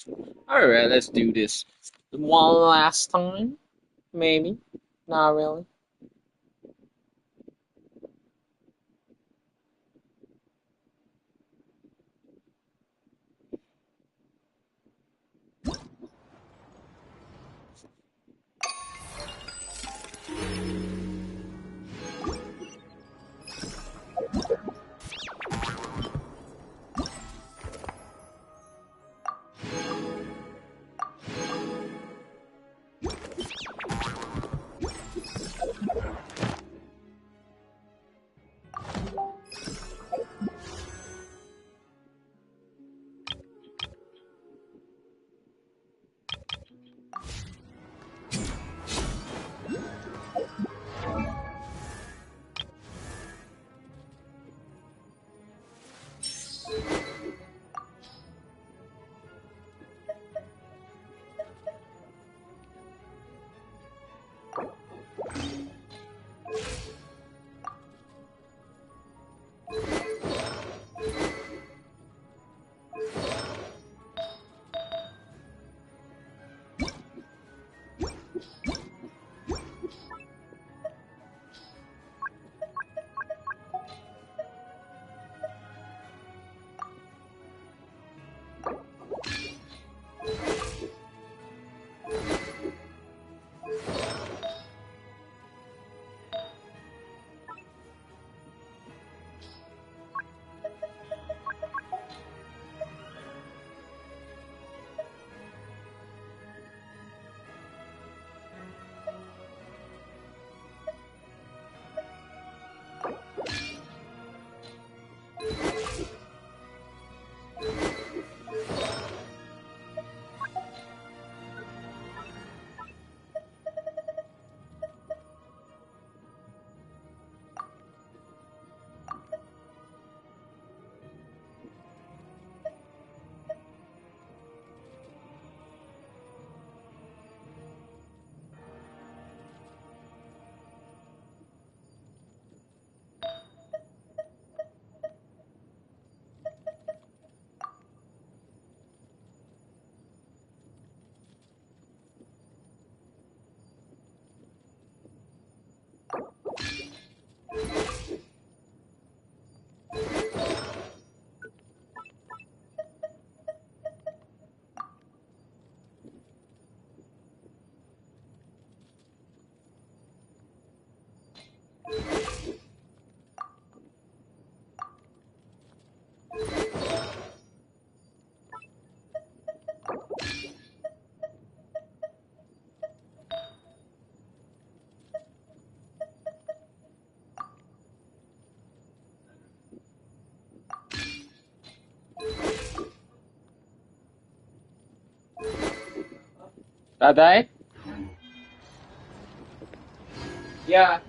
Alright, let's do this one last time. Maybe. Not really. Bye-bye? Yeah.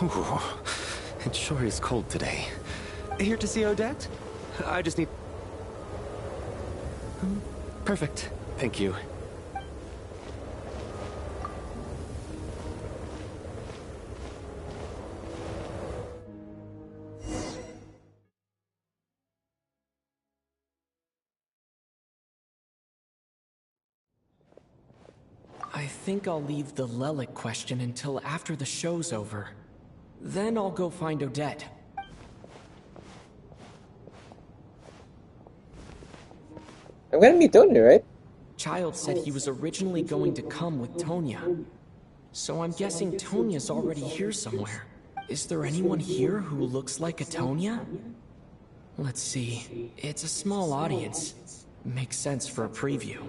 Ooh, it sure is cold today. Here to see Odette? I just need... Perfect. Thank you. I think I'll leave the Lelic question until after the show's over. Then I'll go find Odette. I'm gonna meet Tonya, right? Child said he was originally going to come with Tonya. So I'm guessing Tonya's already here somewhere. Is there anyone here who looks like a Tonya? Let's see. It's a small audience. Makes sense for a preview.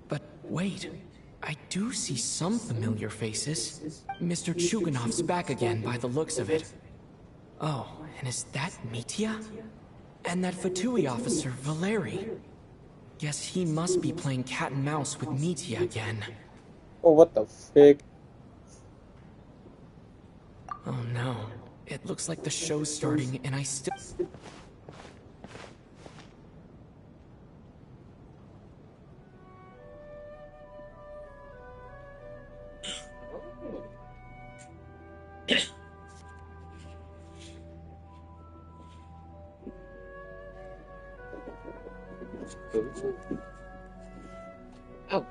But wait. I do see some familiar faces. Mr. Chuganov's back again by the looks of it. Oh, and is that Mitya? And that Fatui officer, Valeri. Guess he must be playing cat and mouse with Mitya again. Oh, what the frick? Oh no. It looks like the show's starting and I still... Oh.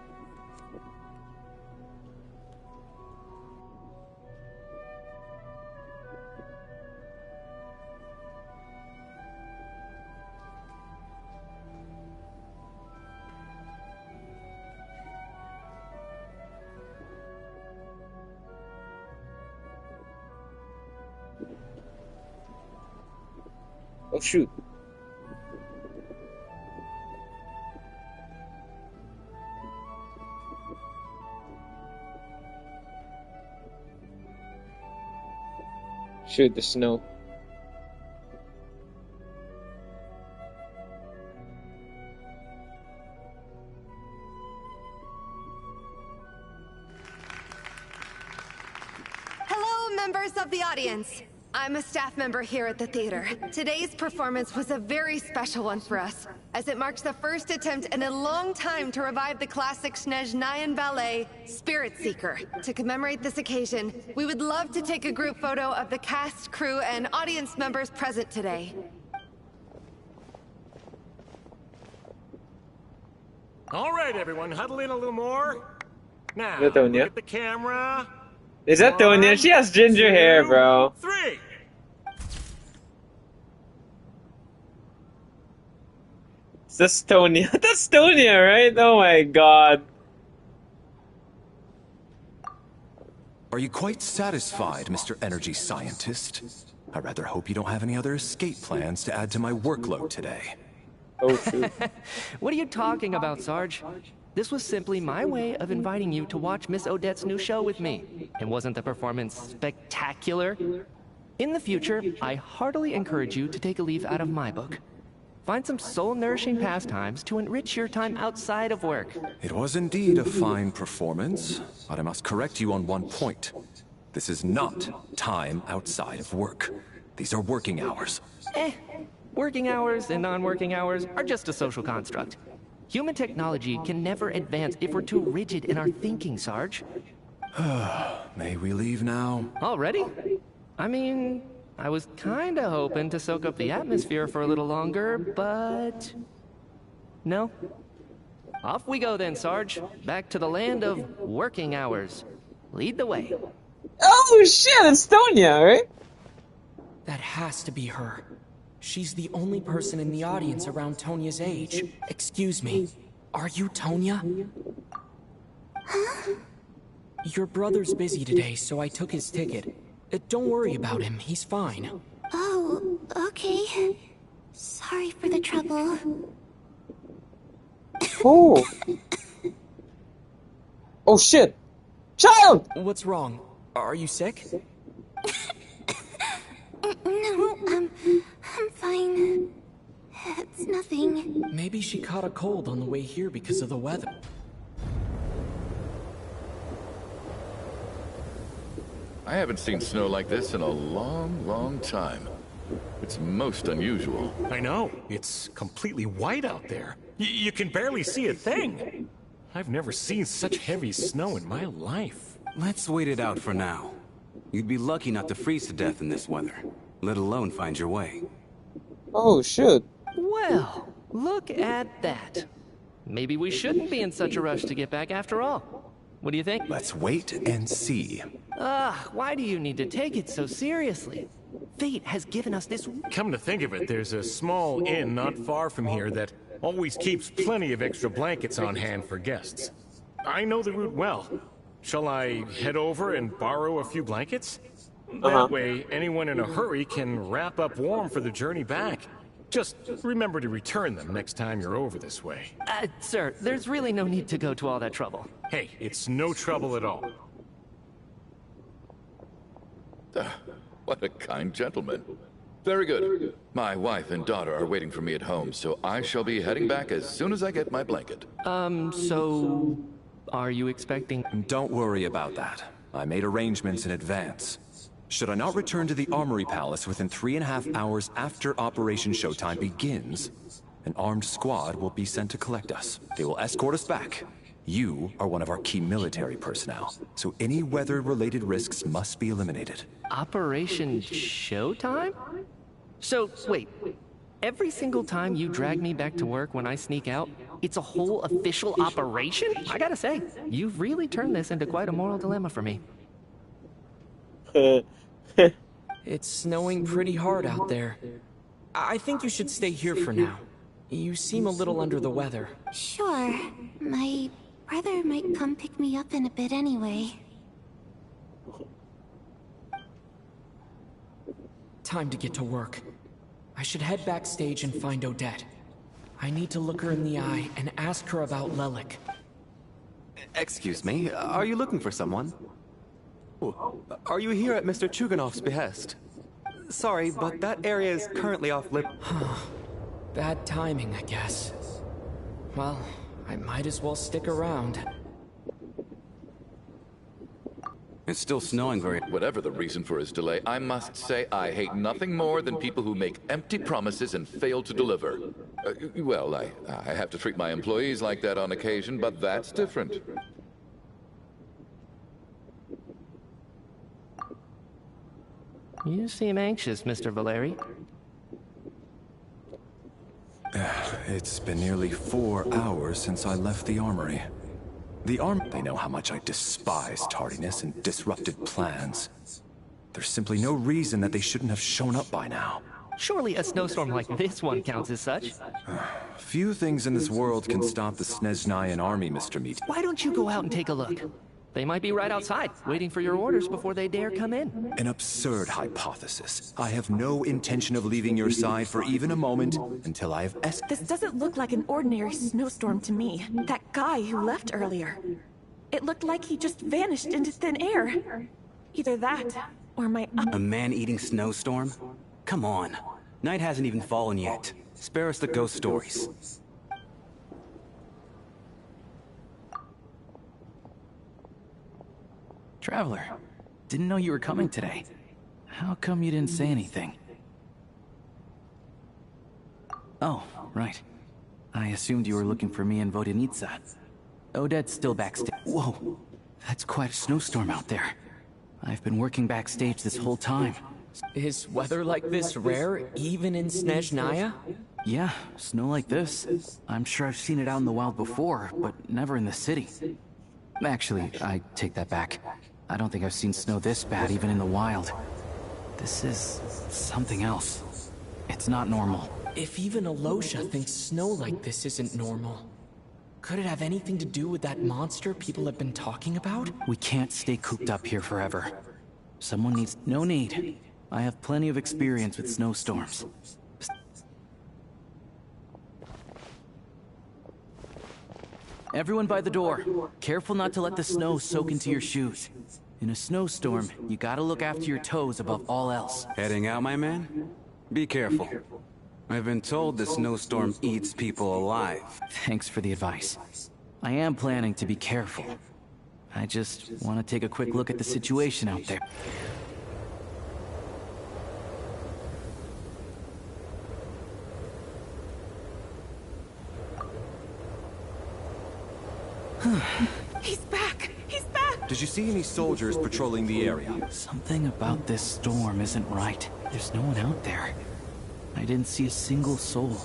Oh shoot. Shoot, the snow. Hello, members of the audience. I'm a staff member here at the theater. Today's performance was a very special one for us, as it marks the first attempt in a long time to revive the classic Snezhnayan ballet, Spirit Seeker. To commemorate this occasion, we would love to take a group photo of the cast, crew, and audience members present today. All right, everyone, huddle in a little more. Now, Is that Tonya? look at the camera. Is that Tonya? She has ginger hair, bro. 3. That's Tonya. That's Tonya, right? Oh my god. Are you quite satisfied, Mr. Energy Scientist? I rather hope you don't have any other escape plans to add to my workload today. Oh shoot. What are you talking about, Sarge? This was simply my way of inviting you to watch Miss Odette's new show with me. And wasn't the performance spectacular? In the future, I heartily encourage you to take a leaf out of my book. Find some soul-nourishing pastimes to enrich your time outside of work. It was indeed a fine performance, but I must correct you on one point. This is not time outside of work. These are working hours. Working hours and non-working hours are just a social construct. Human technology can never advance if we're too rigid in our thinking, Sarge. May we leave now? Already? I mean, I was kinda hoping to soak up the atmosphere for a little longer, but... no. Off we go then, Sarge. Back to the land of working hours. Lead the way. Oh shit, it's Tonya, right? That has to be her. She's the only person in the audience around Tonya's age. Excuse me, are you Tonya? Huh? Your brother's busy today, so I took his ticket. Don't worry about him, he's fine. Oh, okay. Sorry for the trouble. Oh. Oh shit. Child! What's wrong? Are you sick? No, I'm fine. It's nothing. Maybe she caught a cold on the way here because of the weather. I haven't seen snow like this in a long, long time. It's most unusual. I know. It's completely white out there. You can barely see a thing. I've never seen such heavy snow in my life. Let's wait it out for now. You'd be lucky not to freeze to death in this weather, let alone find your way. Oh, shoot. Well, look at that. Maybe we shouldn't be in such a rush to get back after all. What do you think? Let's wait and see. Why do you need to take it so seriously? Fate has given us this... Come to think of it, there's a small inn not far from here that always keeps plenty of extra blankets on hand for guests. I know the route well. Shall I head over and borrow a few blankets? That way, anyone in a hurry can wrap up warm for the journey back. Just remember to return them next time you're over this way. Sir, there's really no need to go to all that trouble. Hey, it's no trouble at all. What a kind gentleman. Very good. My wife and daughter are waiting for me at home, so I shall be heading back as soon as I get my blanket. So... Are you expecting... Don't worry about that. I made arrangements in advance. Should I not return to the Armory Palace within 3.5 hours after Operation Showtime begins, an armed squad will be sent to collect us. They will escort us back. You are one of our key military personnel, so any weather-related risks must be eliminated. Operation Showtime? So, wait. Every single time you drag me back to work when I sneak out, it's a whole official operation? I gotta say, you've really turned this into quite a moral dilemma for me. It's snowing pretty hard out there. I think you should stay here for now. You seem a little under the weather. Sure. My brother might come pick me up in a bit anyway. Time to get to work. I should head backstage and find Odette. I need to look her in the eye and ask her about Lelik. Excuse me, are you looking for someone? Oh, are you here at Mr. Chuganov's behest? Sorry, but that area is currently off limits. Bad timing, I guess. Well, I might as well stick around. It's still snowing very... Whatever the reason for his delay, I must say I hate nothing more than people who make empty promises and fail to deliver. Well, I have to treat my employees like that on occasion, but that's different. You seem anxious, Mr. Valeri. It's been nearly 4 hours since I left the armory. They know how much I despise tardiness and disrupted plans. There's simply no reason that they shouldn't have shown up by now. Surely a snowstorm like this one counts as such. Few things in this world can stop the Snezhnayan army, Mr. Meat. Why don't you go out and take a look? They might be right outside, waiting for your orders before they dare come in. An absurd hypothesis. I have no intention of leaving your side for even a moment until I have This doesn't look like an ordinary snowstorm to me. That guy who left earlier. It looked like he just vanished into thin air. Either that, or my... A man-eating snowstorm? Come on. Night hasn't even fallen yet. Spare us the ghost stories. Traveler, didn't know you were coming today. How come you didn't say anything? Oh, right. I assumed you were looking for me in Vodenitsa. Odette's still backstage. Whoa, that's quite a snowstorm out there. I've been working backstage this whole time. Is weather like this rare, even in Snezhnaya? Yeah, snow like this. I'm sure I've seen it out in the wild before, but never in the city. Actually, I take that back. I don't think I've seen snow this bad even in the wild. This is something else. It's not normal. If even Alosha thinks snow like this isn't normal, could it have anything to do with that monster people have been talking about? We can't stay cooped up here forever. Someone needs... No need. I have plenty of experience with snowstorms. Everyone by the door. Careful not to let the snow soak into your shoes. In a snowstorm, you gotta look after your toes above all else. Heading out, my man? Be careful. I've been told the snowstorm eats people alive. Thanks for the advice. I am planning to be careful. I just want to take a quick look at the situation out there. He's back! He's back! Did you see any soldiers patrolling the area? Something about this storm isn't right. There's no one out there. I didn't see a single soul.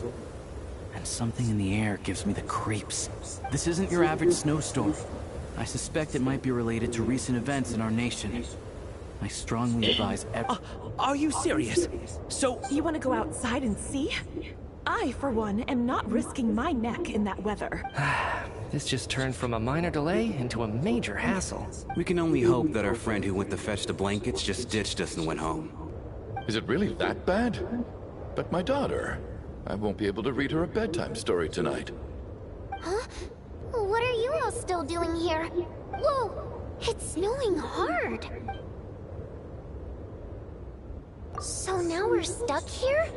And something in the air gives me the creeps. This isn't your average snowstorm. I suspect it might be related to recent events in our nation. I strongly advise Are you serious? So, you want to go outside and see? I, for one, am not risking my neck in that weather. This just turned from a minor delay into a major hassle. We can only hope that our friend who went to fetch the blankets just ditched us and went home. Is it really that bad? But my daughter, I won't be able to read her a bedtime story tonight. Huh? What are you all still doing here? Whoa! It's snowing hard! So now we're stuck here?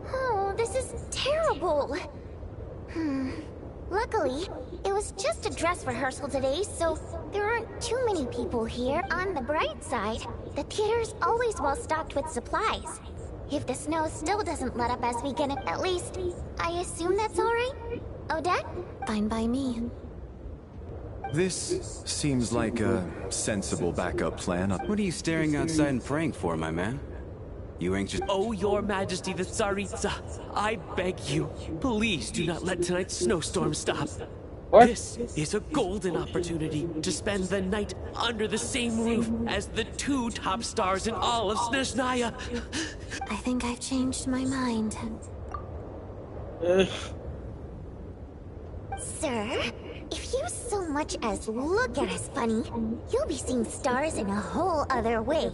Oh, this is terrible! Luckily, it was just a dress rehearsal today, so there aren't too many people here. On the bright side, the theater's always well stocked with supplies. If the snow still doesn't let up as we get it, at least, I assume that's alright? Odette? Fine by me. This seems like a sensible backup plan. What are you staring outside and praying for, my man? You anxious? Oh, your majesty the Tsaritsa, I beg you, please do not let tonight's snowstorm stop. What? This is a golden opportunity to spend the night under the same roof as the two top stars in all of Snezhnaya. I think I've changed my mind. Sir, if you so much as look at us funny, you'll be seeing stars in a whole other way.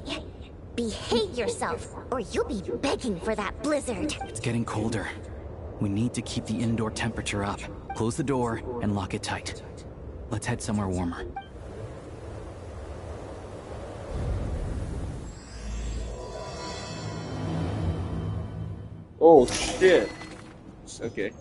Behave yourself, or you'll be begging for that blizzard. It's getting colder. We need to keep the indoor temperature up. Close the door and lock it tight. Let's head somewhere warmer. Oh shit. Okay.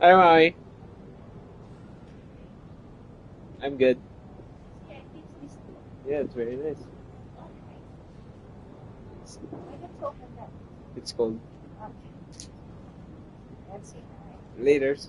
Hi, Mommy. I'm good. Yeah, it's very nice. It's cold. Laters.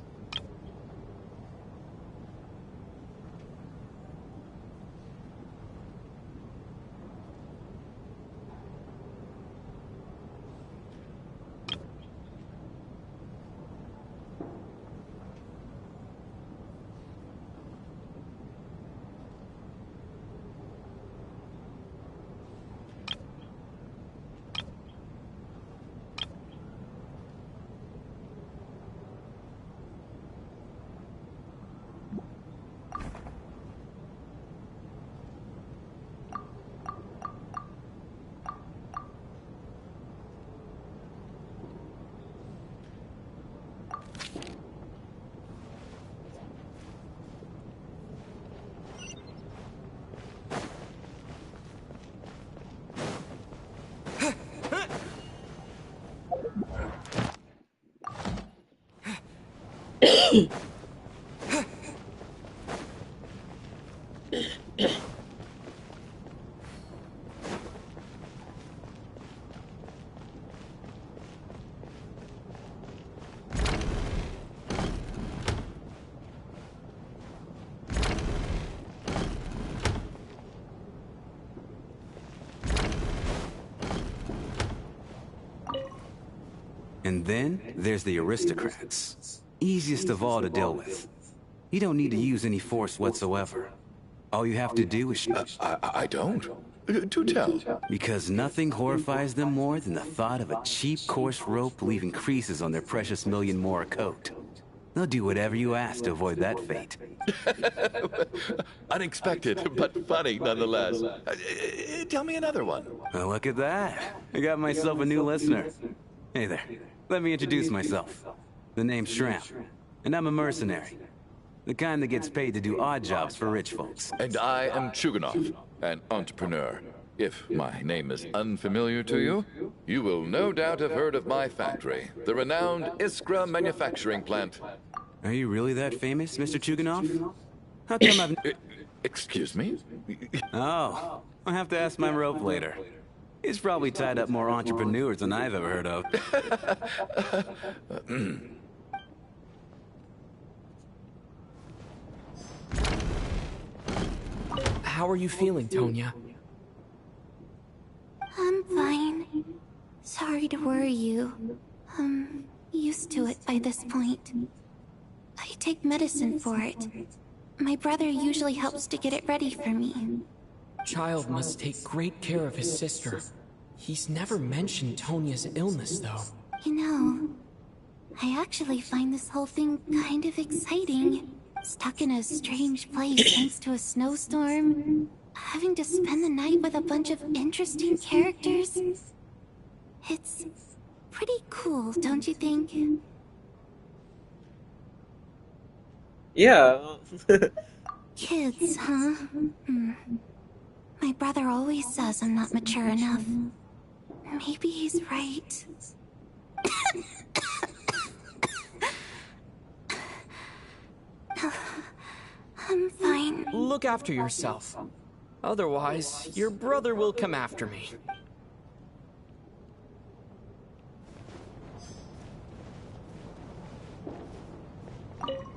And then there's the aristocrats. Easiest of all to deal with. You don't need to use any force whatsoever. All you have to do is... I don't. Do tell. Because nothing horrifies them more than the thought of a cheap, coarse rope leaving creases on their precious million Mora coat. They'll do whatever you ask to avoid that fate. Unexpected, but funny nonetheless. Tell me another one. Well, look at that. I got myself a new listener. Hey there. Let me introduce myself. The name's Shram, and I'm a mercenary. The kind that gets paid to do odd jobs for rich folks. And I am Chuganov, an entrepreneur. If my name is unfamiliar to you, you will no doubt have heard of my factory, the renowned Iskra manufacturing plant. Are you really that famous, Mr. Chuganov? How come I've... Excuse me? Oh, I'll have to ask my rope later. He's probably tied up more entrepreneurs than I've ever heard of. How are you feeling, Tonya? I'm fine. Sorry to worry you. I'm used to it by this point. I take medicine for it. My brother usually helps to get it ready for me. Child must take great care of his sister. He's never mentioned Tonya's illness, though. You know, I actually find this whole thing kind of exciting. Stuck in a strange place thanks to a snowstorm. Having to spend the night with a bunch of interesting characters. It's pretty cool, don't you think? Yeah. Kids, huh? My brother always says I'm not mature enough. Maybe he's right. I'm fine. Look after yourself. Otherwise, your brother will come after me.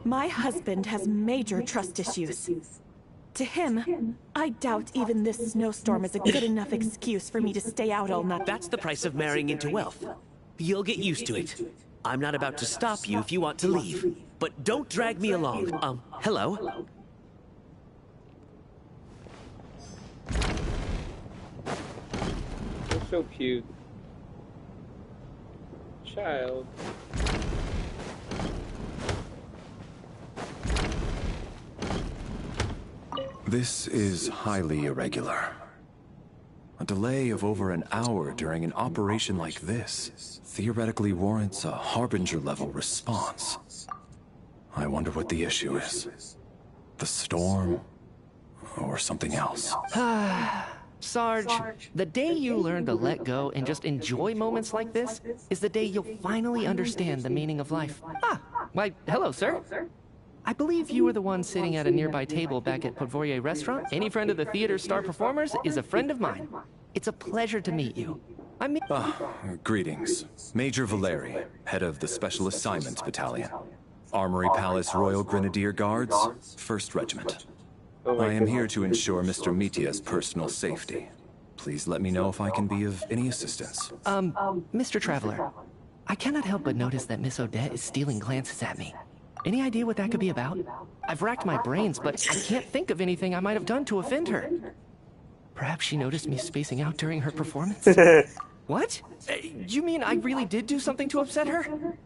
My husband has major trust issues. To him, I doubt even this snowstorm is a good enough excuse for me to stay out all night. That's the price of marrying into wealth. You'll get used to it. I'm not about to stop you if you want to leave. But don't drag me along. Hello? You're so cute. Child. This is highly irregular. A delay of over an hour during an operation like this theoretically warrants a Harbinger-level response. I wonder what the issue is. The storm, or something else. Sarge, the day you learn to let go and just enjoy moments like this is the day you'll finally understand the meaning of life. Why, hello, sir. I believe you were the one sitting at a nearby table back at Podvorye Restaurant. Any friend of the theater's star performers is a friend of mine. It's a pleasure to meet you. Greetings. Major Valeri, head of the Special Assignments Battalion. Armory Palace Royal Grenadier Guards, 1st Regiment. I am here to ensure Mr. Mitya's personal safety. Please let me know if I can be of any assistance. Mr. Traveler, I cannot help but notice that Miss Odette is stealing glances at me. Any idea what that could be about? I've racked my brains, but I can't think of anything I might have done to offend her. Perhaps she noticed me spacing out during her performance? What? You mean I really did do something to upset her?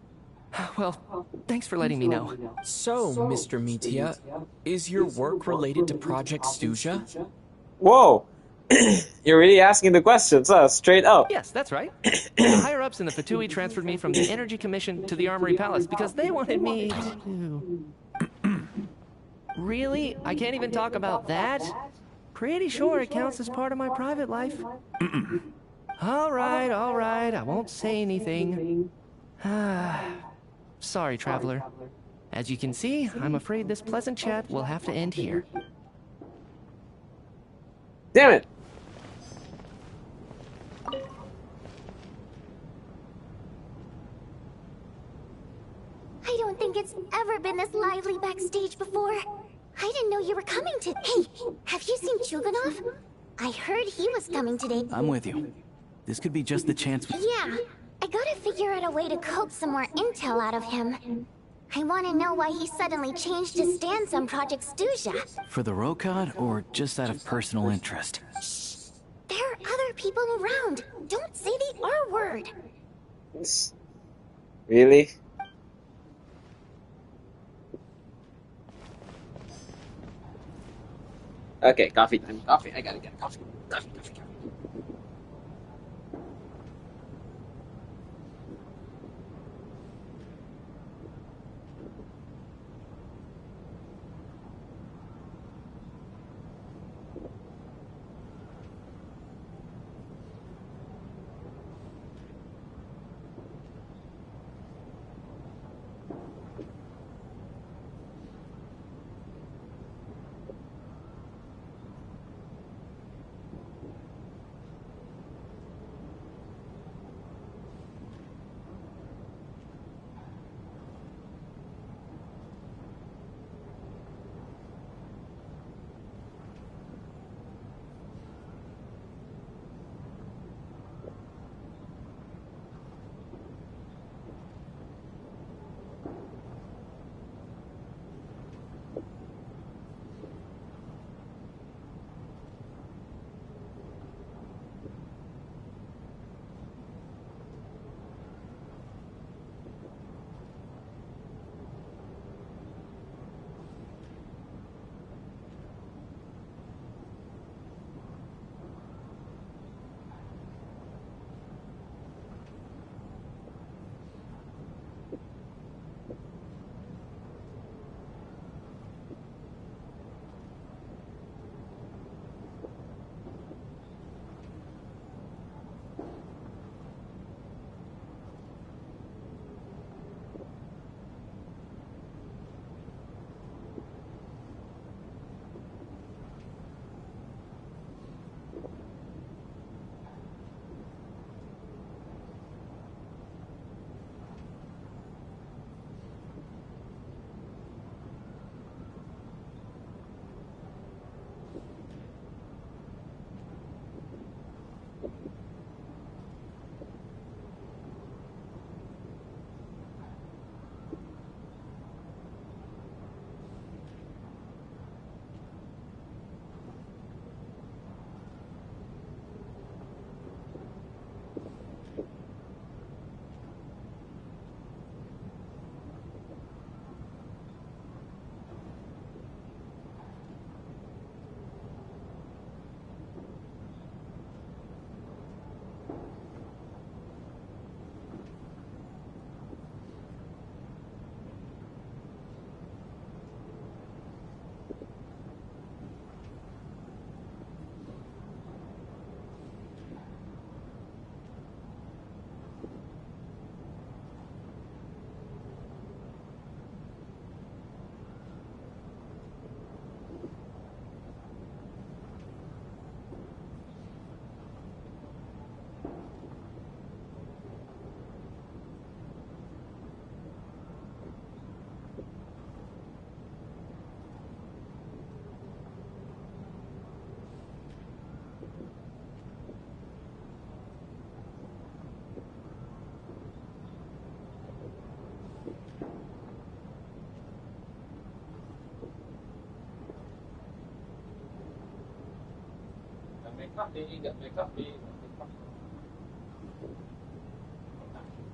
Well, thanks for letting me know. So, Mr. Mitya, is your work related to Project Stuja? Whoa! You're really asking the questions, straight up. Yes, that's right. The higher-ups in the Fatui transferred me from the Energy Commission to the Armory Palace because they wanted me to... Really? I can't even talk about that? Pretty sure it counts as part of my private life. All right, I won't say anything. Sorry, Traveler. As you can see, I'm afraid this pleasant chat will have to end here. Damn it! I don't think it's ever been this lively backstage before. I didn't know you were coming to... Hey, have you seen Chuganov? I heard he was coming today. I'm with you. This could be just the chance we... Yeah, I gotta figure out a way to coax some more intel out of him. I want to know why he suddenly changed his stance on Project Stuja. For the Rokad, or just out of personal interest? There are other people around. Don't say the R word. Really? Okay, coffee time. Coffee. I gotta get coffee. Coffee. Got my coffee.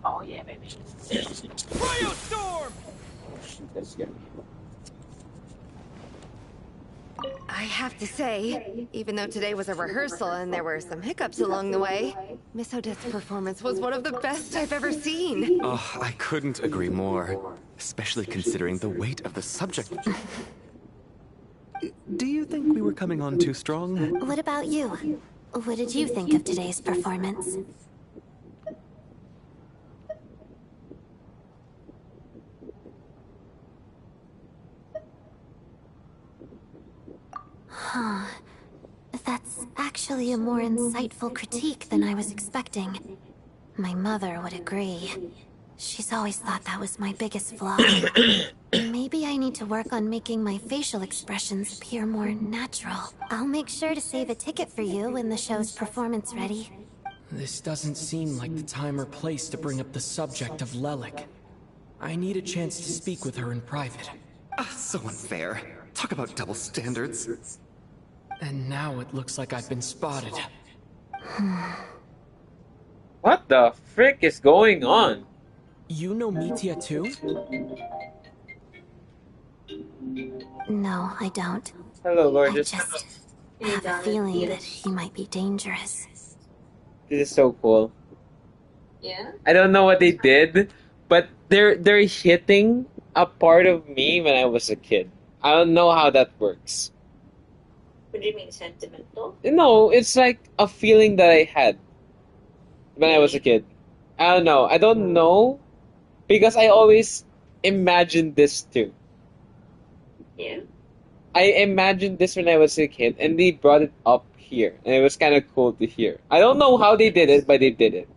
Oh yeah, baby. Cryostorm! Oh shoot, that scared me. I have to say, even though today was a rehearsal and there were some hiccups along the way, Miss Odette's performance was one of the best I've ever seen. Oh, I couldn't agree more, especially considering the weight of the subject. Do you think we were coming on too strong? What about you? What did you think of today's performance? Huh. That's actually a more insightful critique than I was expecting. My mother would agree. She's always thought that was my biggest flaw. Maybe I need to work on making my facial expressions appear more natural. I'll make sure to save a ticket for you when the show's performance ready. This doesn't seem like the time or place to bring up the subject of Lelik. I need a chance to speak with her in private. So unfair. Talk about double standards. And now it looks like I've been spotted. What the frick is going on? You know Mitya too? No, I don't. Hello, I gorgeous. just have a feeling that he might be dangerous. This is so cool. Yeah? I don't know what they did, but they're hitting a part of me when I was a kid. I don't know how that works. What do you mean sentimental? No, it's like a feeling that I had when I was a kid. I don't know. I don't know because I always imagined this too. Yeah. I imagined this when I was a kid, and they brought it up here, and it was kind of cool to hear. I don't know how they did it, but they did it.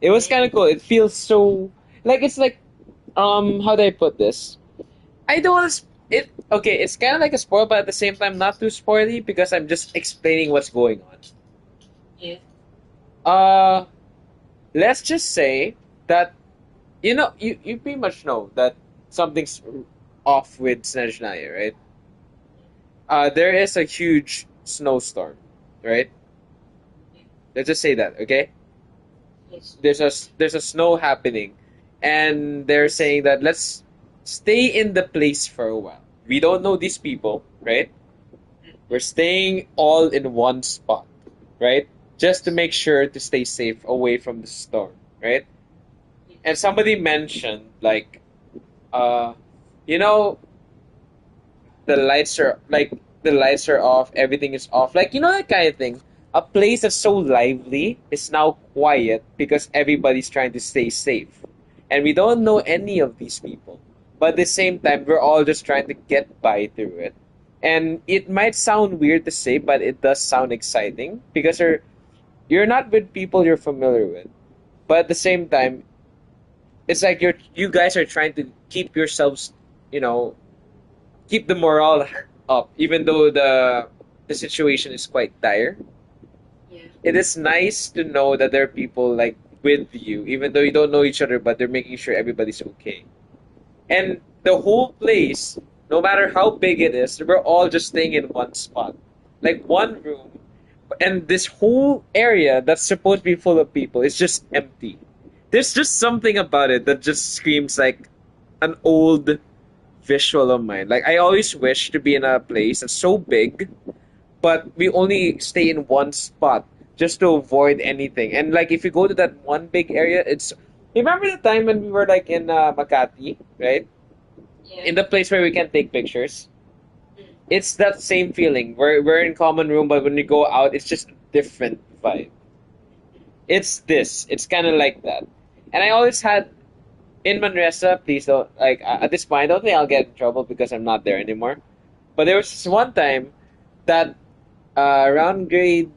It was kind of cool. It feels so like it's like how do I put this? I don't want to. It okay. It's kind of like a spoil, but at the same time, not too spoily because I'm just explaining what's going on. Yeah. Let's just say that you pretty much know that something's off with snezhnaya, right? There is a huge snowstorm, right? Let's just say that, okay? Yes. There's a snow happening, and they're saying that let's stay in the place for a while. We don't know these people, right? We're staying all in one spot, right? Just to make sure to stay safe away from the storm, right? And somebody mentioned like, you know, the lights are off, everything is off, like that kind of thing. A place that's so lively is now quiet because everybody's trying to stay safe, and we don't know any of these people. But at the same time, we're all just trying to get by through it. And it might sound weird to say, but it does sound exciting because you're not with people you're familiar with. But at the same time, it's like you guys are trying to keep yourselves, keep the morale up, even though the situation is quite dire. Yeah. It is nice to know that there are people like with you, even though you don't know each other, but they're making sure everybody's okay. And the whole place, no matter how big it is, we're all just staying in one spot, like one room, and this whole area that's supposed to be full of people is just empty. There's just something about it that just screams like an old visual of mine. Like I always wish to be in a place that's so big, but we only stay in one spot just to avoid anything. And like if you go to that one big area, it's remember the time when we were like in Makati, right? Yeah. In the place where we can take pictures. It's that same feeling. We're in common room, but when we go out, it's just a different vibe. It's this. It's kind of like that. And I always had in Manresa. Please don't like at this point. I don't think I'll get in trouble because I'm not there anymore. But there was this one time that around grade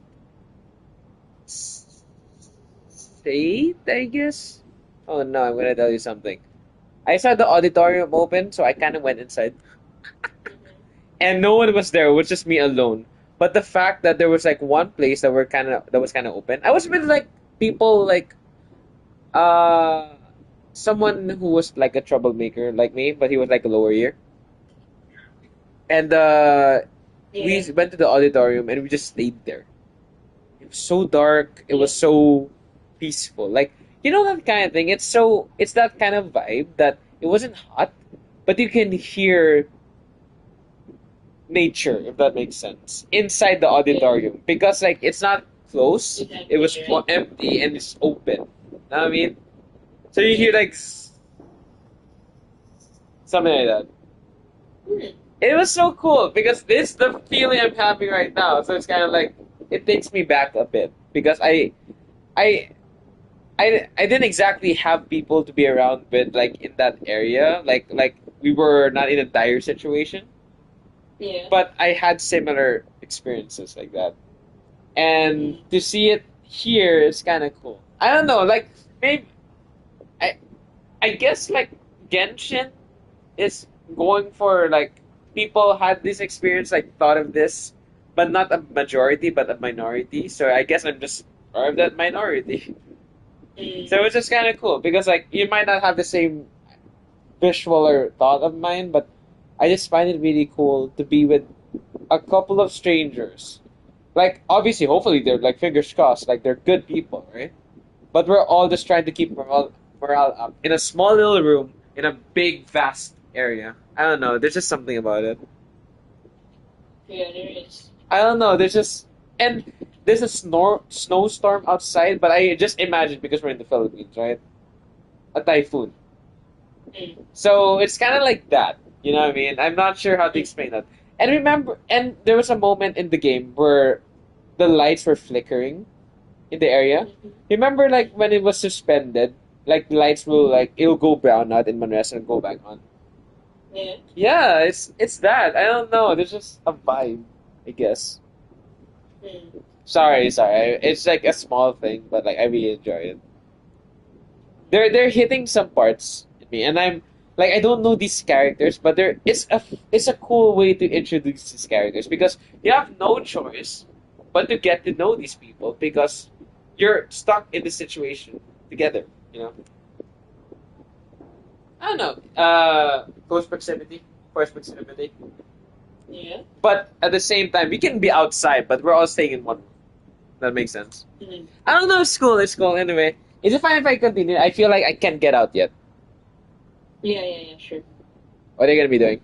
8, I guess. Oh no, I'm gonna tell you something. I saw the auditorium open, so I kind of went inside, and no one was there. It was just me alone. But the fact that there was like one place that was kind of open, I was with like people like uh someone who was like a troublemaker like me, but he was like a lower year, and we Yeah. went to the auditorium and we just stayed there. It was so dark. It was so peaceful. Like that kind of thing. It's that kind of vibe that it wasn't hot, but you can hear nature if that makes sense inside the auditorium because like it's not close. It was empty and it's open. Know what I mean? So you hear like something like that. It was so cool because this is the feeling I'm having right now. So it's kind of like it takes me back a bit because I I didn't exactly have people to be around with like in that area. Like we were not in a dire situation, Yeah. but I had similar experiences like that. And to see it here is kind of cool. I don't know, like maybe I I guess like Genshin is going for like people had this experience like thought of this, but not a majority but a minority. So I guess I'm just or of that minority. So it's just kind of cool because like you might not have the same visual or thought of mine, but I just find it really cool to be with a couple of strangers. Like obviously, hopefully they're like fingers crossed, like they're good people, right? But we're all just trying to keep morale up in a small little room in a big vast area. I don't know. There's just something about it. Yeah, there is. I don't know. There's just and there's a snowstorm outside, but I just imagine because we're in the Philippines, right? A typhoon. So it's kind of like that. You know what I mean? I'm not sure how to explain that. And remember, and there was a moment in the game where the lights were flickering in the area. Remember, like when it was suspended, like lights will like it'll go brown out in Manresa and go back on. Yeah. Yeah, it's that. I don't know. There's just a vibe, I guess. Sorry. It's like a small thing, but like I really enjoy it. They're hitting some parts in me, and I'm like I don't know these characters, but it's a cool way to introduce these characters because you have no choice but to get to know these people because you're stuck in this situation together. You know. I don't know. Close proximity, force proximity. Yeah. But at the same time, we can be outside, but we're all staying in one room. That makes sense. I don't know. It's cool. It's cool. Anyway, is it fine if I continue? I feel like I can't get out yet. Yeah, sure. What are you gonna be doing?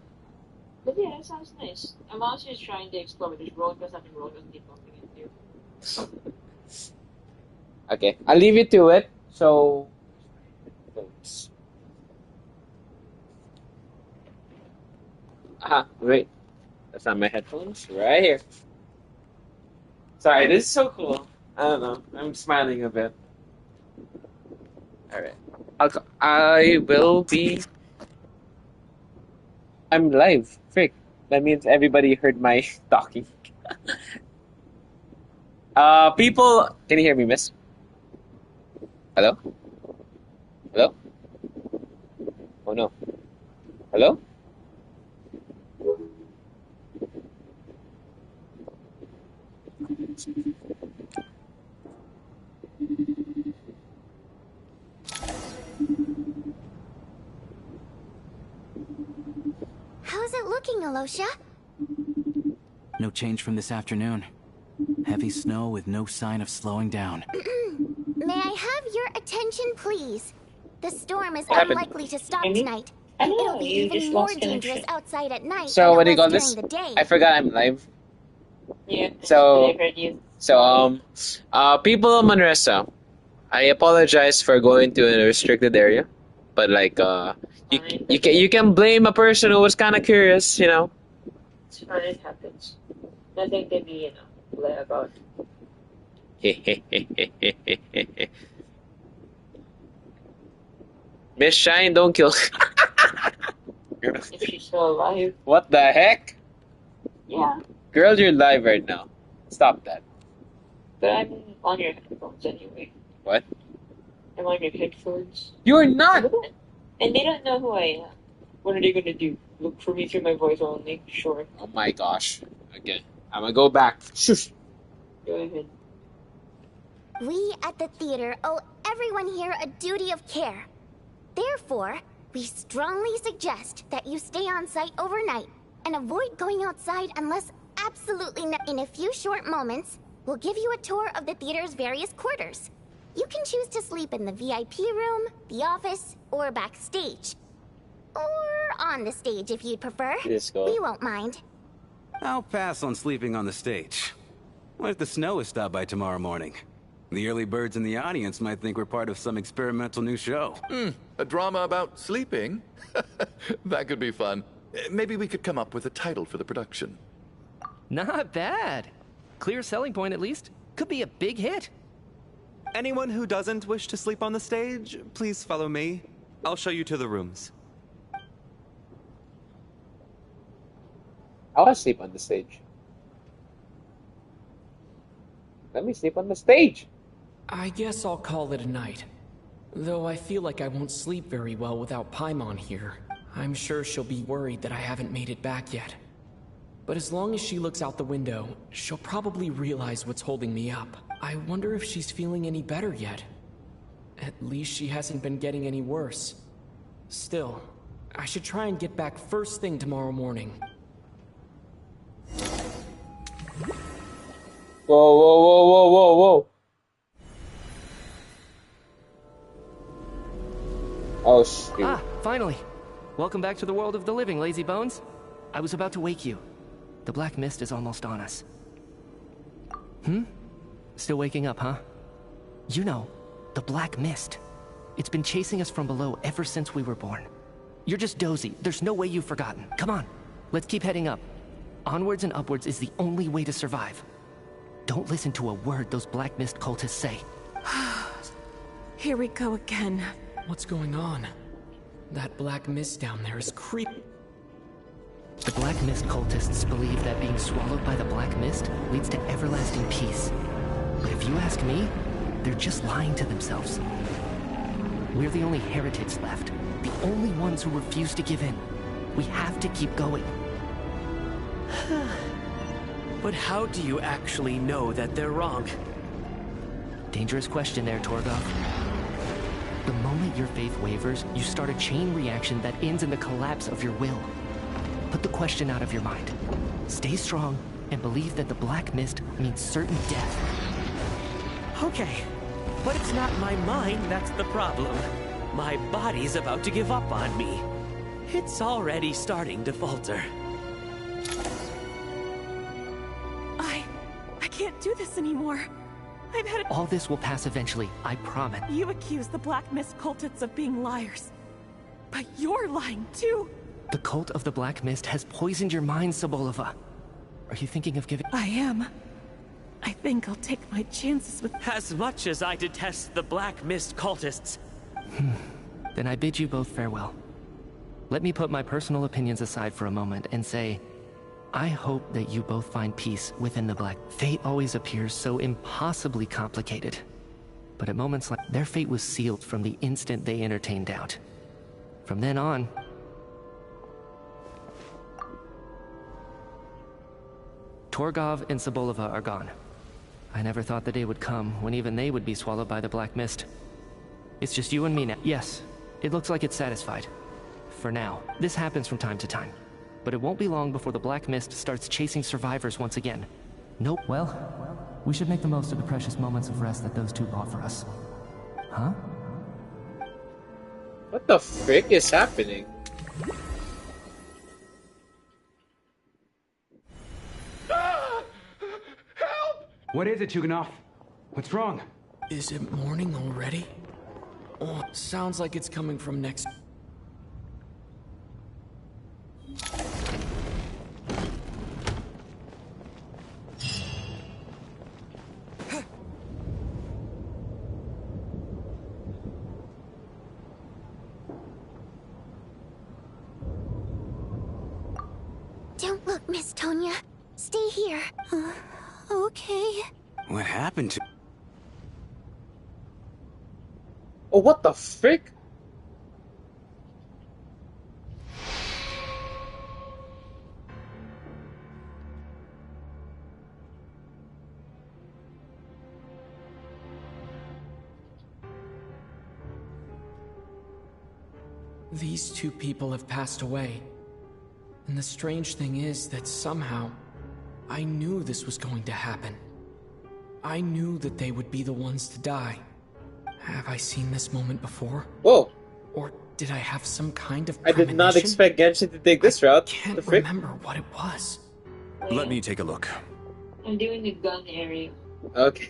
But yeah, that sounds nice. I'm also just trying to explore this road because I've been road and keep bumping into. Okay, I'll leave you to it. So, wait. That's not my headphones. Right here. Sorry, this is so cool. I don't know. I'm smiling a bit. All right. I will be. I'm live. Frick. That means everybody heard my talking. People, can you hear me, miss? Hello? Hello? Oh no. Hello? How's it looking, Alosha? No change from this afternoon. Heavy snow with no sign of slowing down. May I have your attention, please? The storm is What happened? unlikely to stop tonight, and know, it'll be you even just more lost dangerous connection. outside at night So than what do it you call was this? during the day. I forgot I'm live. Yeah. So, I heard you. People of Manresa, I apologize for going to a restricted area, but like, you can blame a person who was kind of curious, you know. It's fine, it happens. Nothing to be, lie about. Miss Shine, don't kill. If she's still alive. What the heck? Yeah. Girl, you're live right now. Stop that. But I'm on your headphones anyway. What? I'm on your headphones. You're not! And they don't know who I am. What are they gonna do? Look for me through my voice only? Sure. Oh my gosh. Okay. I'm gonna go back. Shush. Go ahead. We at the theater owe everyone here a duty of care. Therefore, we strongly suggest that you stay on site overnight and avoid going outside unless absolutely in a few short moments, we'll give you a tour of the theater's various quarters. You can choose to sleep in the VIP room, the office, or backstage. Or on the stage if you'd prefer. We won't mind. I'll pass on sleeping on the stage. What if the snow is stopped by tomorrow morning? The early birds in the audience might think we're part of some experimental new show. A drama about sleeping? That could be fun. Maybe we could come up with a title for the production. Not bad. Clear selling point, at least. Could be a big hit. Anyone who doesn't wish to sleep on the stage, please follow me. I'll show you to the rooms. I want to sleep on the stage. Let me sleep on the stage. I guess I'll call it a night. Though I feel like I won't sleep very well without Paimon here. I'm sure she'll be worried that I haven't made it back yet. But as long as she looks out the window, she'll probably realize what's holding me up. I wonder if she's feeling any better yet. At least she hasn't been getting any worse. Still, I should try and get back first thing tomorrow morning. Whoa, whoa, whoa, whoa, whoa, whoa. Oh, shoot. Ah, finally. Welcome back to the world of the living, lazy bones. I was about to wake you. The black mist is almost on us. Still waking up, huh? You know, the black mist. It's been chasing us from below ever since we were born. You're just dozy. There's no way you've forgotten. Come on, let's keep heading up. Onwards and upwards is the only way to survive. Don't listen to a word those black mist cultists say. Here we go again. What's going on? That black mist down there is creepy. The black mist cultists believe that being swallowed by the black mist leads to everlasting peace. But if you ask me, they're just lying to themselves. We're the only heretics left. The only ones who refuse to give in. We have to keep going. But how do you actually know that they're wrong? Dangerous question there, Torgov. The moment your faith wavers, you start a chain reaction that ends in the collapse of your will. Put the question out of your mind. Stay strong and believe that the black mist means certain death. Okay, but it's not my mind that's the problem. My body's about to give up on me. It's already starting to falter. I can't do this anymore. I've had All this will pass eventually, I promise. You accuse the Black Mist cultists of being liars. But you're lying too. The cult of the Black Mist has poisoned your mind, Sobolova. Are you thinking of giving— I am. I think I'll take my chances with— As much as I detest the Black Mist cultists. Then I bid you both farewell. Let me put my personal opinions aside for a moment and say, I hope that you both find peace within the Black. Fate always appears so impossibly complicated. But at moments like their fate was sealed from the instant they entertained doubt. From then on, Torgov and Sobolova are gone. I never thought the day would come when even they would be swallowed by the Black Mist. It's just you and me now. Yes, it looks like it's satisfied. For now. This happens from time to time. But it won't be long before the Black Mist starts chasing survivors once again. Nope. Well, we should make the most of the precious moments of rest that those two bought for us. Huh? What the frick is happening? What is it, Chuganov? What's wrong? Is it morning already? Oh, sounds like it's coming from next... Don't look, Miss Tonya. Stay here. Okay. What happened to... Oh, what the frick? These two people have passed away. And the strange thing is that somehow, I knew this was going to happen. I knew that they would be the ones to die. Have I seen this moment before? Whoa. Or did I have some kind of I did not expect Genshin to take this route. I can't remember what it was. Let me take a look. I'm doing the gun area. Okay.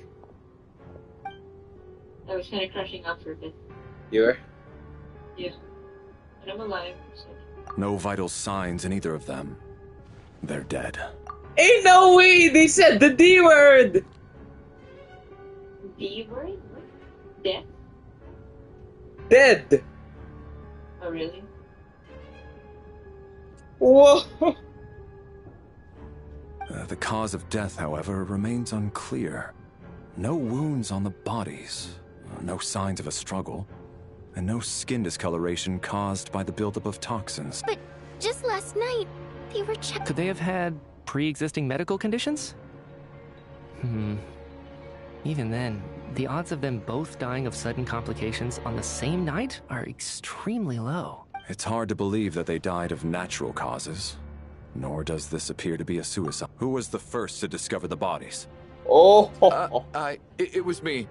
I was kind of crashing out for a bit. You were? Yeah. But I'm alive, so... No vital signs in either of them. They're dead. Ain't no way! They said the D word! D word? Death? Dead! Oh, really? Whoa! The cause of death, however, remains unclear. No wounds on the bodies, no signs of a struggle, and no skin discoloration caused by the buildup of toxins. But just last night, they were Could they have had pre-existing medical conditions? Even then, the odds of them both dying of sudden complications on the same night are extremely low. It's hard to believe that they died of natural causes. Nor does this appear to be a suicide. Who was the first to discover the bodies? Oh, It was me.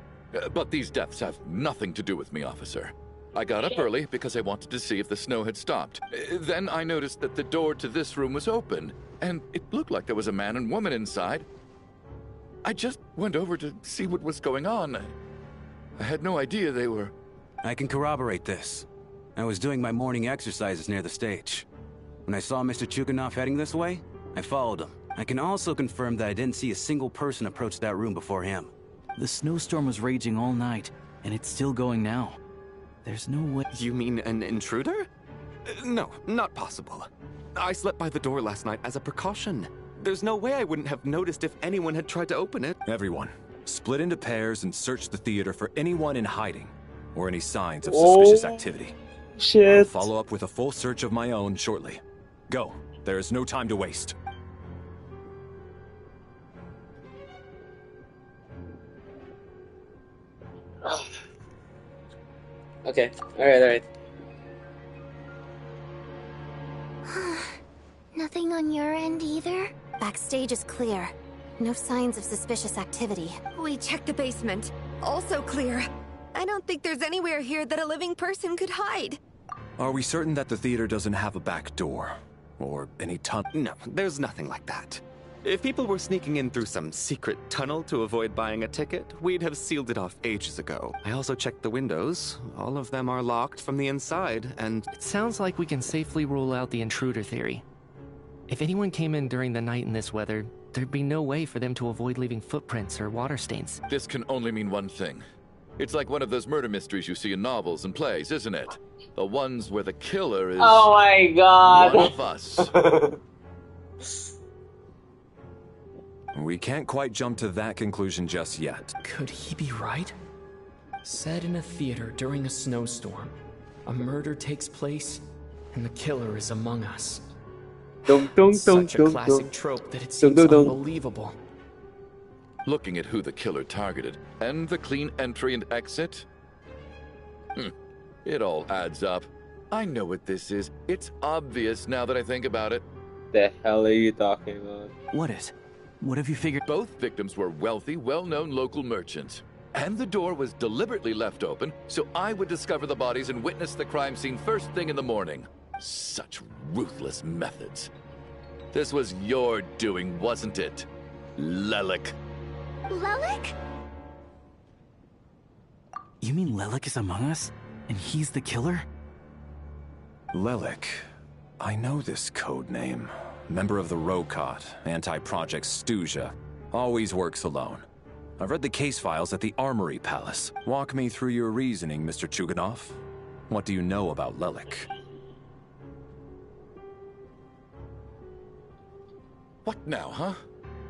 But these deaths have nothing to do with me, officer. I got up early because I wanted to see if the snow had stopped. Then I noticed that the door to this room was open, and it looked like there was a man and woman inside. I just went over to see what was going on. I had no idea they were... I can corroborate this. I was doing my morning exercises near the stage. When I saw Mr. Chuganov heading this way, I followed him. I can also confirm that I didn't see a single person approach that room before him. The snowstorm was raging all night, and it's still going now. There's no way... You mean an intruder? No, not possible. I slept by the door last night as a precaution. There's no way I wouldn't have noticed if anyone had tried to open it. Everyone, split into pairs and search the theater for anyone in hiding, or any signs of suspicious activity. Shit. I'll follow up with a full search of my own shortly. Go. There is no time to waste. Okay. Alright. Nothing on your end either? Backstage is clear. No signs of suspicious activity. We checked the basement. Also clear. I don't think there's anywhere here that a living person could hide. Are we certain that the theater doesn't have a back door? Or any tunnel? No, there's nothing like that. If people were sneaking in through some secret tunnel to avoid buying a ticket, we'd have sealed it off ages ago. I also checked the windows. All of them are locked from the inside, and... It sounds like we can safely rule out the intruder theory. If anyone came in during the night in this weather, there'd be no way for them to avoid leaving footprints or water stains. This can only mean one thing. It's like one of those murder mysteries you see in novels and plays, isn't it? The ones where the killer is... Oh my god! One of us. We can't quite jump to that conclusion just yet. Could he be right? Set in a theater during a snowstorm, a murder takes place, and the killer is among us. Such a classic trope that it seems unbelievable. Looking at who the killer targeted, and the clean entry and exit, it all adds up. I know what this is. It's obvious now that I think about it. The hell are you talking about? What is? What have you figured? Both victims were wealthy, well-known local merchants. And the door was deliberately left open, so I would discover the bodies and witness the crime scene first thing in the morning. Such ruthless methods. This was your doing, wasn't it, Lelik? Lelik? You mean Lelik is among us? And he's the killer? Lelik. I know this code name. Member of the Rokot, anti-Project Stuzha. Always works alone. I've read the case files at the Armory Palace. Walk me through your reasoning, Mr. Chuganov. What do you know about Lelik? What now, huh?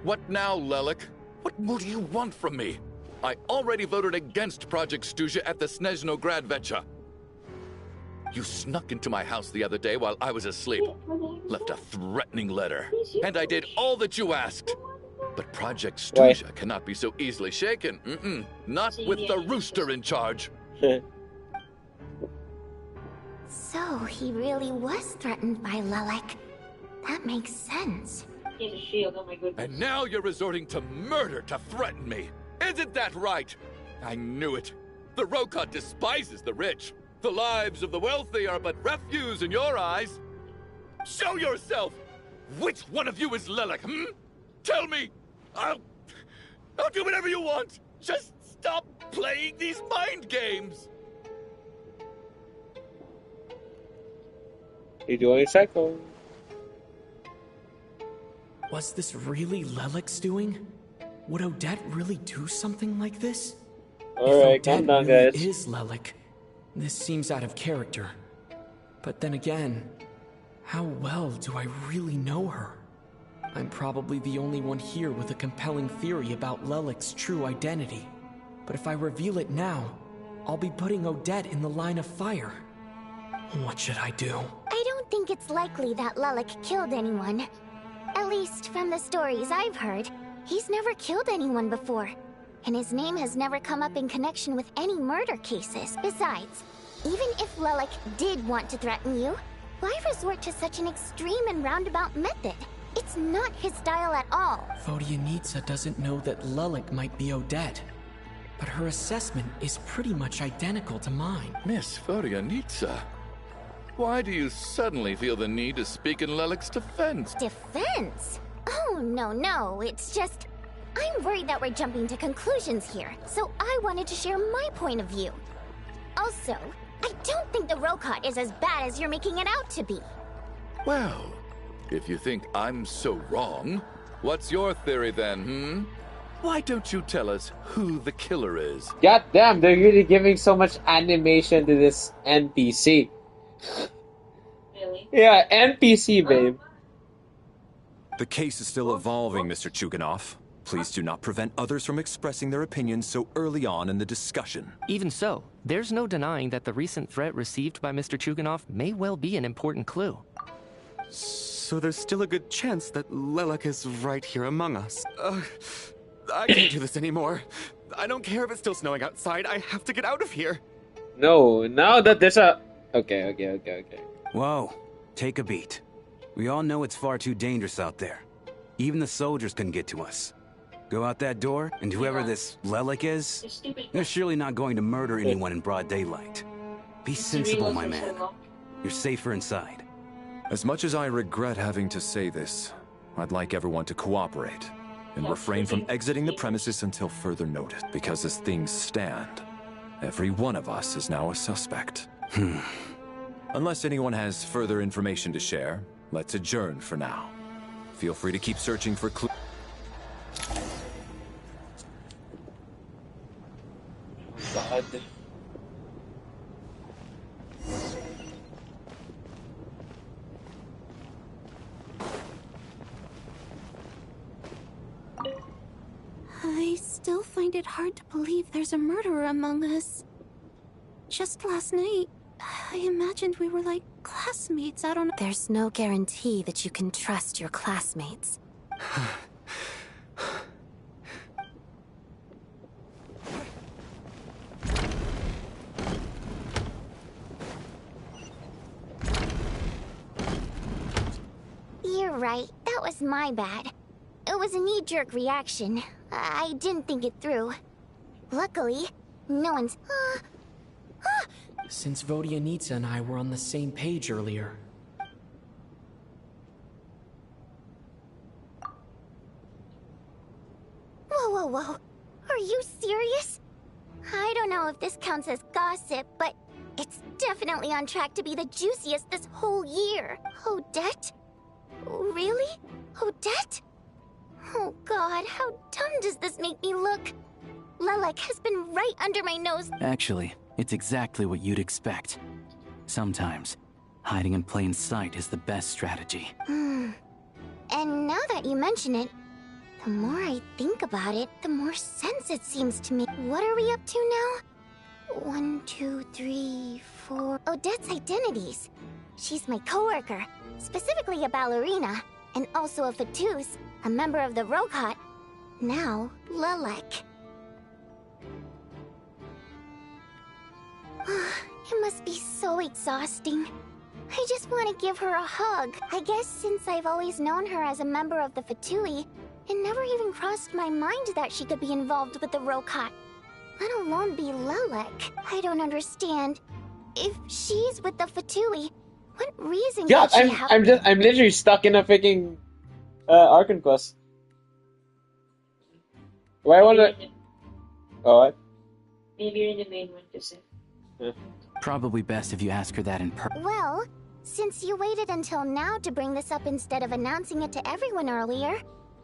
What now, Lelik? What more do you want from me? I already voted against Project Stuzha at the snezhnaya. You snuck into my house the other day while I was asleep. Left a threatening letter. And I did all that you asked. But Project Stuzha cannot be so easily shaken. Not with the rooster in charge. So he really was threatened by Lelik. That makes sense. He has a shield, oh my goodness. And now you're resorting to murder to threaten me. Isn't that right? I knew it. The Rokot despises the rich. The lives of the wealthy are but refuse in your eyes. Show yourself! Which one of you is Lelik, Tell me! I'll do whatever you want! Just stop playing these mind games! You're doing psycho. Was this really Lelik's doing? Would Odette really do something like this? Alright, calm down, guys. If Odette really is Lelik, this seems out of character. But then again, how well do I really know her? I'm probably the only one here with a compelling theory about Lelik's true identity. But if I reveal it now, I'll be putting Odette in the line of fire. What should I do? I don't think it's likely that Lelik killed anyone. At least from the stories I've heard, he's never killed anyone before. and his name has never come up in connection with any murder cases. Besides, even if Lelik did want to threaten you, why resort to such an extreme and roundabout method? It's not his style at all. Vodyanitsa doesn't know that Lelik might be Odette, but her assessment is pretty much identical to mine. Miss Vodyanitsa, why do you suddenly feel the need to speak in Lelik's defense? Defense? Oh, no, it's just... I'm worried that we're jumping to conclusions here, so I wanted to share my point of view. Also, I don't think the Rokot is as bad as you're making it out to be. Well, if you think I'm so wrong, what's your theory then, Why don't you tell us who the killer is? God damn, they're really giving so much animation to this NPC. Really? Yeah, NPC, babe. The case is still evolving, Mr. Chuganov. Please do not prevent others from expressing their opinions so early on in the discussion. Even so, there's no denying that the recent threat received by Mr. Chuganov may well be an important clue. So there's still a good chance that Lelik is right here among us. I can't do this anymore. I don't care if it's still snowing outside. I have to get out of here. No, now that there's a... Okay. Whoa, take a beat. We all know it's far too dangerous out there. Even the soldiers couldn't get to us. Go out that door, and whoever this Lelik is, they're surely not going to murder anyone in broad daylight. Be sensible, my man. You're safer inside. As much as I regret having to say this, I'd like everyone to cooperate and refrain from exiting the premises until further notice, because as things stand, every one of us is now a suspect. Unless anyone has further information to share, let's adjourn for now. Feel free to keep searching for clues. God. I still find it hard to believe there's a murderer among us. Just last night, I imagined we were like classmates out on... There's no guarantee that you can trust your classmates. You're right, that was my bad. It was a knee-jerk reaction. I didn't think it through. Luckily, no one's... Since Vodyanitsa and I were on the same page earlier. Whoa. Are you serious? I don't know if this counts as gossip, but it's definitely on track to be the juiciest this whole year. Odette? Really? Odette? Oh god, how dumb does this make me look? Lelik has been right under my nose. Actually, it's exactly what you'd expect. Sometimes, hiding in plain sight is the best strategy. And now that you mention it, the more I think about it, the more sense it seems to me. What are we up to now? 1, 2, 3, 4... Odette's identities. She's my coworker, specifically a ballerina, and also a Fatous, a member of the Rokot. Now, Lelik. It must be so exhausting. I just want to give her a hug. I guess since I've always known her as a member of the Fatui, it never even crossed my mind that she could be involved with the Rokot, let alone be Lelik. I don't understand. If she's with the Fatui, what reason could she have... I'm literally stuck in a freaking Archon quest. Why would I... Oh, what? Maybe you're in the main one to say. Probably best if you ask her that in person. Well, since you waited until now to bring this up instead of announcing it to everyone earlier,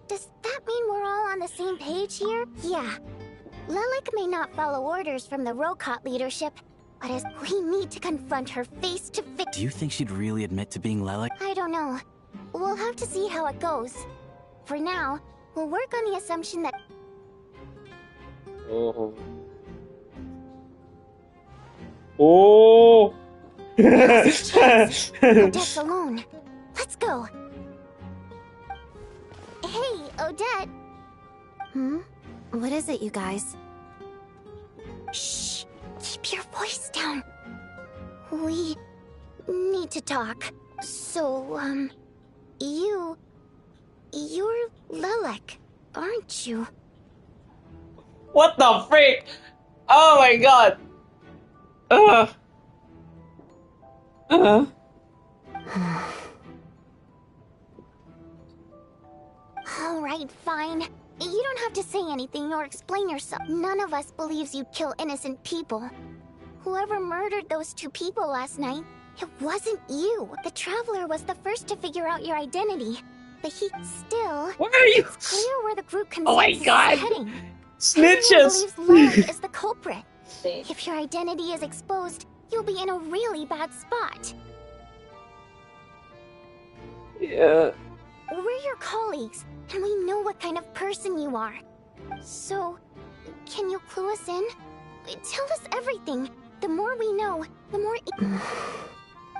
does that mean we're all on the same page here? Yeah. Lelik may not follow orders from the Rokot leadership, but as we need to confront her face to face... Do you think she'd really admit to being Lelik? I don't know. We'll have to see how it goes. For now, we'll work on the assumption that... Oh! Odette's alone. Let's go. Hey, Odette. What is it, you guys? Shh! Keep your voice down. We need to talk. So, you're Lelek, aren't you? What the freak? Oh my god! Alright, fine. You don't have to say anything or explain yourself. None of us believes you'd kill innocent people. Whoever murdered those 2 people last night, it wasn't you. The Traveler was the first to figure out your identity. But he still... Why are you... It's clear where the group Oh my consensus is god! heading. Snitches! Everyone believes Lelek is the culprit. If your identity is exposed, you'll be in a really bad spot. Yeah. We're your colleagues, and we know what kind of person you are. So, can you clue us in? Tell us everything. The more we know, the more...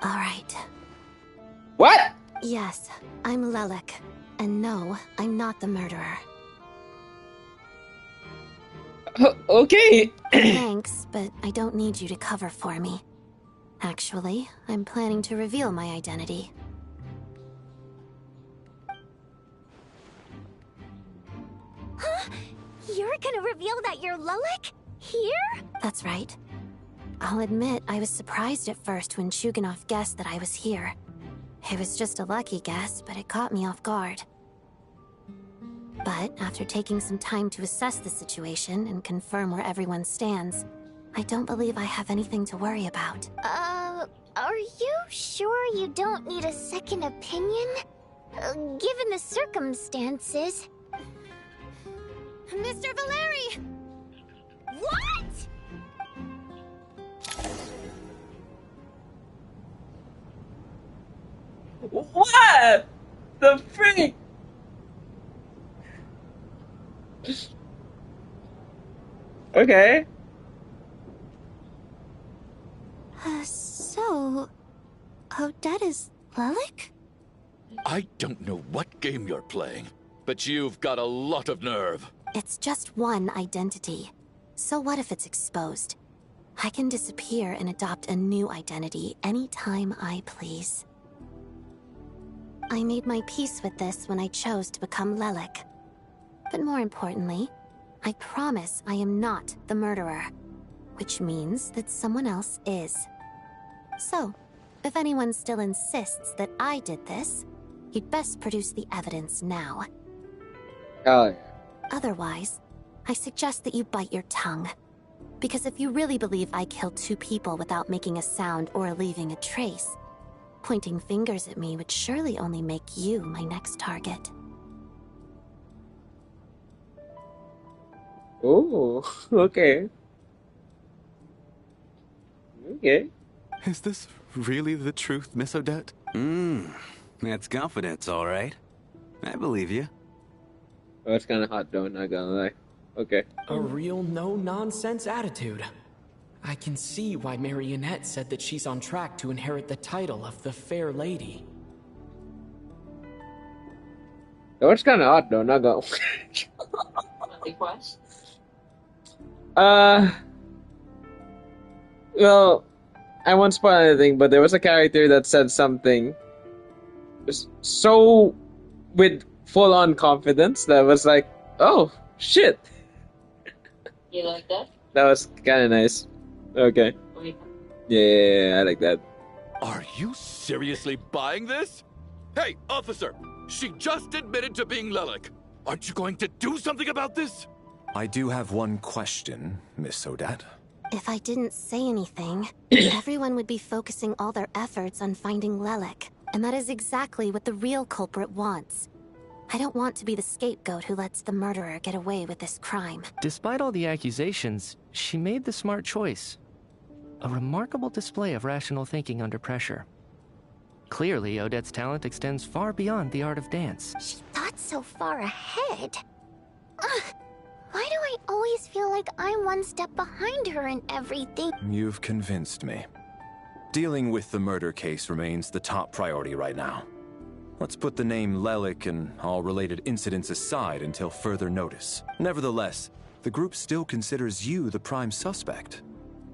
Alright. What? Yes, I'm Lelek. And no, I'm not the murderer. Okay. Thanks, but I don't need you to cover for me. Actually, I'm planning to reveal my identity. Huh? You're gonna reveal that you're Lelek? Here? That's right. I'll admit I was surprised at first when Chuganov guessed that I was here. It was just a lucky guess, but it caught me off guard. But after taking some time to assess the situation and confirm where everyone stands, I don't believe I have anything to worry about. Are you sure you don't need a second opinion? Given the circumstances... Mr. Valeri! What?! What? The freak? Okay. So... Odette is Lelek? I don't know what game you're playing, but you've got a lot of nerve. It's just one identity. So what if it's exposed? I can disappear and adopt a new identity anytime I please. I made my peace with this when I chose to become Lelek. But more importantly, I promise I am not the murderer, which means that someone else is. So, if anyone still insists that I did this, you'd best produce the evidence now. Oh, yeah. Otherwise, I suggest that you bite your tongue. Because if you really believe I killed 2 people without making a sound or leaving a trace, pointing fingers at me would surely only make you my next target. Oh, okay. Okay. Is this really the truth, Miss Odette? That's confidence, all right. I believe you. Oh, it's kind of hot though, not gonna lie. Okay. A real no-nonsense attitude. I can see why Marionette said that she's on track to inherit the title of the Fair Lady. Oh, it's kind of hot though, not gonna. Request? Well, I won't spoil anything, but there was a character that said something so with full-on confidence that was like, oh, shit. You like that? That was kind of nice. Okay. Yeah, I like that. Are you seriously buying this? Hey, officer! She just admitted to being Lelek. Aren't you going to do something about this? I do have one question, Miss Odette. If I didn't say anything, everyone would be focusing all their efforts on finding Lelek. And that is exactly what the real culprit wants. I don't want to be the scapegoat who lets the murderer get away with this crime. Despite all the accusations, she made the smart choice. A remarkable display of rational thinking under pressure. Clearly, Odette's talent extends far beyond the art of dance. She thought so far ahead. Why do I always feel like I'm one step behind her in everything? You've convinced me. Dealing with the murder case remains the top priority right now. Let's put the name Lelik and all related incidents aside until further notice. Nevertheless, the group still considers you the prime suspect.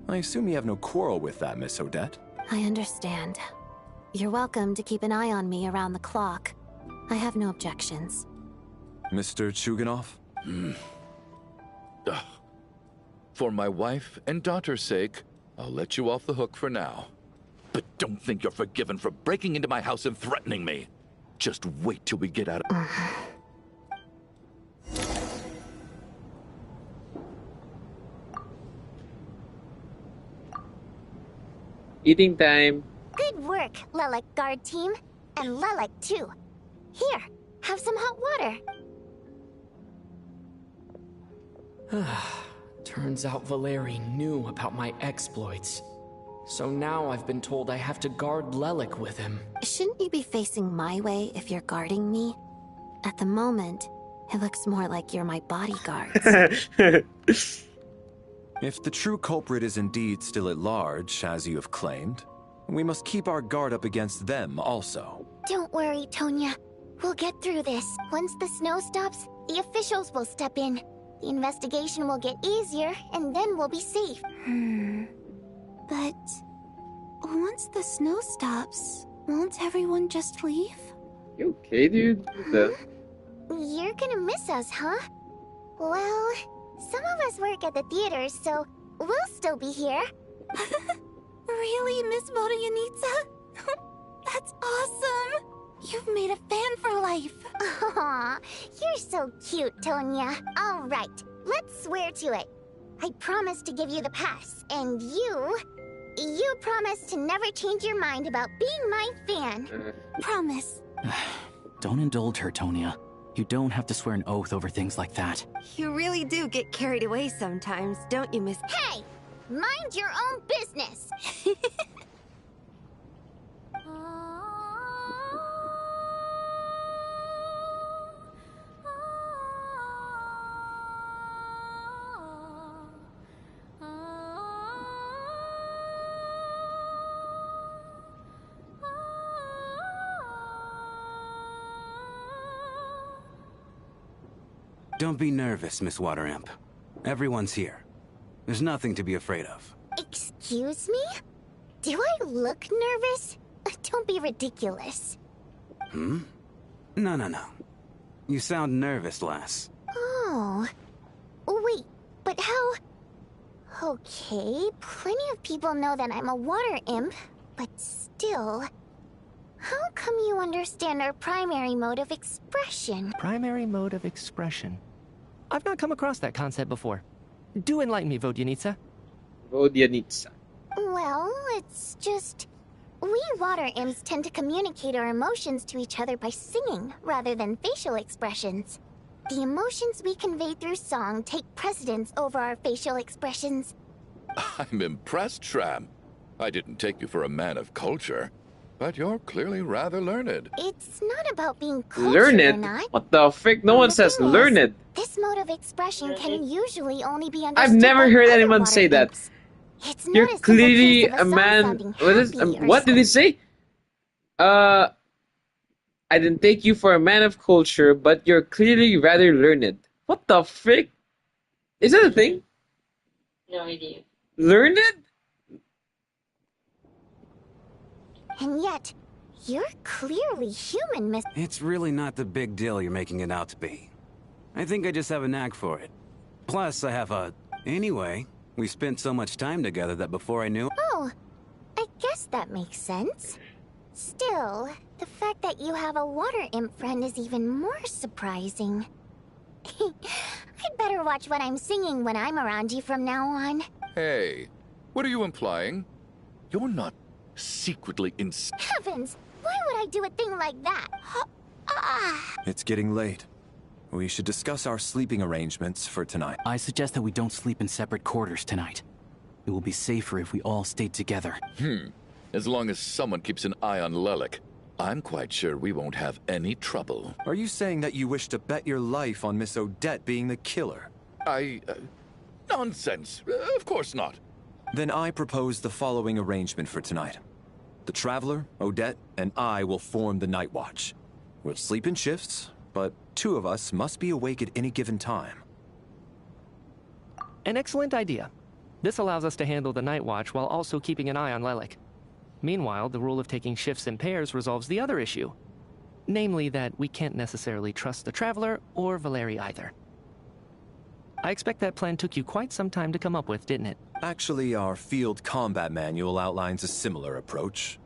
I assume you have no quarrel with that, Miss Odette? I understand. You're welcome to keep an eye on me around the clock. I have no objections. Mr. Chuganov? For my wife and daughter's sake, I'll let you off the hook for now. But don't think you're forgiven for breaking into my house and threatening me. Just wait till we get out of... Eating time. Good work, Lelik guard team. And Lelik too. Here, have some hot water. Turns out Valeri knew about my exploits. So now I've been told I have to guard Lelik with him. Shouldn't you be facing my way if you're guarding me? At the moment, it looks more like you're my bodyguard. If the true culprit is indeed still at large, as you have claimed, we must keep our guard up against them also. Don't worry, Tonya. We'll get through this. Once the snow stops, the officials will step in. The investigation will get easier, and then we'll be safe. But once the snow stops, won't everyone just leave? You okay, dude? You're gonna miss us, huh? Well, some of us work at the theaters, so we'll still be here. Really, Miss Vodyanitsa? That's awesome! You've made a fan for life. Aw, you're so cute, Tonya. All right, let's swear to it. I promise to give you the pass, and you promise to never change your mind about being my fan. Promise. Don't indulge her, Tonya. You don't have to swear an oath over things like that. You really do get carried away sometimes, don't you, Miss? Hey! Mind your own business! Don't be nervous, Miss Water Imp. Everyone's here. There's nothing to be afraid of. Excuse me? Do I look nervous? Don't be ridiculous. No, no, no. You sound nervous, lass. Oh. Wait, but how... Okay, plenty of people know that I'm a water imp, but still... How come you understand our primary mode of expression? Primary mode of expression. I've not come across that concept before. Do enlighten me, Vodyanitsa. Vodyanitsa. Well, it's just... We water imps tend to communicate our emotions to each other by singing, rather than facial expressions. The emotions we convey through song take precedence over our facial expressions. I'm impressed, Shram. I didn't take you for a man of culture, but you're clearly rather learned. It's not about being cultured or Learned? not. What the frick? No one says learned. This mode of expression can usually only be understood I've never by heard other anyone water say that. imps. It's You're not a simple clearly case of a song man. sounding What is? happy or What did he say? I didn't take you for a man of culture, but you're clearly rather learned. What the frick? Is that a thing? No idea. Learned? And yet, you're clearly human, Miss... It's really not the big deal you're making it out to be. I think I just have a knack for it. Plus, I have a... Anyway, we spent so much time together that before I knew... Oh, I guess that makes sense. Still, the fact that you have a water imp friend is even more surprising. I'd better watch what I'm singing when I'm around you from now on. Hey, what are you implying? You're not secretly Heavens! Why would I do a thing like that? It's getting late. We should discuss our sleeping arrangements for tonight. I suggest that we don't sleep in separate quarters tonight. It will be safer if we all stay together. As long as someone keeps an eye on Lelik, I'm quite sure we won't have any trouble. Are you saying that you wish to bet your life on Miss Odette being the killer? Nonsense. Of course not. Then I propose the following arrangement for tonight. The Traveler, Odette, and I will form the Night Watch. We'll sleep in shifts, but 2 of us must be awake at any given time. An excellent idea. This allows us to handle the night watch while also keeping an eye on Lelik. Meanwhile, the rule of taking shifts in pairs resolves the other issue. Namely that we can't necessarily trust the Traveler or Valeri either. I expect that plan took you quite some time to come up with, didn't it? Actually, our field combat manual outlines a similar approach.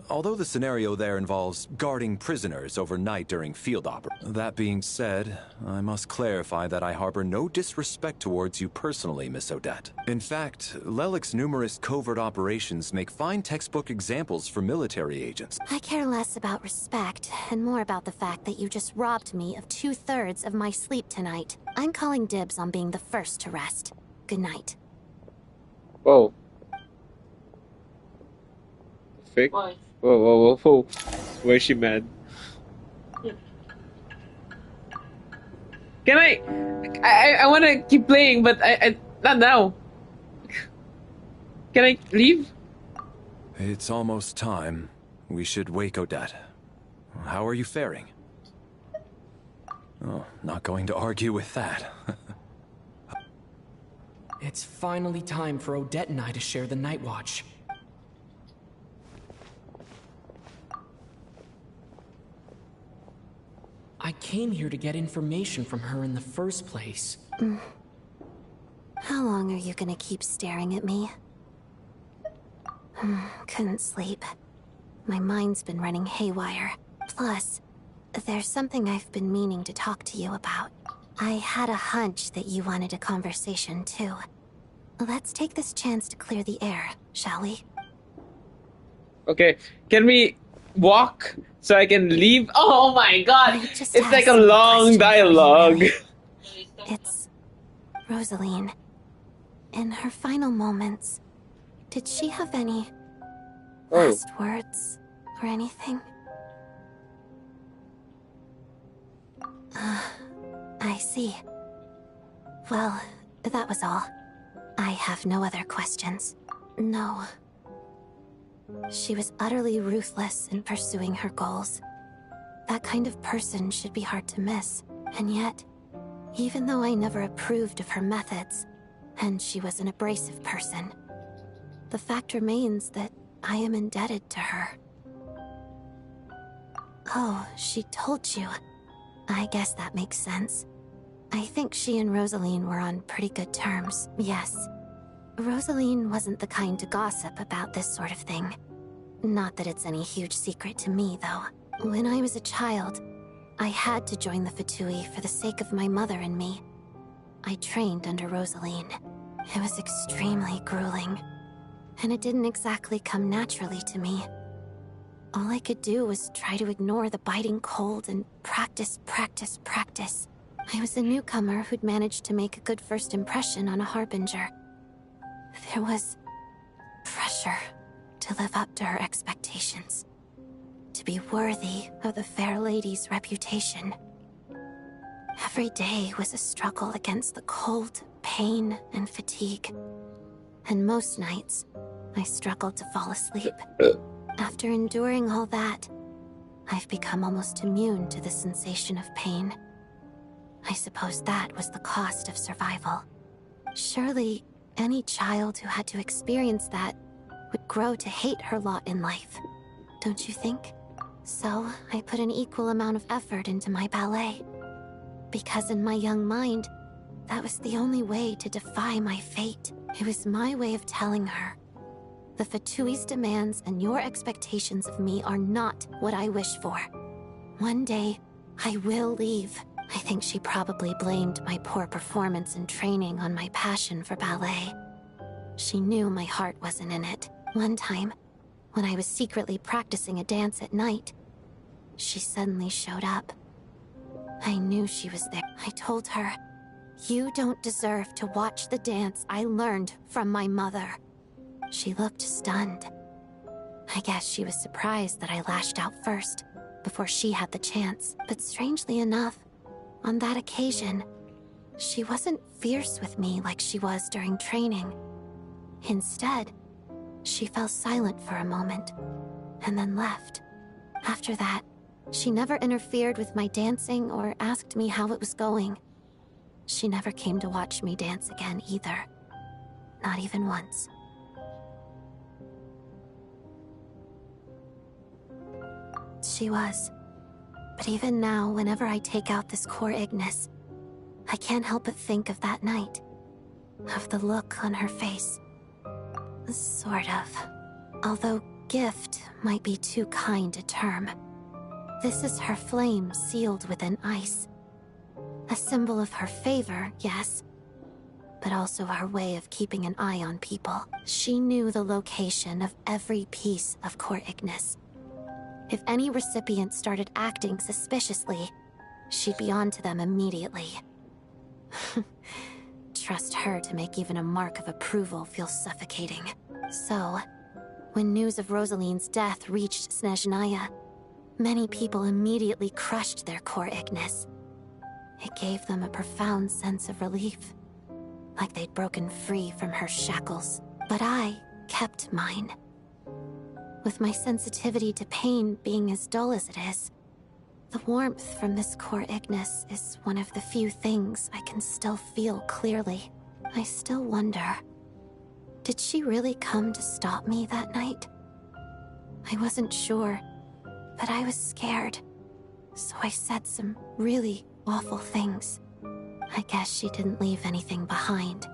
Although the scenario there involves guarding prisoners overnight during field operations. That being said, I must clarify that I harbor no disrespect towards you personally, Miss Odette. In fact, Lelik's numerous covert operations make fine textbook examples for military agents. I care less about respect and more about the fact that you just robbed me of 2/3 of my sleep tonight. I'm calling dibs on being the first to rest. Good night. Whoa. Fake? Why? Whoa, whoa, whoa, whoa. Why is she mad? Can I want to keep playing, but I not now. Can I leave? It's almost time. We should wake Odette. How are you faring? Oh, not going to argue with that. It's finally time for Odette and I to share the night watch. I came here to get information from her in the first place. How long are you gonna keep staring at me? Couldn't sleep. My mind's been running haywire. Plus, there's something I've been meaning to talk to you about. I had a hunch that you wanted a conversation too. Let's take this chance to clear the air, shall we? Okay, can we walk so I can leave? Oh my god! It's like a long dialogue. It's Rosaline. In her final moments, did she have any last words or anything? I see. Well, that was all. I have no other questions. No. She was utterly ruthless in pursuing her goals. That kind of person should be hard to miss. And yet, even though I never approved of her methods, and she was an abrasive person, the fact remains that I am indebted to her. Oh, she told you. I guess that makes sense. I think she and Rosaline were on pretty good terms, yes. Rosaline wasn't the kind to gossip about this sort of thing. Not that it's any huge secret to me, though. When I was a child, I had to join the Fatui for the sake of my mother and me. I trained under Rosaline. It was extremely grueling, and it didn't exactly come naturally to me. All I could do was try to ignore the biting cold and practice, practice, practice. I was a newcomer who'd managed to make a good first impression on a harbinger. There was pressure to live up to her expectations, to be worthy of the fair lady's reputation. Every day was a struggle against the cold, pain, and fatigue. And most nights, I struggled to fall asleep. After enduring all that, I've become almost immune to the sensation of pain. I suppose that was the cost of survival. Surely, any child who had to experience that would grow to hate her lot in life, don't you think? So, I put an equal amount of effort into my ballet. Because in my young mind, that was the only way to defy my fate. It was my way of telling her, the Fatui's demands and your expectations of me are not what I wish for. One day, I will leave. I think she probably blamed my poor performance in training on my passion for ballet. She knew my heart wasn't in it. One time, when I was secretly practicing a dance at night, she suddenly showed up. I knew she was there. I told her, "You don't deserve to watch the dance I learned from my mother." She looked stunned. I guess she was surprised that I lashed out first, before she had the chance. But strangely enough, on that occasion, she wasn't fierce with me like she was during training. Instead, she fell silent for a moment, and then left. After that, She never interfered with my dancing or asked me how it was going. She never came to watch me dance again either. Not even once. She was. But even now, whenever I take out this core Ignis, I can't help but think of that night. Of the look on her face. Sort of. Although gift might be too kind a term. This is her flame sealed within ice. A symbol of her favor, yes, but also her way of keeping an eye on people. She knew the location of every piece of core Ignis. If any recipient started acting suspiciously, she'd be on to them immediately. Trust her to make even a mark of approval feel suffocating. So, when news of Rosaline's death reached Snezhnaya, many people immediately crushed their core Ignis. It gave them a profound sense of relief, like they'd broken free from her shackles. But I kept mine. With my sensitivity to pain being as dull as it is, the warmth from this core Ignis is one of the few things I can still feel clearly. I still wonder, did she really come to stop me that night? I wasn't sure, but I was scared, so I said some really awful things. I guess she didn't leave anything behind.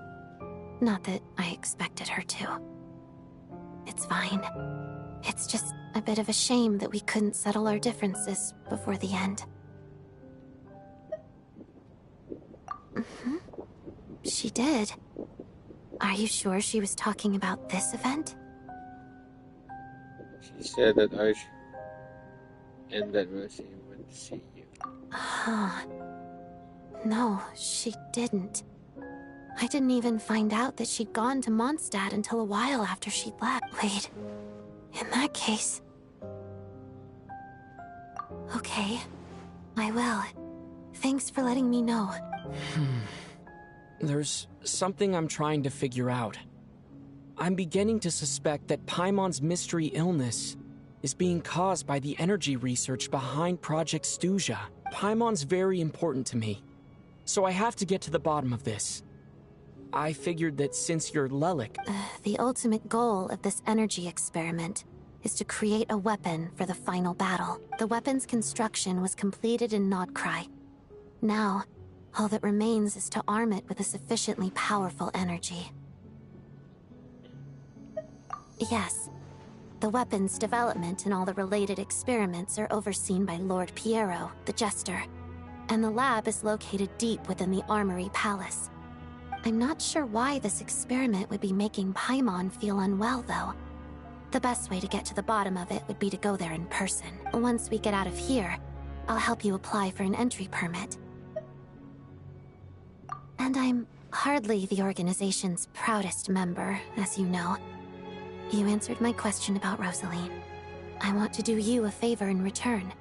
Not that I expected her to. It's fine. It's just a bit of a shame that we couldn't settle our differences before the end. She did. Are you sure she was talking about this event? She said that I should... and that Rosie went to see you. Huh. No, she didn't. I didn't even find out that she'd gone to Mondstadt until a while after she'd left. Wait. In that case... Okay. I will. Thanks for letting me know. There's something I'm trying to figure out. I'm beginning to suspect that Paimon's mystery illness is being caused by the energy research behind Project Stuja. Paimon's very important to me, so I have to get to the bottom of this. I figured that since you're Lelik... The ultimate goal of this energy experiment is to create a weapon for the final battle. The weapon's construction was completed in Nodkrai. Now, all that remains is to arm it with a sufficiently powerful energy. Yes, the weapon's development and all the related experiments are overseen by Lord Piero, the Jester, and the lab is located deep within the Armory Palace. I'm not sure why this experiment would be making Paimon feel unwell, though. The best way to get to the bottom of it would be to go there in person. Once we get out of here, I'll help you apply for an entry permit. And I'm hardly the organization's proudest member, as you know. You answered my question about Rosaline. I want to do you a favor in return.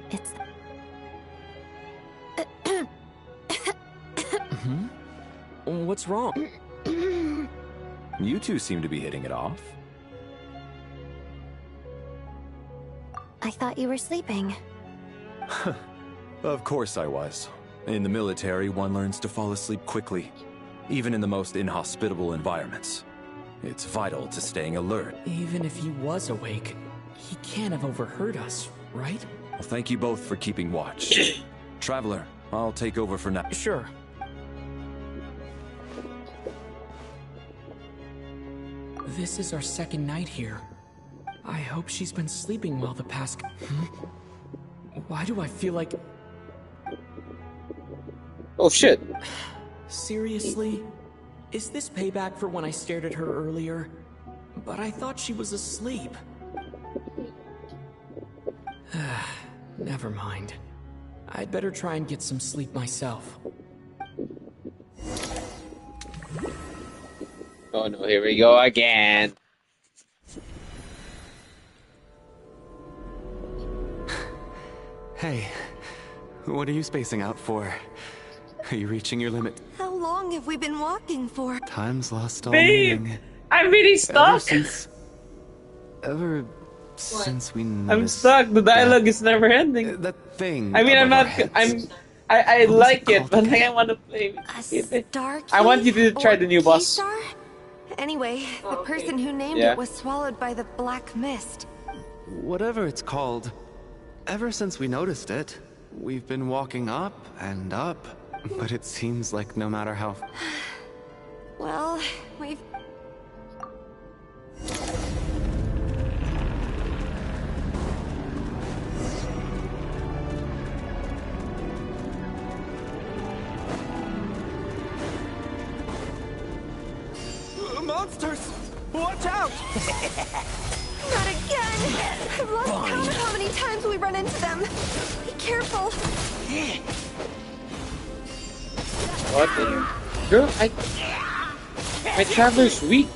It's... What's wrong? You two seem to be hitting it off. I thought you were sleeping. Of course I was. In the military, one learns to fall asleep quickly, even in the most inhospitable environments. It's vital to staying alert. Even if he was awake, he can't have overheard us, right? Well, thank you both for keeping watch. Traveler, I'll take over for now. Sure. This is our second night here. I hope she's been sleeping well the past... Why do I feel like... Oh shit. Seriously? Is this payback for when I stared at her earlier? But I thought she was asleep. Never mind. I'd better try and get some sleep myself. Oh no, here we go again. Hey, what are you spacing out for? Are you reaching your limit? How long have we been walking for? Time's lost all Babe, meaning. I'm really stuck. Ever since we I'm noticed stuck. The dialogue is never ending. that thing I mean, I'm above not. our heads. I What was like it it, called but like, again? I want to play. Star I want you to try or the new boss. Keystar? Anyway, the person who named Yeah. it was swallowed by the black mist. Whatever it's called, ever since we noticed it, we've been walking up and up, but it seems like no matter how... Well, we've... Monsters! Watch out! Not again! I've lost count of how many times we run into them. Be careful. What? Girl, my traveler's weak.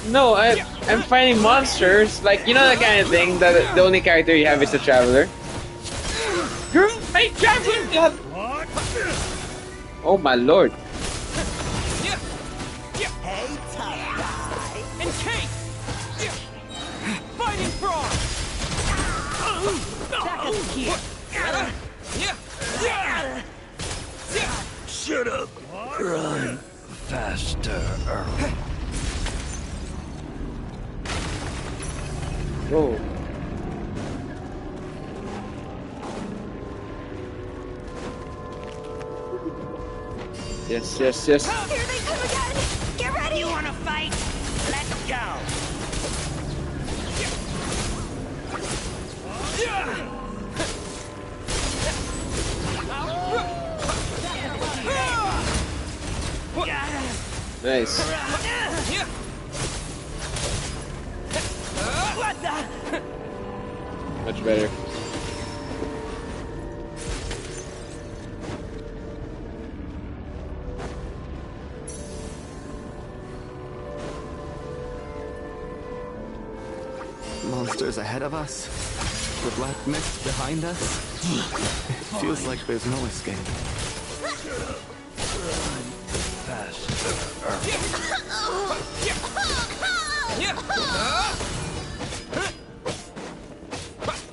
No, I'm fighting monsters. Like, you know that kind of thing, that the only character you have is the traveler. Girl, my traveler got... Oh my lord. Hey, tough guy. And Kate! Fighting frog! Back up here. Shut up. Run faster. Oh. Yes, yes, yes. Here they come again! Get ready! You wanna fight? Let's go! Nice. What the? Much better. Monsters ahead of us, the black mist behind us. It feels like there's no escape.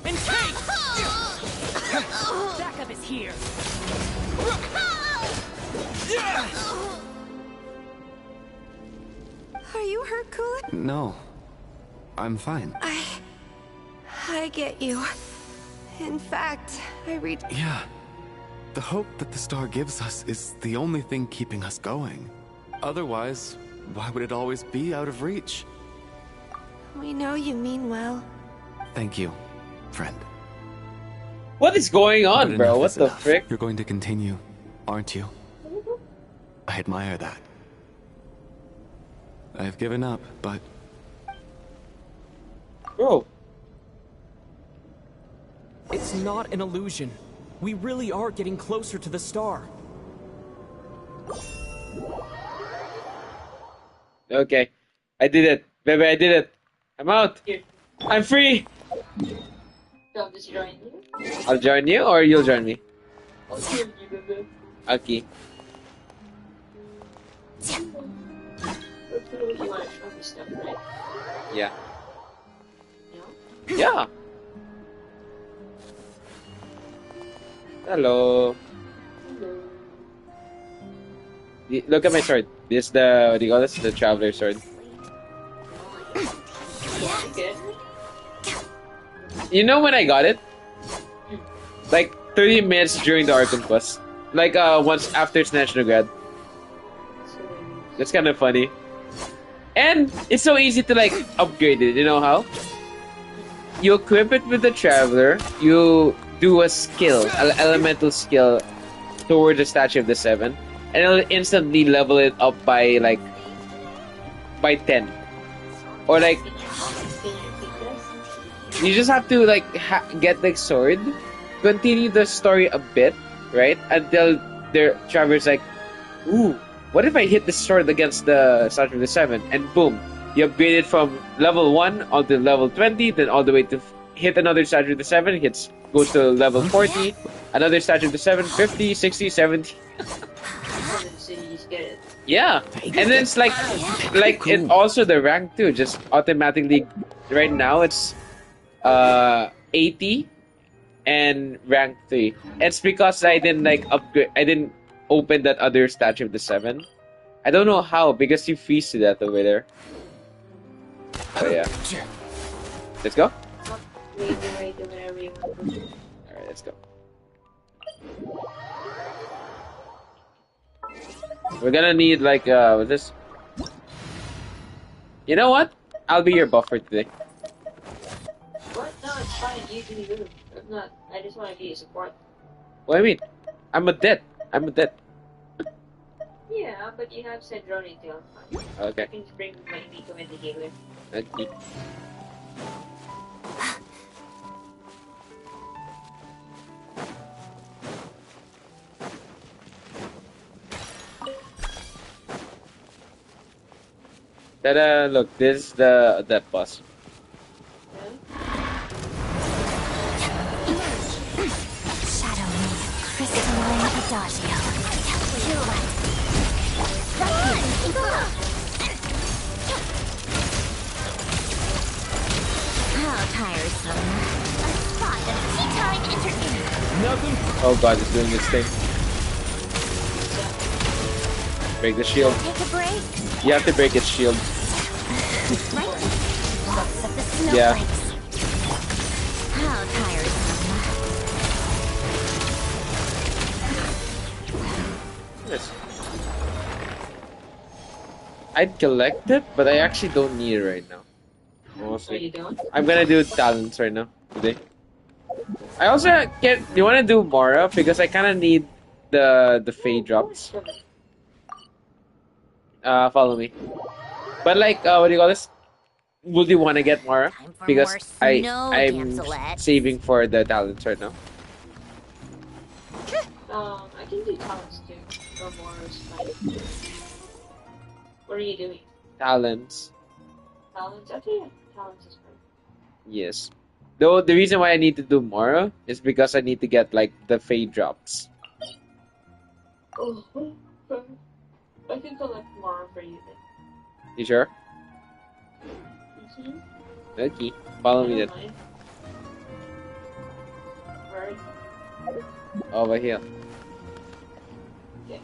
And Kate! Backup is here. Are you hurt, Kulik? No, I'm fine. I get you. In fact, I read... Yeah. The hope that the star gives us is the only thing keeping us going. Otherwise, why would it always be out of reach? We know you mean well. Thank you, friend. What is going on, But bro? enough What is the enough. frick? You're going to continue, aren't you? I admire that. I've given up, but... Bro. It's not an illusion. We really are getting closer to the star. Okay. I did it. Baby, I did it. I'm out. I'm free. Come to join you. I'll join you or you'll join me? I'll join you, baby. Okay. You want to show me stuff, right? Yeah. No? Yeah. Hello. Look at my sword. This is the, what do you call this? The traveler sword. Okay. You know when I got it? Like 30 minutes during the Arkham quest. Like once after snezhnaya. That's kind of funny. And it's so easy to like upgrade it, you know how? You equip it with the traveler, you do a skill, an elemental skill toward the statue of the seven, and it'll instantly level it up by like by 10. Or like you just have to like get the sword, continue the story a bit, right? Until their traveler's like, ooh, what if I hit the sword against the statue of the seven? And boom, you upgrade it from level 1 onto level 20, then all the way to hit another statue of the seven, goes to level 40, another statue of the seven, 50, 60, 70. So you just get it. Yeah, and then it's like it also the rank too. Just automatically, right now it's 80 and rank 3. It's because I didn't like upgrade. I didn't open that other statue of the 7. I don't know how because you freeze to that over there. Oh yeah. Let's go. Wait, whatever you want. Alright, let's go. We're gonna need like this. You know what? I'll be your buffer today. What? No, it's fine. You can do it. I'm not. I just want to be a support. What do you mean? I'm a dead. I'm a dead. Yeah, but you have snezhnaya tail. Okay. I can just bring my Mediocre Gamer. Okay. Ta-da! Look, this is the that boss. Shadow me, crystalline adagio. Kill it. How tiresome. A spot of tea time entertainment. Nothing. Oh god, it's doing this thing. Break the shield. Take a break. You have to break its shield. Right? Lots of the snowflakes. Yeah. How tiresome. Yes. I'd collect it, but I actually don't need it right now. Honestly. You don't? I'm gonna do talents right now today. I also get. You want to do Mora because I kind of need the fade drops. Follow me. But like, what do you call this? Would you want to get Mora? Because I'm saving for the talents right now. I can do talents too. Or more is fine. What are you doing? Talents. Talents? Okay, yeah. Talents is fine. Yes. Though the reason why I need to do Mora is because I need to get like the fade drops. Oh, I can collect more for you then. You sure? Mm-hmm. Okay. Follow me then. Where? Over here. Yeah.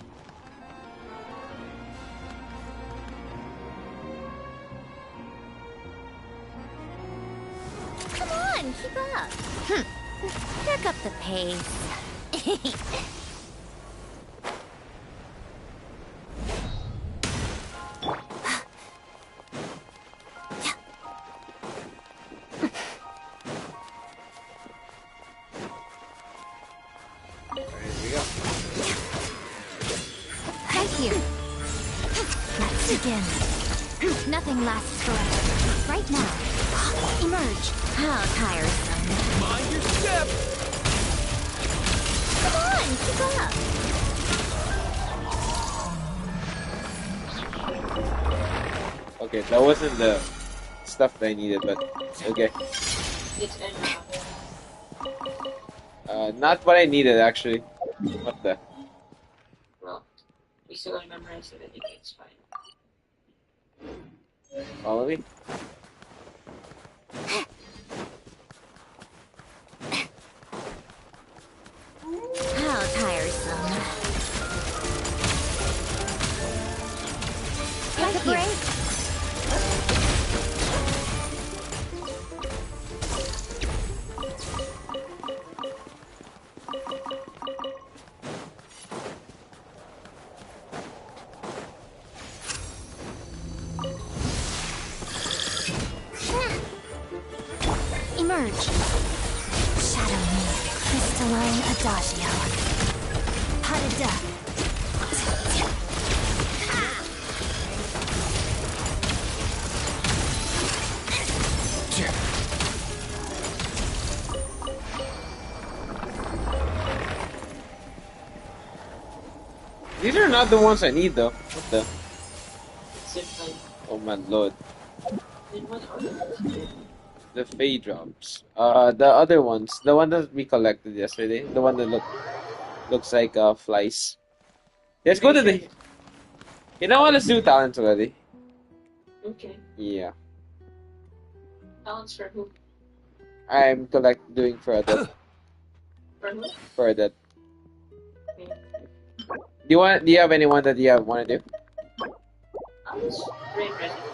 Come on, keep up. Pick up the pace. Thank you. Let's begin. Nothing lasts forever. Right now. Emerge. How tiresome. Mind your step! Come on, keep up. Okay, that wasn't the stuff that I needed, but okay. It's end now. Not what I needed actually. What the? Well, we still gotta memorize it. I think it's fine. Follow me. How tiresome. Take a break. Emerge. Shadow me, crystalline adagio. Pas-de-deux. These are not the ones I need though. What the? It's in fine. Oh my lord. Then what are The fade drops. The other ones. The one that we collected yesterday. The one that looks like flies. Let's go to the. You know what? Let's do talents already. Okay. Yeah. Talents for who? I'm doing for that. For who? For that. Okay. Do you have anyone that you want to do? I'll just raid Resident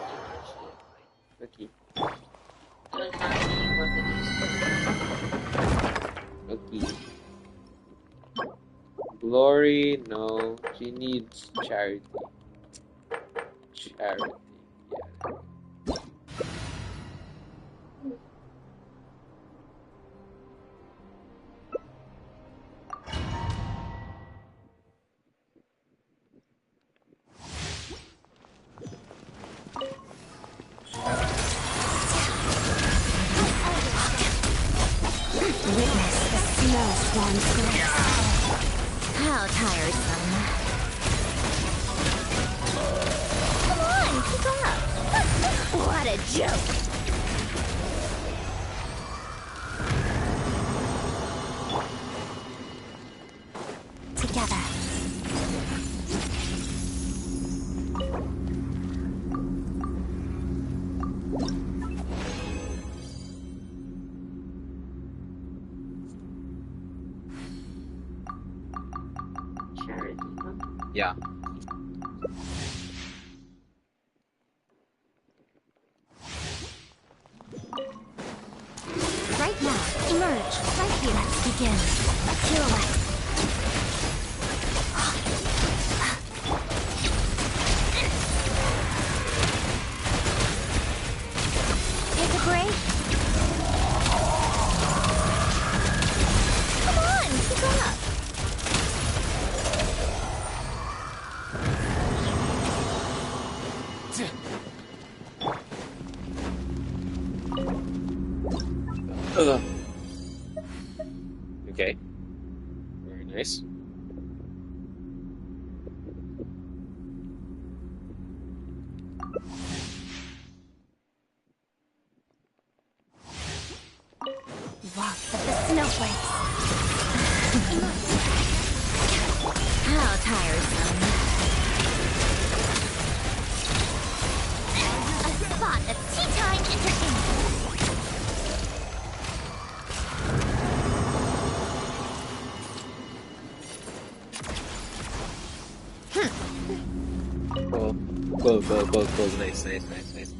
Evil. Okay. And then finally, what the next Okay. Glory, no. She needs charity. Charity. Yeah. Witness the snow swan's grace. How tiresome. Come on, keep up. What a joke. Together. charity, huh? Yeah. Right now, emerge. Right here. Let's begin. Pirouette. Take a break. Come on, keep up. Ugh. Okay. Very nice. Walks of the snowflakes. How tiresome. A spot of tea time entertainment. Cool. Cool, cool, cool, cool. Nice, nice, nice, nice.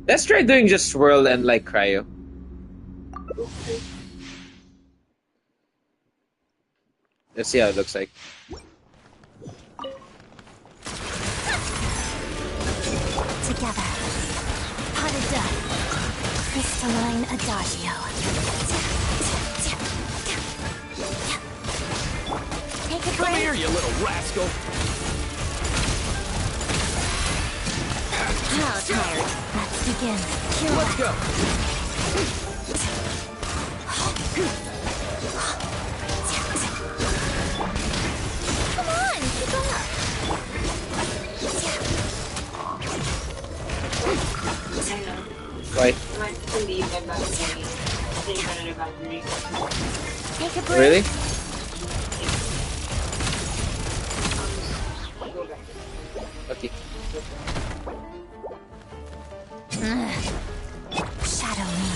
Let's try doing just swirl and like cryo. Let's see how it looks like. Together. Pot of death. Crystalline adagio. Take a break. Come here, you little rascal! How tired. Let's begin. Pirouette. Let's go! Come on, keep up. I know. Why? I might believe my battery. I think another battery. Take a break. Really? Go back. Okay. Shadow me.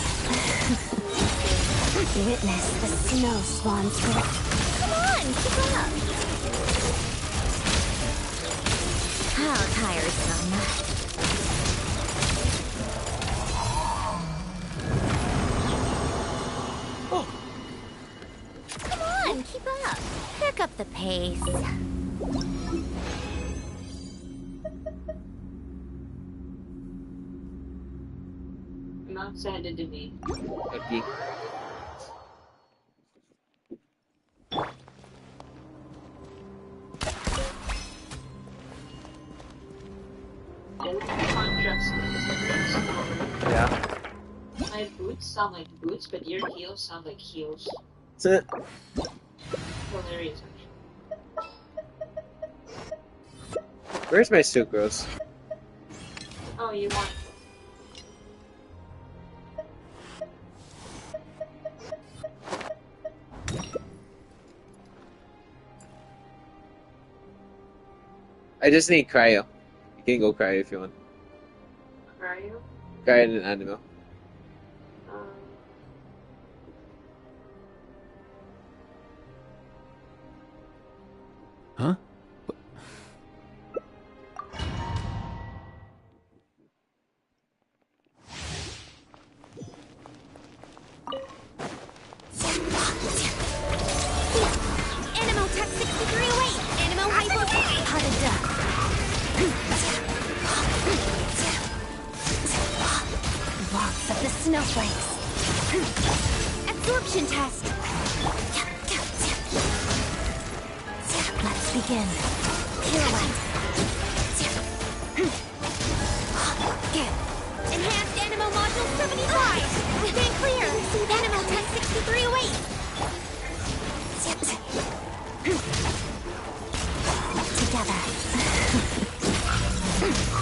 Witness the snow swan's growth. Come on, keep up. How tiresome. Come on, keep up. Pick up the pace. Not send it to me. Okay. And contrast. Yeah. My boots sound like boots, but your heels sound like heels. So, Hilarious, actually. where's my sucrose? Oh, you want. I just need cryo. You can go cryo if you want. Cryo? Cryo and an animal. Huh? Animal Tech 6308! Animal Hypo... Potted duck. Walks of the snowflakes. Absorption test. Let's begin. Pirouette. Enhanced Animal Module 75! Stand clear! Animal Tech 6308! Together.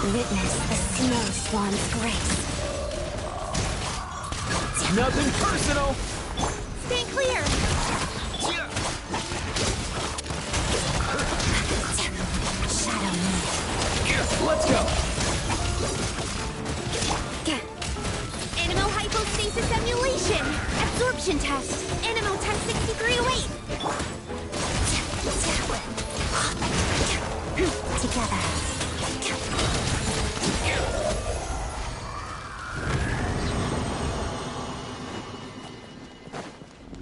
Witness the snow swan's grace. Nothing personal. Stand clear! Shadow Moon. Let's go. Animal hypostasis emulation! Absorption test! Animal Tech 6308! Together.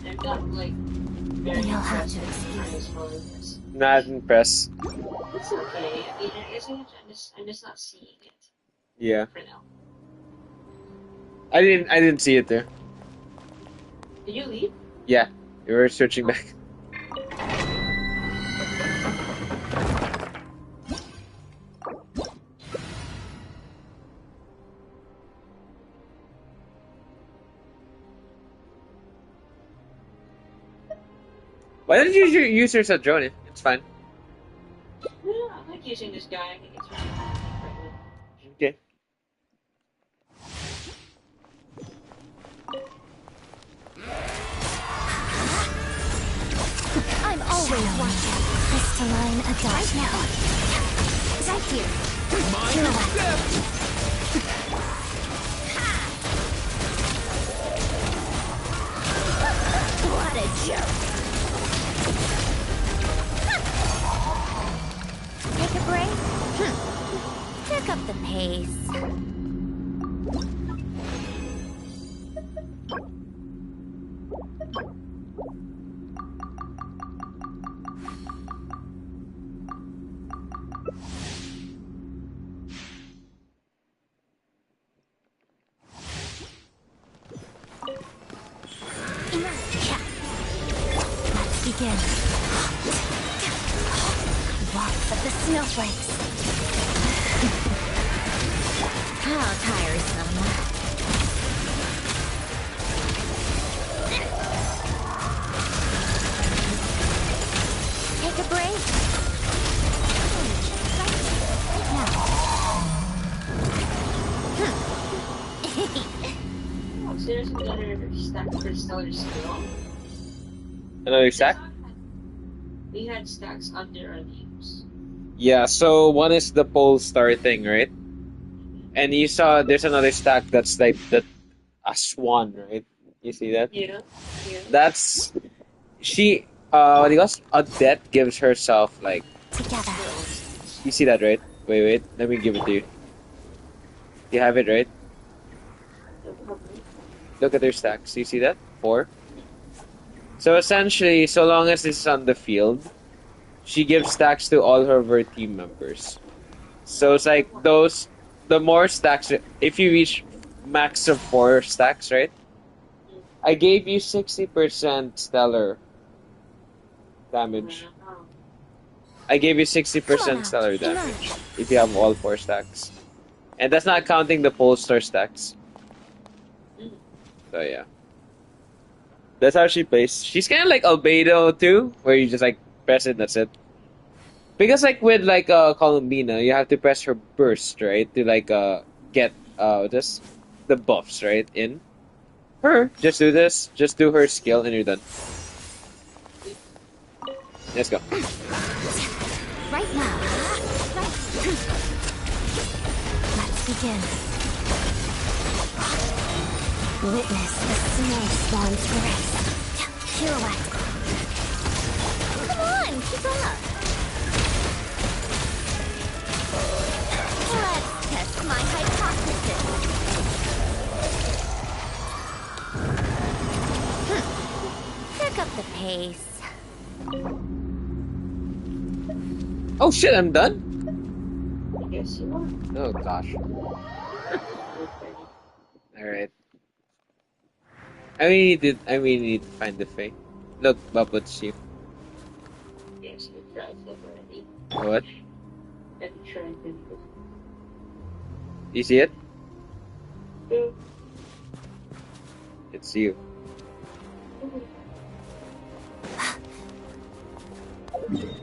I'm not like very We'll have impressed to with excuse this this. Not impressed. It's okay. I mean, I guess I'm just not seeing it Yeah. for now. I didn't see it there. Did you leave? Yeah. You were searching back. Why don't you use your Sadroni? It's fine. No, I like using this guy. I think it's really fun. Okay. I'm always watching. Crystalline adult now. Right here. What a joke. Take a break? Pick up the pace. Let's begin. Walks of the snowflakes. How tiresome. Take a break. Oh, so there's another stack for stellar skill. Another stack? We had stacks under our names. Yeah, so one is the pole star thing, right? And you saw there's another stack that's like a swan, right? You see that? Yeah. Yeah. That's what do you call it? Odette gives herself like Together. you see that, right? Wait, let me give it to you. You have it, right? Look at their stacks. You see that? 4. So essentially, so long as this is on the field, she gives stacks to all of her team members. So it's like the more stacks, if you reach max of 4 stacks, right? I gave you 60% stellar damage. I gave you 60% stellar damage if you have all 4 stacks. And that's not counting the pole star stacks. So yeah. That's how she plays. She's kind of like Albedo too, where you just like press it, that's it. Because like with like Columbina, you have to press her burst, right? To like get just the buffs, right? In her, just do this, just do her skill, and you're done. Let's go. Right now. Right Let's begin. Witness the snow spawn's grace. Pirouette. Come on, keep up. Let's test my hypothesis. Pick up the pace. Oh shit, I'm done? Yes, you are. Oh gosh. Alright. I really need to find the Fae. Look, Bubbles sheep. Yes, you tried that already. What? And tried it. You see it? Yeah. It's you.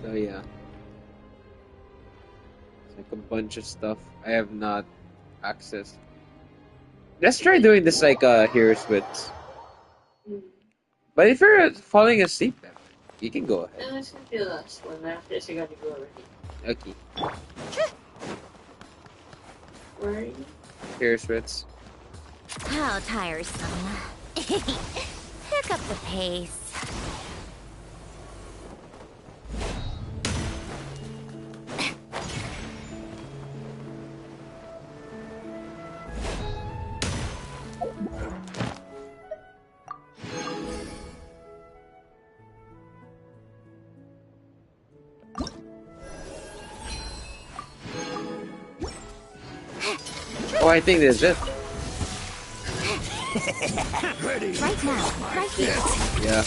Oh yeah. It's like a bunch of stuff I have not accessed. Let's try doing this like Heroes Wits. But if you're falling asleep, you can go ahead. No, it's gonna be the last one. After this, I gotta go already. Okay. Where are you? Heroes Wits. How tiresome. Pick up the pace. Oh, I think that's it. Ready. Right now, right here. Yeah.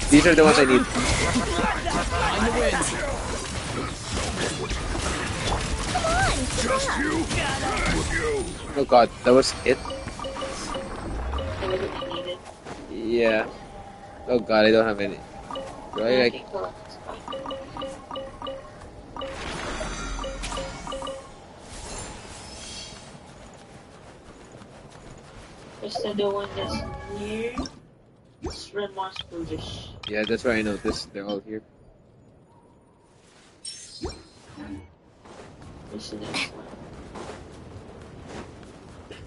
These are the ones I need. Find the wind. Come on, Oh god, that was it? Yeah. Oh god, I don't have any. Do I like... Is that the one that's near Remar's Brutish? Yeah, that's why I noticed. They're all here. What's the next one?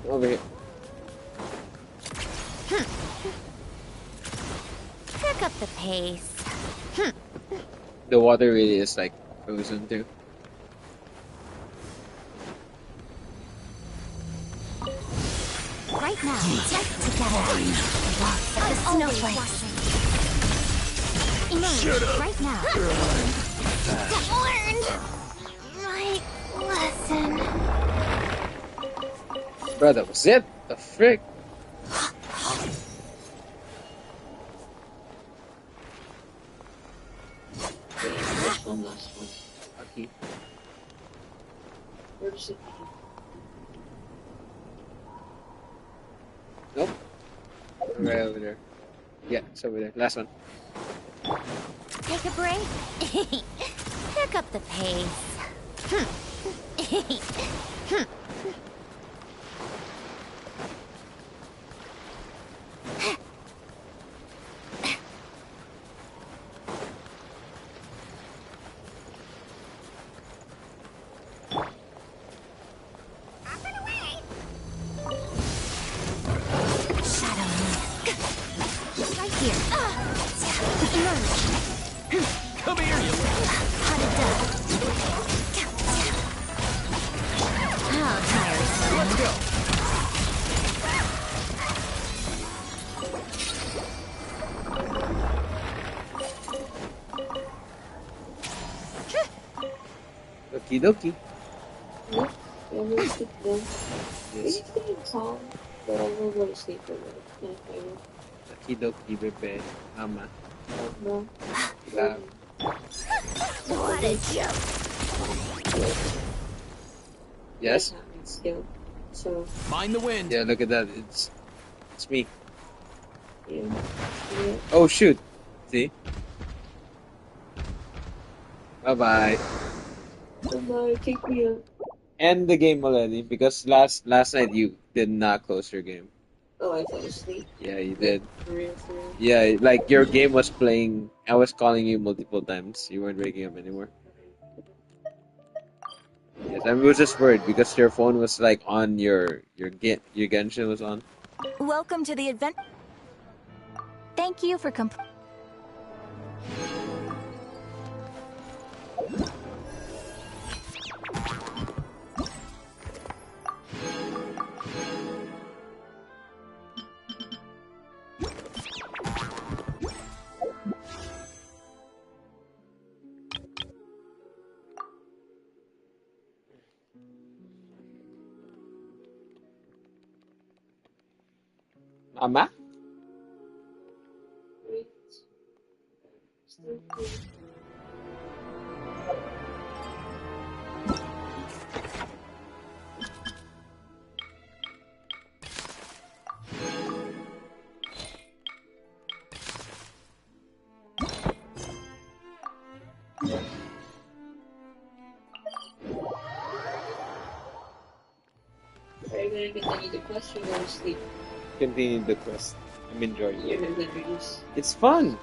Over here. pick up the pace. The water really is like frozen too. Right now, just together. The snowflakes. Emerge right now. Learned my lesson. Bro, that was it. The frick. Last one. Okay. Where's it? Nope. Right over there. Yeah, it's over there. Last one. Take a break. Pick up the pace. Come here, you How tiresome. Let's go. Okie dokie. Yeah, I'm gonna sleep then. Yes. It's pretty calm, but I'm gonna go to sleep for a minute. Yeah, I will. Okie dokie, bebe. Ama. No. Love. What a joke. Yes? Skill. So, Mind the wind. Yeah, look at that. It's me. yeah. Oh shoot. See? Bye bye. No, kick me out. End the game already because last night you did not close your game. Oh, I fell asleep. Yeah, you did. For real, for real. Yeah, like your game was playing. I was calling you multiple times. You weren't waking up anymore. Yes, I was just worried because your phone was like on your Genshin was on. Welcome to the event. Thank you for Ama? Wait. Still here. Are you gonna continue the quest or go to sleep? Continue the quest. I'm enjoying You're it. gonna reduce. It's fun.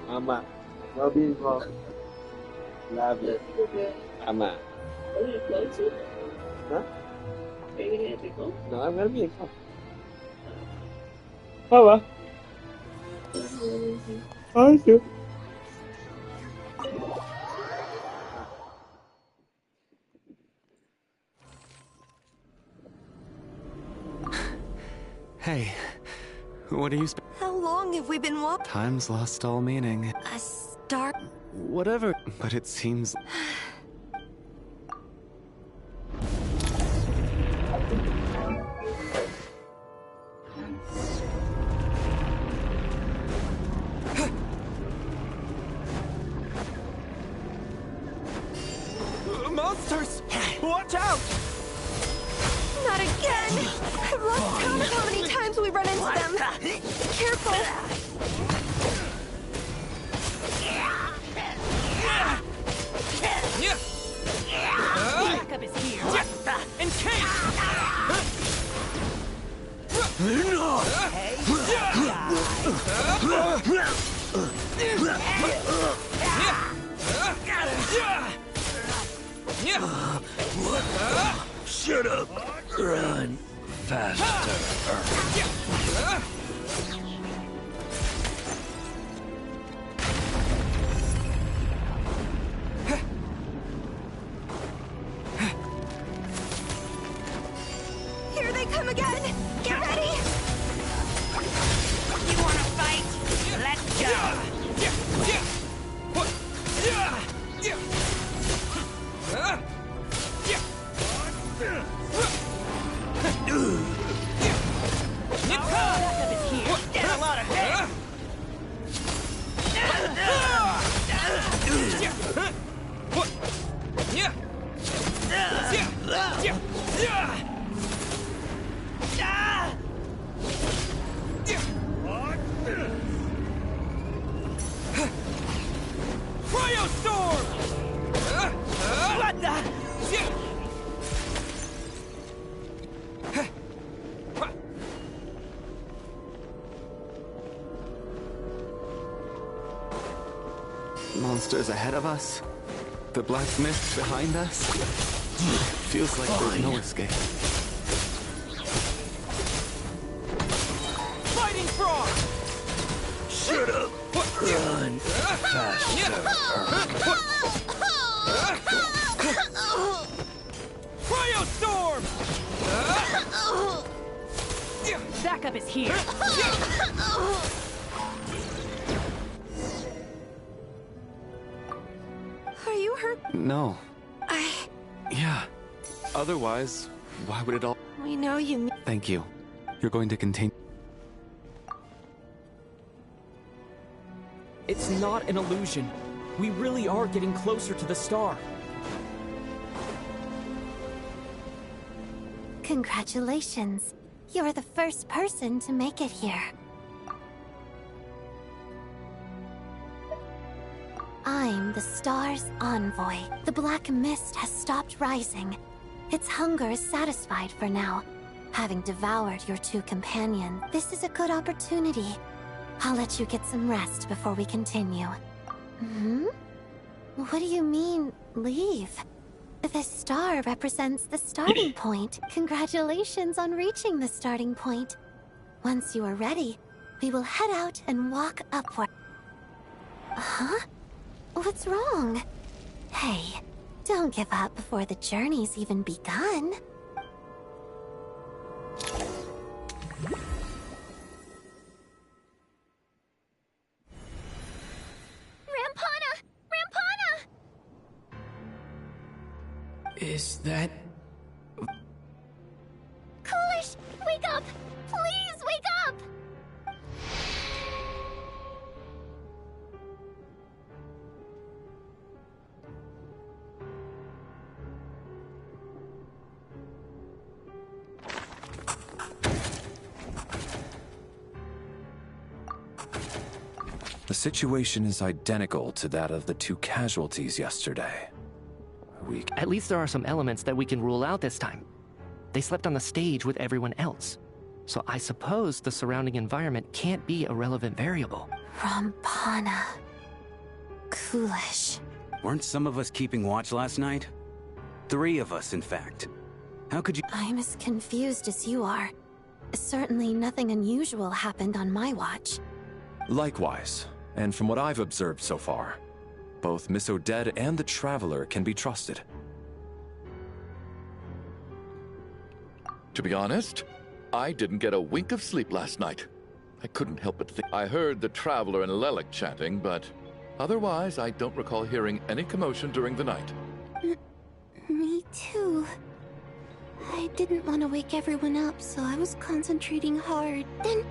Ama. Robin ko. Love it. Ama. Are you gonna close it? Huh? Are you gonna epic go? No, I'm gonna be a cop. Papa. I do. Hey, what are you? How long have we been walking? Time's lost all meaning. A star? Whatever, but it seems. Monsters! Watch out! Not again! I've lost count of how many times we run into them. Careful! Backup is here. In case! Shut up! Run faster. Here they come again! Get ready! You wanna fight? Let's go! Backup is here. Get a lot of hit. Cryo storm! What the? Monsters ahead of us? The black mist behind us? Feels like there's no escape. Fighting frog! Shut up! Run faster. Cryo storm! Backup is here. Are you hurt? No. I... Yeah. Otherwise, why would it all... We know you... Thank you. You're going to continue... It's not an illusion. We really are getting closer to the star. Congratulations. You're the first person to make it here. I'm the star's envoy. The black mist has stopped rising. Its hunger is satisfied for now. Having devoured your two companions, this is a good opportunity. I'll let you get some rest before we continue. Hmm? What do you mean, leave? The star represents the starting point. Congratulations on reaching the starting point. Once you are ready, we will head out and walk upward. Huh? What's wrong? Hey, don't give up before the journey's even begun. Rampana! Rampana! Is that... Coolish, wake up! Please wake up! The situation is identical to that of the 2 casualties yesterday. At least there are some elements that we can rule out this time. They slept on the stage with everyone else. So I suppose the surrounding environment can't be a relevant variable. Rampana. Coolish. Weren't some of us keeping watch last night? 3 of us, in fact. How could you— I'm as confused as you are. Certainly nothing unusual happened on my watch. Likewise, and from what I've observed so far, both Miss Odette and the Traveler can be trusted. To be honest, I didn't get a wink of sleep last night. I couldn't help but think. I heard the Traveler and Lelik chatting, but otherwise I don't recall hearing any commotion during the night. Me too. I didn't want to wake everyone up, so I was concentrating hard. Then,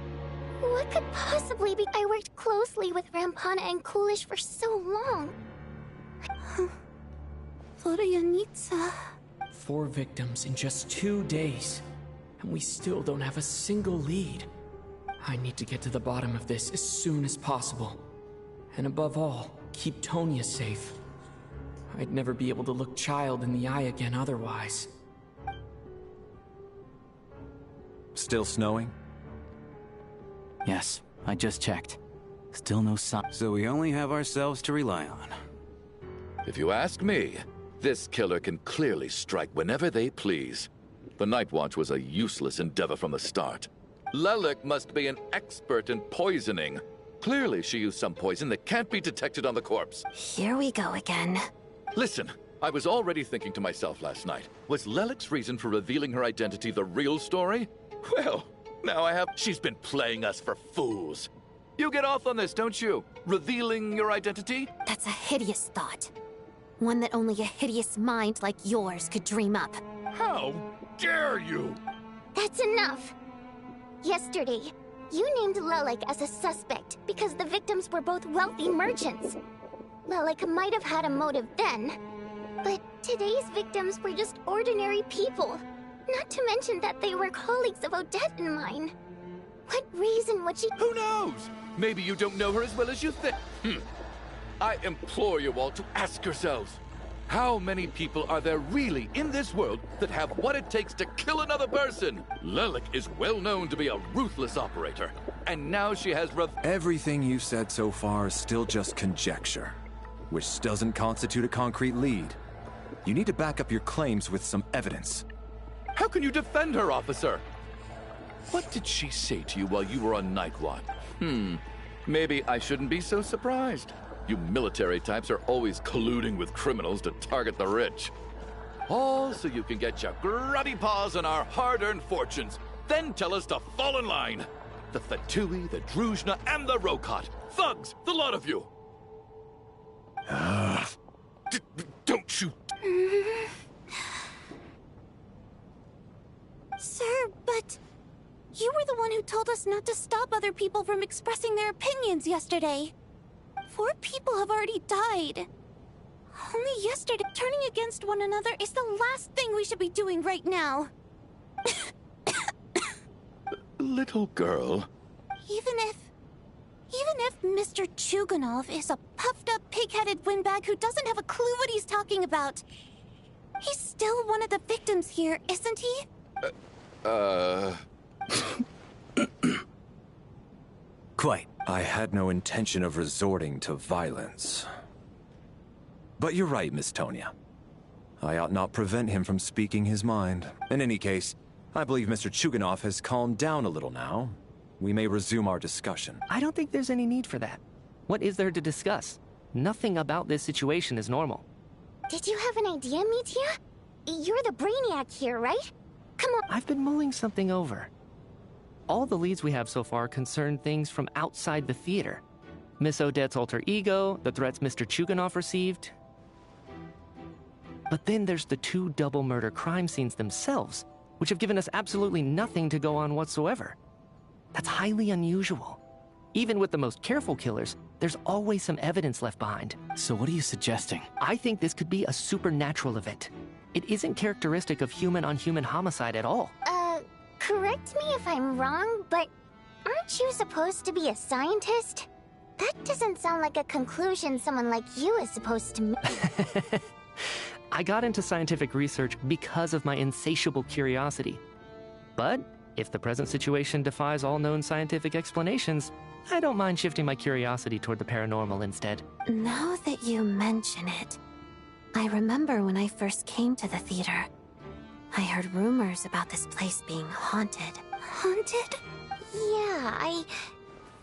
what could possibly be? I worked closely with Rampana and Coolish for so long. Florianitsa. 4 victims in just 2 days. And we still don't have a single lead. I need to get to the bottom of this as soon as possible. And above all, keep Tonya safe. I'd never be able to look Child in the eye again otherwise. Still snowing? Yes, I just checked. Still no sign. So we only have ourselves to rely on. If you ask me, this killer can clearly strike whenever they please. The Night Watch was a useless endeavor from the start. Lelik must be an expert in poisoning. Clearly she used some poison that can't be detected on the corpse. Here we go again. Listen, I was already thinking to myself last night, was Lelik's reason for revealing her identity the real story? Well, now I have. She's been playing us for fools. You get off on this, don't you? Revealing your identity? That's a hideous thought. One that only a hideous mind like yours could dream up. How dare you? That's enough. Yesterday, you named Lelik as a suspect because the victims were both wealthy merchants. Lelik might have had a motive then, but today's victims were just ordinary people. Not to mention that they were colleagues of Odette and mine. What reason would she— Who knows? Maybe you don't know her as well as you think. I implore you all to ask yourselves, how many people are there really in this world that have what it takes to kill another person? Lelik is well known to be a ruthless operator, and now she has Everything you've said so far is still just conjecture, which doesn't constitute a concrete lead. You need to back up your claims with some evidence. How can you defend her, officer? What did she say to you while you were on Night Watch? Maybe I shouldn't be so surprised. You military types are always colluding with criminals to target the rich. All so you can get your grubby paws on our hard-earned fortunes, then tell us to fall in line. The Fatui, the Druzhna, and the Rokot. Thugs, the lot of you. Don't you... Sir, but you were the one who told us not to stop other people from expressing their opinions yesterday. 4 people have already died. Only yesterday, turning against one another is the last thing we should be doing right now. Little girl. Even if Mr. Chuganov is a puffed-up, pig-headed windbag who doesn't have a clue what he's talking about, he's still one of the victims here, isn't he? Quite. I had no intention of resorting to violence. But you're right, Miss Tonya. I ought not prevent him from speaking his mind. In any case, I believe Mr. Chuganov has calmed down a little now. We may resume our discussion. I don't think there's any need for that. What is there to discuss? Nothing about this situation is normal. Did you have an idea, Mitya? You're the brainiac here, right? Come on. I've been mulling something over. All the leads we have so far concern things from outside the theater. Miss Odette's alter ego, the threats Mr. Chuganov received. But then there's the 2 double murder crime scenes themselves, which have given us absolutely nothing to go on whatsoever. That's highly unusual. Even with the most careful killers, there's always some evidence left behind. So what are you suggesting? I think this could be a supernatural event. It isn't characteristic of human-on-human homicide at all. Correct me if I'm wrong, but aren't you supposed to be a scientist? That doesn't sound like a conclusion someone like you is supposed to make. I got into scientific research because of my insatiable curiosity. But if the present situation defies all known scientific explanations, I don't mind shifting my curiosity toward the paranormal instead. Now that you mention it, I remember when I first came to the theater. I heard rumors about this place being haunted. Haunted? Yeah, I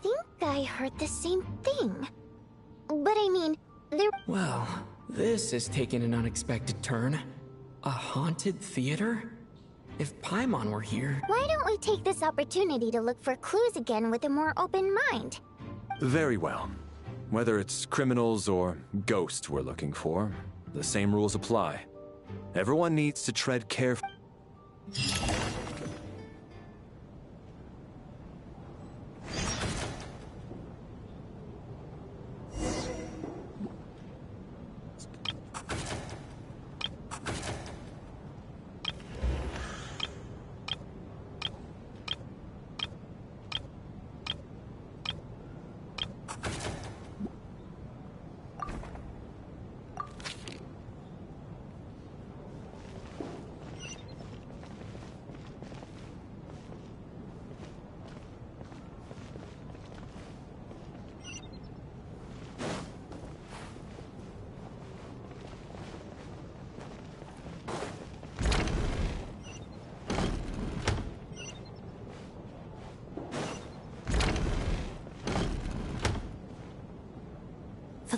think I heard the same thing. But I mean, there... Well, this has taken an unexpected turn. A haunted theater? If Paimon were here... Why don't we take this opportunity to look for clues again with a more open mind? Very well. Whether it's criminals or ghosts we're looking for, the same rules apply. Everyone needs to tread carefully.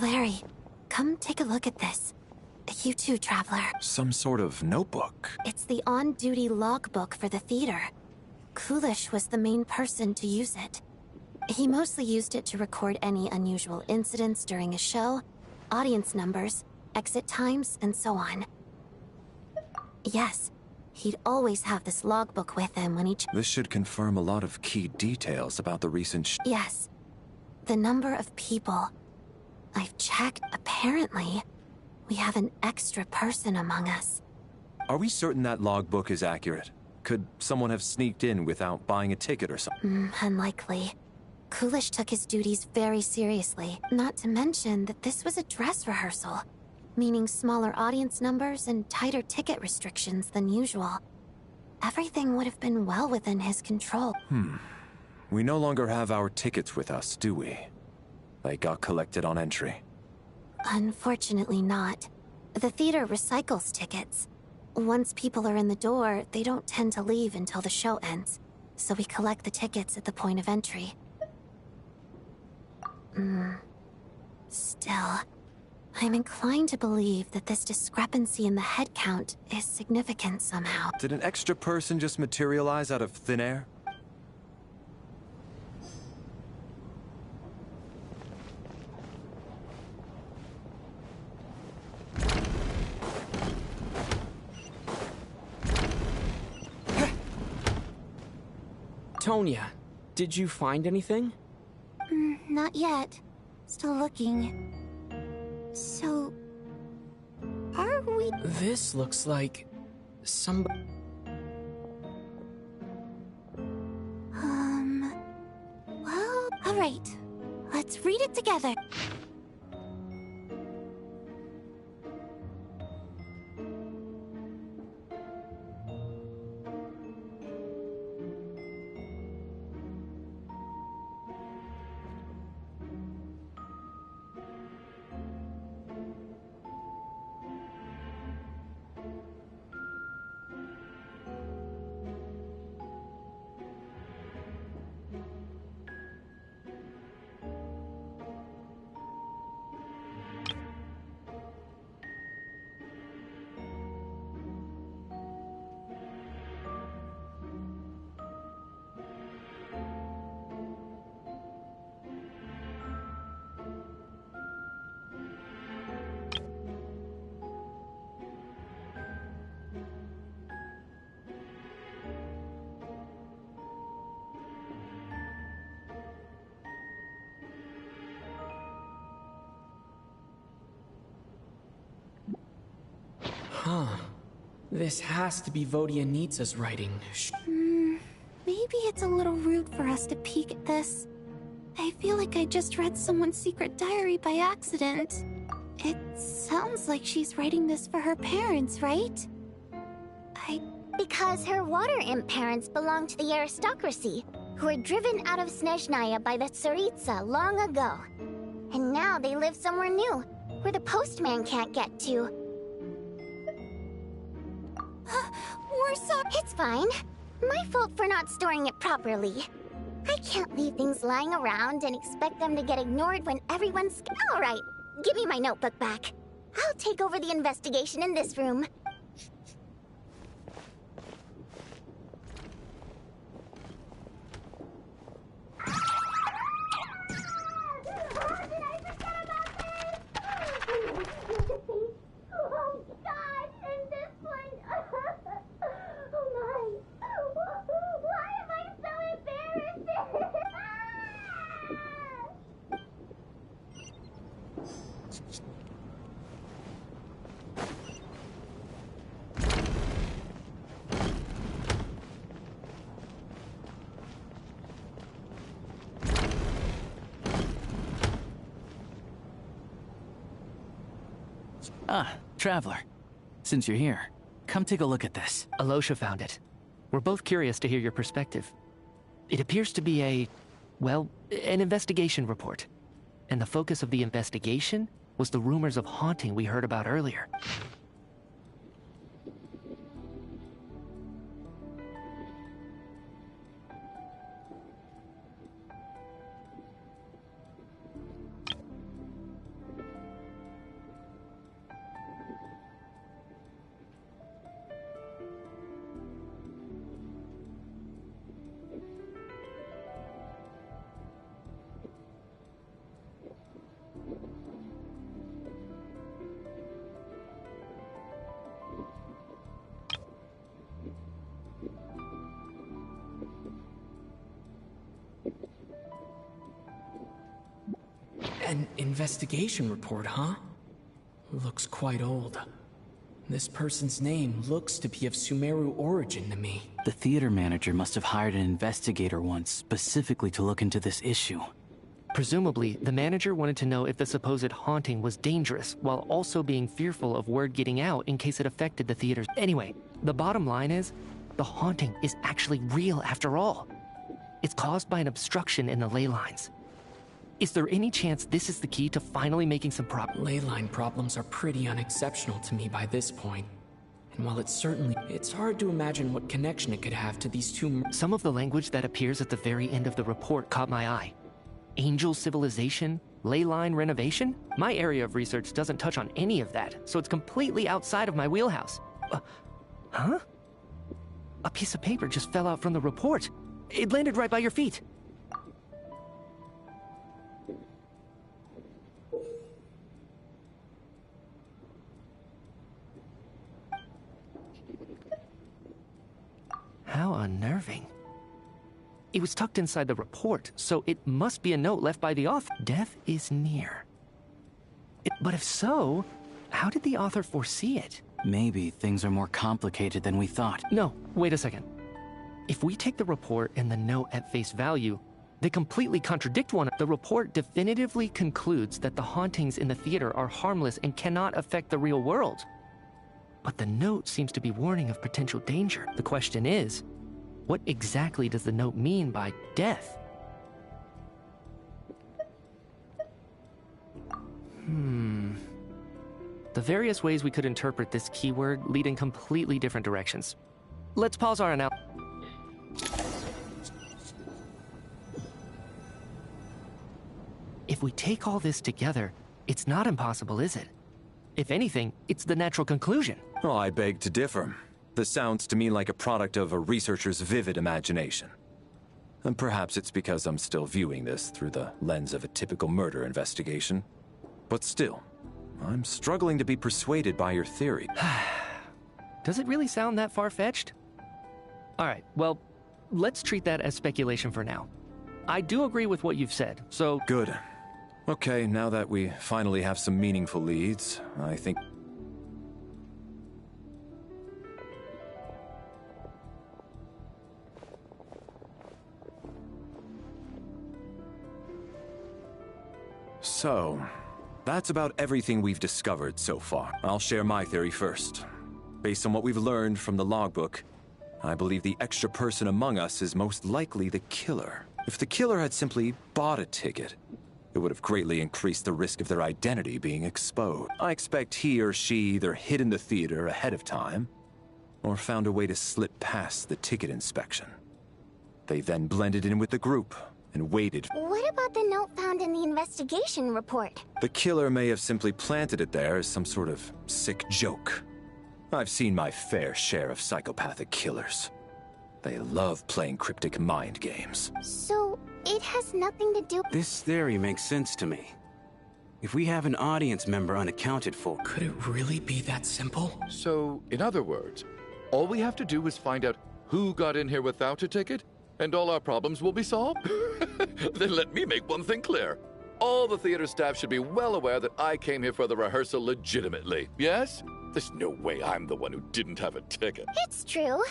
Valeri, come take a look at this. You too, Traveler. Some sort of notebook. It's the on-duty logbook for the theater. Kulish was the main person to use it. He mostly used it to record any unusual incidents during a show, audience numbers, exit times, and so on. Yes, he'd always have this logbook with him when he... This should confirm a lot of key details about the recent Yes. The number of people. I've checked. Apparently, we have an extra person among us. Are we certain that logbook is accurate? Could someone have sneaked in without buying a ticket or something? Unlikely. Kulish took his duties very seriously, not to mention that this was a dress rehearsal, meaning smaller audience numbers and tighter ticket restrictions than usual. Everything would have been well within his control. We no longer have our tickets with us, do we? They got collected on entry. Unfortunately not. The theater recycles tickets. Once people are in the door, they don't tend to leave until the show ends, so we collect the tickets at the point of entry. Still, I'm inclined to believe that this discrepancy in the head count is significant somehow. Did an extra person just materialize out of thin air? Tonya, did you find anything? Not yet. Still looking. So... are we... This looks like... somebody... well, alright. Let's read it together. Huh. This has to be Vodyanitsa's writing. Maybe it's a little rude for us to peek at this. I feel like I just read someone's secret diary by accident. It sounds like she's writing this for her parents, right? Because her water imp parents belong to the aristocracy, who were driven out of Snezhnaya by the Tsaritsa long ago. And now they live somewhere new, where the postman can't get to. We're sorry. It's fine. My fault for not storing it properly. I can't leave things lying around and expect them to get ignored when everyone's... Alright, give me my notebook back. I'll take over the investigation in this room. Ah, Traveler. Since you're here, come take a look at this. Alosha found it. We're both curious to hear your perspective. It appears to be an investigation report. And the focus of the investigation was the rumors of haunting we heard about earlier. An investigation report, huh? Looks quite old. This person's name looks to be of Sumeru origin to me. The theater manager must have hired an investigator once specifically to look into this issue. Presumably, the manager wanted to know if the supposed haunting was dangerous, while also being fearful of word getting out in case it affected the theaters. Anyway, the bottom line is, the haunting is actually real after all. It's caused by an obstruction in the ley lines. Is there any chance this is the key to finally making some Ley line problems are pretty unexceptional to me by this point. And while it's hard to imagine what connection it could have to these two... Some of the language that appears at the very end of the report caught my eye. Angel civilization, ley line renovation? My area of research doesn't touch on any of that, so it's completely outside of my wheelhouse. Huh? A piece of paper just fell out from the report. It landed right by your feet. How unnerving. It was tucked inside the report, so it must be a note left by the author. Death is near. But if so, how did the author foresee it? Maybe things are more complicated than we thought. No, wait a second. If we take the report and the note at face value, they completely contradict one another. The report definitively concludes that the hauntings in the theater are harmless and cannot affect the real world. But the note seems to be warning of potential danger. The question is, what exactly does the note mean by death? The various ways we could interpret this keyword lead in completely different directions. Let's pause our analysis. If we take all this together, it's not impossible, is it? If anything, it's the natural conclusion. Oh, I beg to differ. This sounds to me like a product of a researcher's vivid imagination. And perhaps it's because I'm still viewing this through the lens of a typical murder investigation. But still, I'm struggling to be persuaded by your theory. Does it really sound that far-fetched? Alright, well, let's treat that as speculation for now. I do agree with what you've said, so... Good. Okay, now that we finally have some meaningful leads, I think... So, that's about everything we've discovered so far. I'll share my theory first. Based on what we've learned from the logbook, I believe the extra person among us is most likely the killer. If the killer had simply bought a ticket, it would have greatly increased the risk of their identity being exposed. I expect he or she either hid in the theater ahead of time, or found a way to slip past the ticket inspection. They then blended in with the group and waited. What about the note found in the investigation report? The killer may have simply planted it there as some sort of sick joke. I've seen my fair share of psychopathic killers. They love playing cryptic mind games. So, it has nothing to do... This theory makes sense to me. If we have an audience member unaccounted for... Could it really be that simple? So, in other words, all we have to do is find out who got in here without a ticket, and all our problems will be solved? Then let me make one thing clear. All the theater staff should be well aware that I came here for the rehearsal legitimately, yes? There's no way I'm the one who didn't have a ticket. It's true.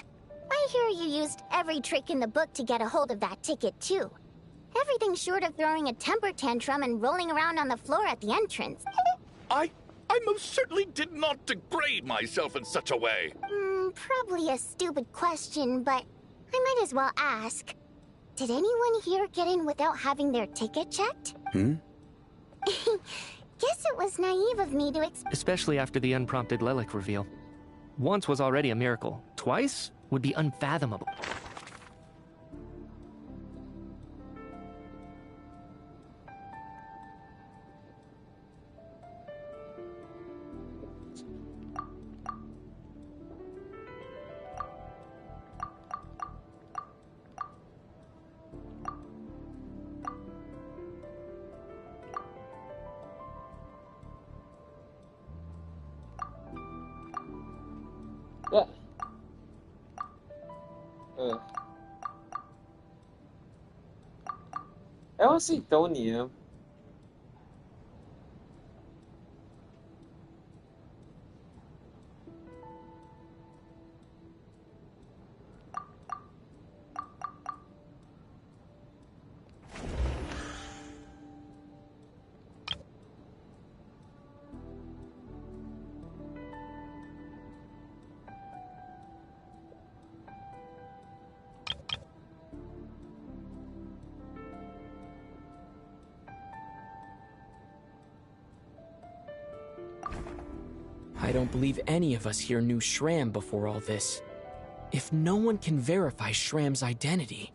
I hear you used every trick in the book to get a hold of that ticket, too. Everything short of throwing a temper tantrum and rolling around on the floor at the entrance. I most certainly did not degrade myself in such a way. Probably a stupid question, but I might as well ask. Did anyone here get in without having their ticket checked? Guess it was naive of me to Especially after the unprompted Lelik reveal. Once was already a miracle. Twice would be unfathomable. Yeah. I want to see Tony. I don't believe any of us here knew Shram before all this. If no one can verify Shram's identity...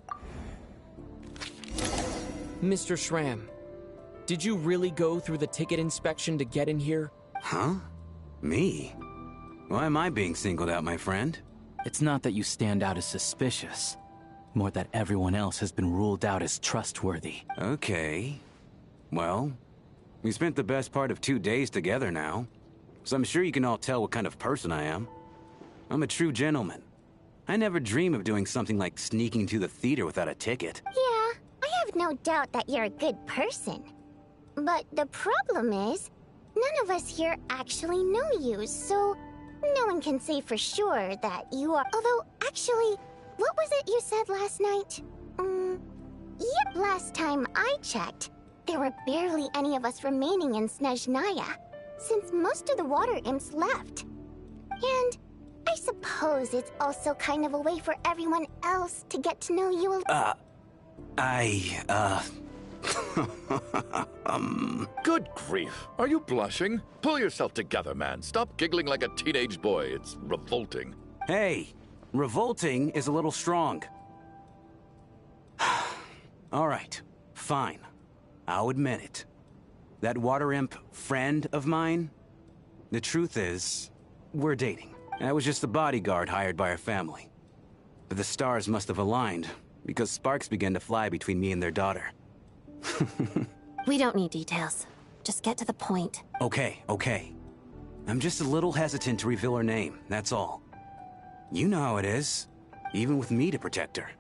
Mr. Shram, did you really go through the ticket inspection to get in here? Huh? Me? Why am I being singled out, my friend? It's not that you stand out as suspicious. More that everyone else has been ruled out as trustworthy. Okay. Well, we spent the best part of 2 days together now. So I'm sure you can all tell what kind of person I am. I'm a true gentleman. I never dream of doing something like sneaking to the theater without a ticket. Yeah, I have no doubt that you're a good person. But the problem is, none of us here actually know you, so no one can say for sure that you are... Although, actually, what was it you said last night? Yep, last time I checked, there were barely any of us remaining in Snezhnaya, since most of the water imps left. And I suppose it's also kind of a way for everyone else to get to know you a Good grief. Are you blushing? Pull yourself together, man. Stop giggling like a teenage boy. It's revolting. Hey, revolting is a little strong. All right, fine. I'll admit it. That water imp friend of mine, the truth is, we're dating. I was just the bodyguard hired by our family. But the stars must have aligned, because sparks began to fly between me and their daughter. We don't need details. Just get to the point. Okay. I'm just a little hesitant to reveal her name, that's all. You know how it is, even with me to protect her.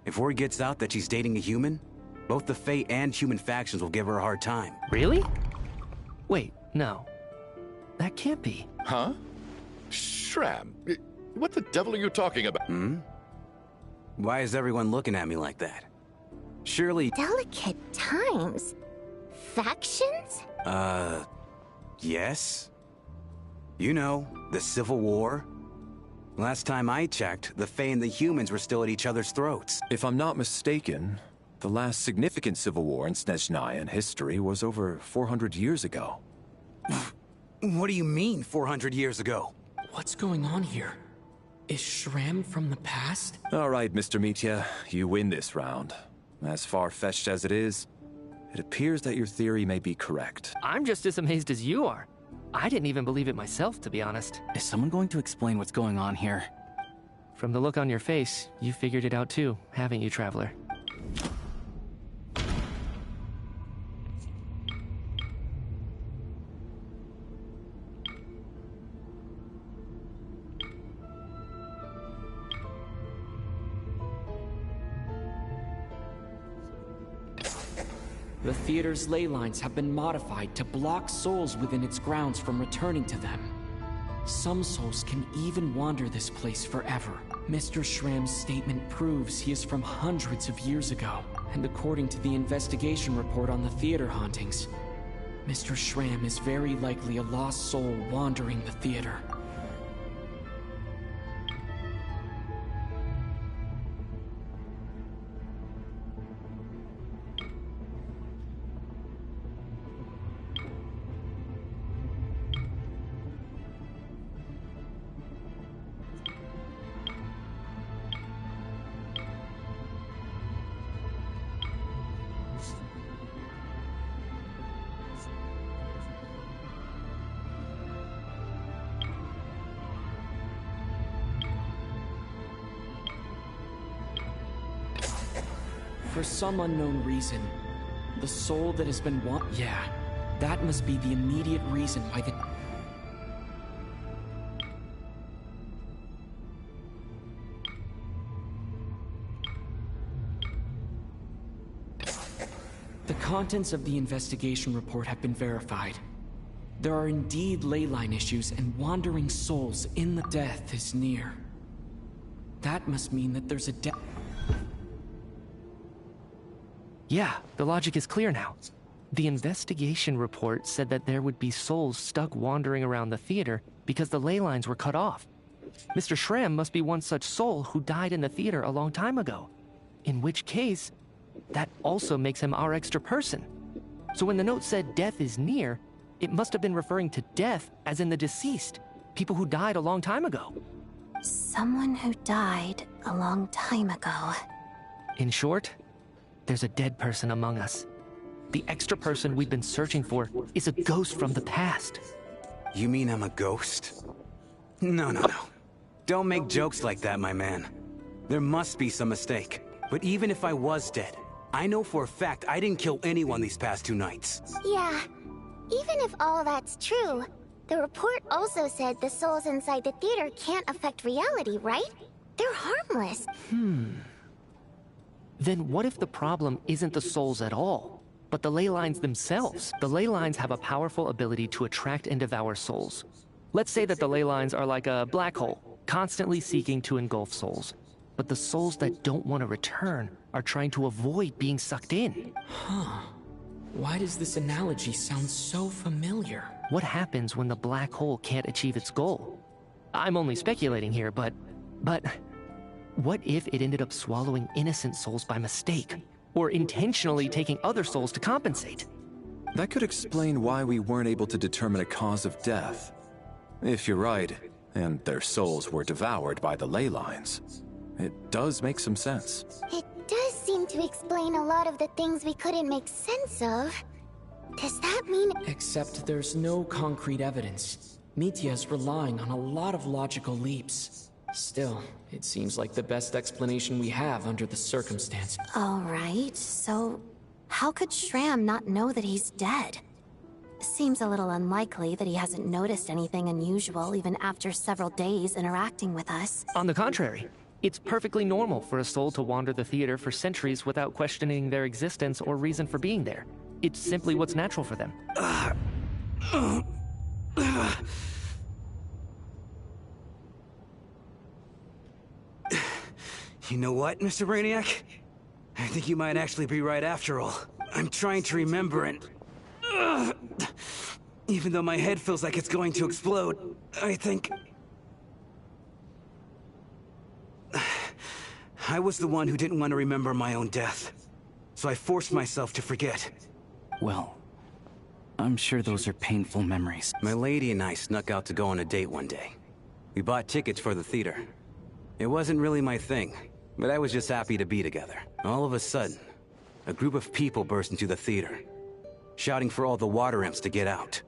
If word gets out that she's dating a human, both the Fae and human factions will give her a hard time. Really? Wait, no. That can't be. Huh? Shram, what the devil are you talking about? Why is everyone looking at me like that? Surely... Delicate times. Factions? Yes? You know, the Civil War? Last time I checked, the Fae and the humans were still at each other's throats. If I'm not mistaken, the last significant civil war in Snezhnaya history was over 400 years ago. What do you mean, 400 years ago? What's going on here? Is Shram from the past? All right, Mr. Mitya, you win this round. As far-fetched as it is, it appears that your theory may be correct. I'm just as amazed as you are. I didn't even believe it myself, to be honest. Is someone going to explain what's going on here? From the look on your face, you figured it out too, haven't you, Traveler? The theater's ley lines have been modified to block souls within its grounds from returning to them. Some souls can even wander this place forever. Mr. Shram's statement proves he is from hundreds of years ago, and according to the investigation report on the theater hauntings, Mr. Shram is very likely a lost soul wandering the theater. For some unknown reason, the soul that has been yeah, that must be the immediate reason why the contents of the investigation report have been verified. There are indeed ley line issues and wandering souls in the death is near. That must mean that there's a death. Yeah, the logic is clear now. The investigation report said that there would be souls stuck wandering around the theater because the ley lines were cut off. Mr. Shram must be one such soul who died in the theater a long time ago. In which case, that also makes him our extra person. So when the note said death is near, it must have been referring to death as in the deceased, people who died a long time ago. Someone who died a long time ago. In short, there's a dead person among us. The extra person we've been searching for is a ghost from the past. You mean I'm a ghost? No. Don't make jokes like that, my man. There must be some mistake. But even if I was dead, I know for a fact I didn't kill anyone these past 2 nights. Yeah, even if all that's true, the report also said the souls inside the theater can't affect reality, right? They're harmless. Then what if the problem isn't the souls at all, but the ley lines themselves? The ley lines have a powerful ability to attract and devour souls. Let's say that the ley lines are like a black hole, constantly seeking to engulf souls. But the souls that don't want to return are trying to avoid being sucked in. Huh. Why does this analogy sound so familiar? What happens when the black hole can't achieve its goal? I'm only speculating here, but what if it ended up swallowing innocent souls by mistake? Or intentionally taking other souls to compensate? That could explain why we weren't able to determine a cause of death. If you're right, and their souls were devoured by the ley lines, it does make some sense. It does seem to explain a lot of the things we couldn't make sense of. Does that mean— Except there's no concrete evidence. Mitya is relying on a lot of logical leaps. Still, it seems like the best explanation we have under the circumstance. Alright, so how could Shram not know that he's dead? Seems a little unlikely that he hasn't noticed anything unusual even after several days interacting with us. On the contrary, it's perfectly normal for a soul to wander the theater for centuries without questioning their existence or reason for being there. It's simply what's natural for them. You know what, Mr. Brainiac? I think you might actually be right after all. I'm trying to remember and— Even though my head feels like it's going to explode, I think... I was the one who didn't want to remember my own death. So I forced myself to forget. Well, I'm sure those are painful memories. My lady and I snuck out to go on a date one day. We bought tickets for the theater. It wasn't really my thing, but I was just happy to be together. All of a sudden, a group of people burst into the theater, shouting for all the water imps to get out.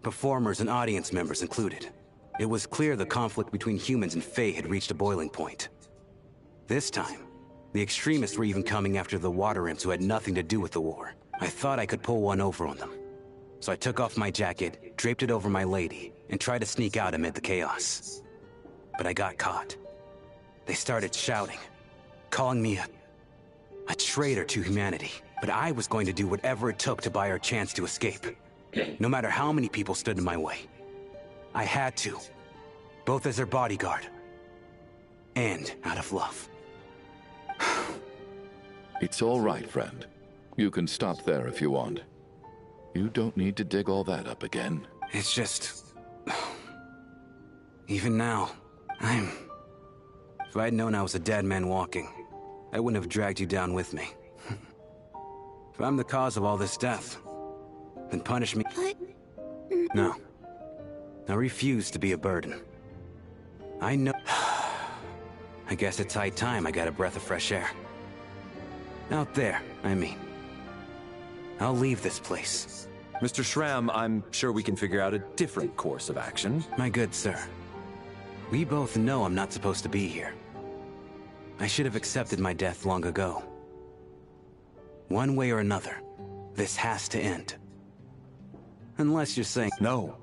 Performers and audience members included. It was clear the conflict between humans and Fae had reached a boiling point. This time, the extremists were even coming after the water imps who had nothing to do with the war. I thought I could pull one over on them. So I took off my jacket, draped it over my lady, and tried to sneak out amid the chaos. But I got caught. They started shouting, calling me a traitor to humanity. But I was going to do whatever it took to buy our chance to escape. No matter how many people stood in my way. I had to. Both as their bodyguard and out of love. It's all right, friend. You can stop there if you want. You don't need to dig all that up again. It's just... Even now, If I'd known I was a dead man walking, I wouldn't have dragged you down with me. If I'm the cause of all this death, then punish me. But... No. I refuse to be a burden. I know... I guess it's high time I got a breath of fresh air. Out there, I mean. I'll leave this place. Mr. Schramm, I'm sure we can figure out a different course of action. My good sir, we both know I'm not supposed to be here. I should have accepted my death long ago. One way or another, this has to end. Unless you're saying... No,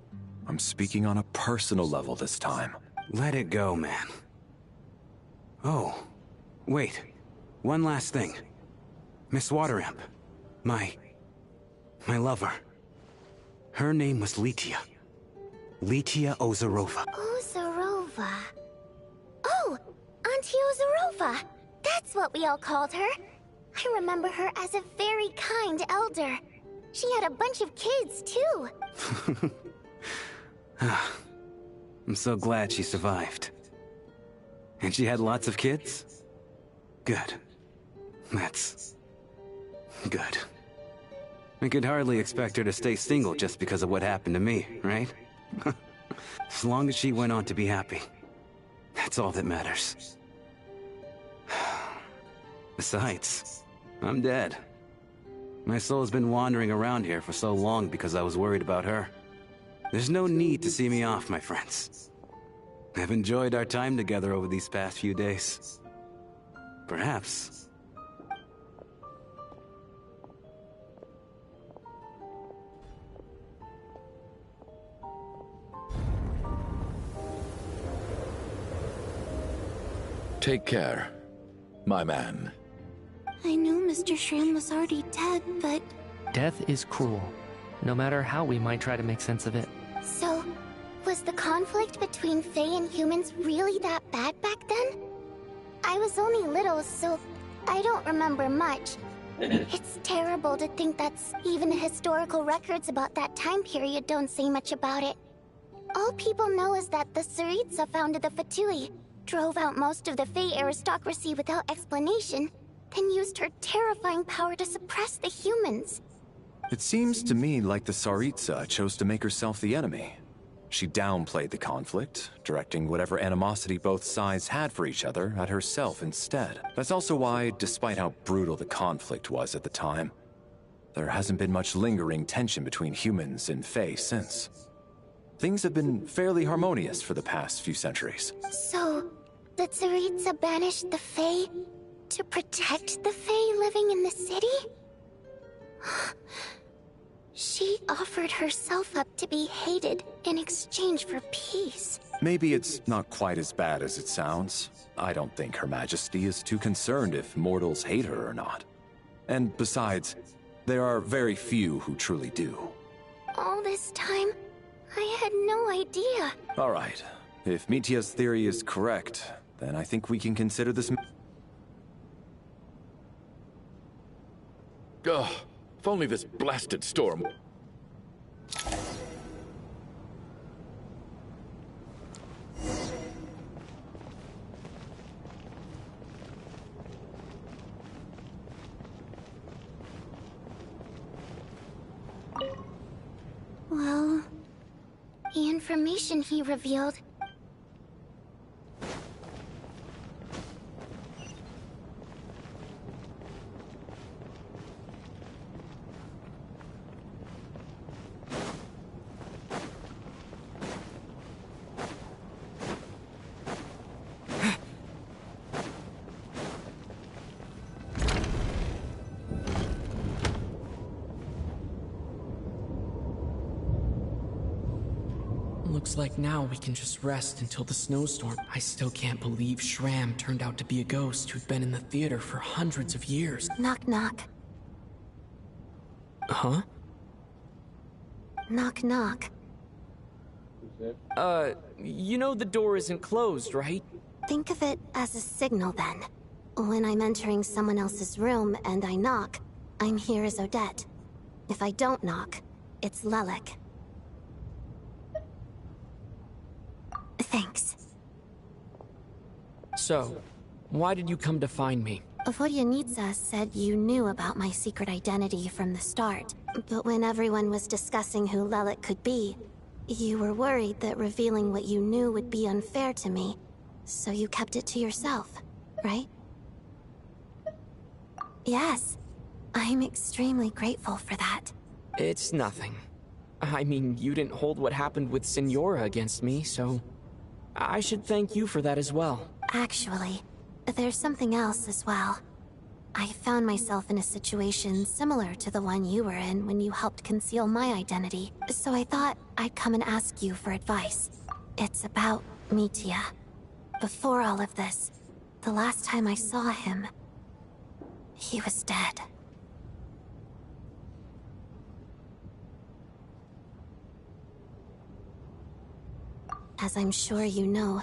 I'm speaking on a personal level this time. Let it go, man. Oh, wait. One last thing. Miss Wateramp. My lover. Her name was Litia. Litia Ozarova. Ozarova. Oh, Auntie Ozarova. That's what we all called her. I remember her as a very kind elder. She had a bunch of kids, too. I'm so glad she survived. And she had lots of kids? Good. That's... good. I could hardly expect her to stay single just because of what happened to me, right? As long as she went on to be happy. That's all that matters. Besides, I'm dead. My soul's been wandering around here for so long because I was worried about her. There's no need to see me off, my friends. I've enjoyed our time together over these past few days. Perhaps... Take care, my man. I knew Mr. Schramm was already dead, but... Death is cruel, no matter how we might try to make sense of it. So, was the conflict between Fae and humans really that bad back then? I was only little, so I don't remember much. It's terrible to think that even the historical records about that time period don't say much about it. All people know is that the Tsaritsa founded the Fatui, drove out most of the Fae aristocracy without explanation, then used her terrifying power to suppress the humans. It seems to me like the Tsaritsa chose to make herself the enemy. She downplayed the conflict, directing whatever animosity both sides had for each other at herself instead. That's also why, despite how brutal the conflict was at the time, there hasn't been much lingering tension between humans and Fae since. Things have been fairly harmonious for the past few centuries. So, the Tsaritsa banished the Fae to protect the Fae living in the city? She offered herself up to be hated in exchange for peace. Maybe it's not quite as bad as it sounds. I don't think Her Majesty is too concerned if mortals hate her or not. And besides, there are very few who truly do. All this time, I had no idea. All right. If Mitia's theory is correct, then I think we can consider this... Ugh, if only this blasted storm... information he revealed. Looks like now we can just rest until the snowstorm. I still can't believe Shram turned out to be a ghost who'd been in the theater for hundreds of years. Knock, knock. Huh? Knock, knock. You know the door isn't closed, right? Think of it as a signal then. When I'm entering someone else's room and I knock, I'm here as Odette. If I don't knock, it's Lelik. Thanks. So, why did you come to find me? Vodyanitsa said you knew about my secret identity from the start, but when everyone was discussing who Lelik could be, you were worried that revealing what you knew would be unfair to me, so you kept it to yourself, right? Yes, I'm extremely grateful for that. It's nothing. I mean, you didn't hold what happened with Signora against me, so I should thank you for that as well. Actually, there's something else as well. I found myself in a situation similar to the one you were in when you helped conceal my identity, so I thought I'd come and ask you for advice. It's about Mitya. Before all of this, the last time I saw him, he was dead. As I'm sure you know,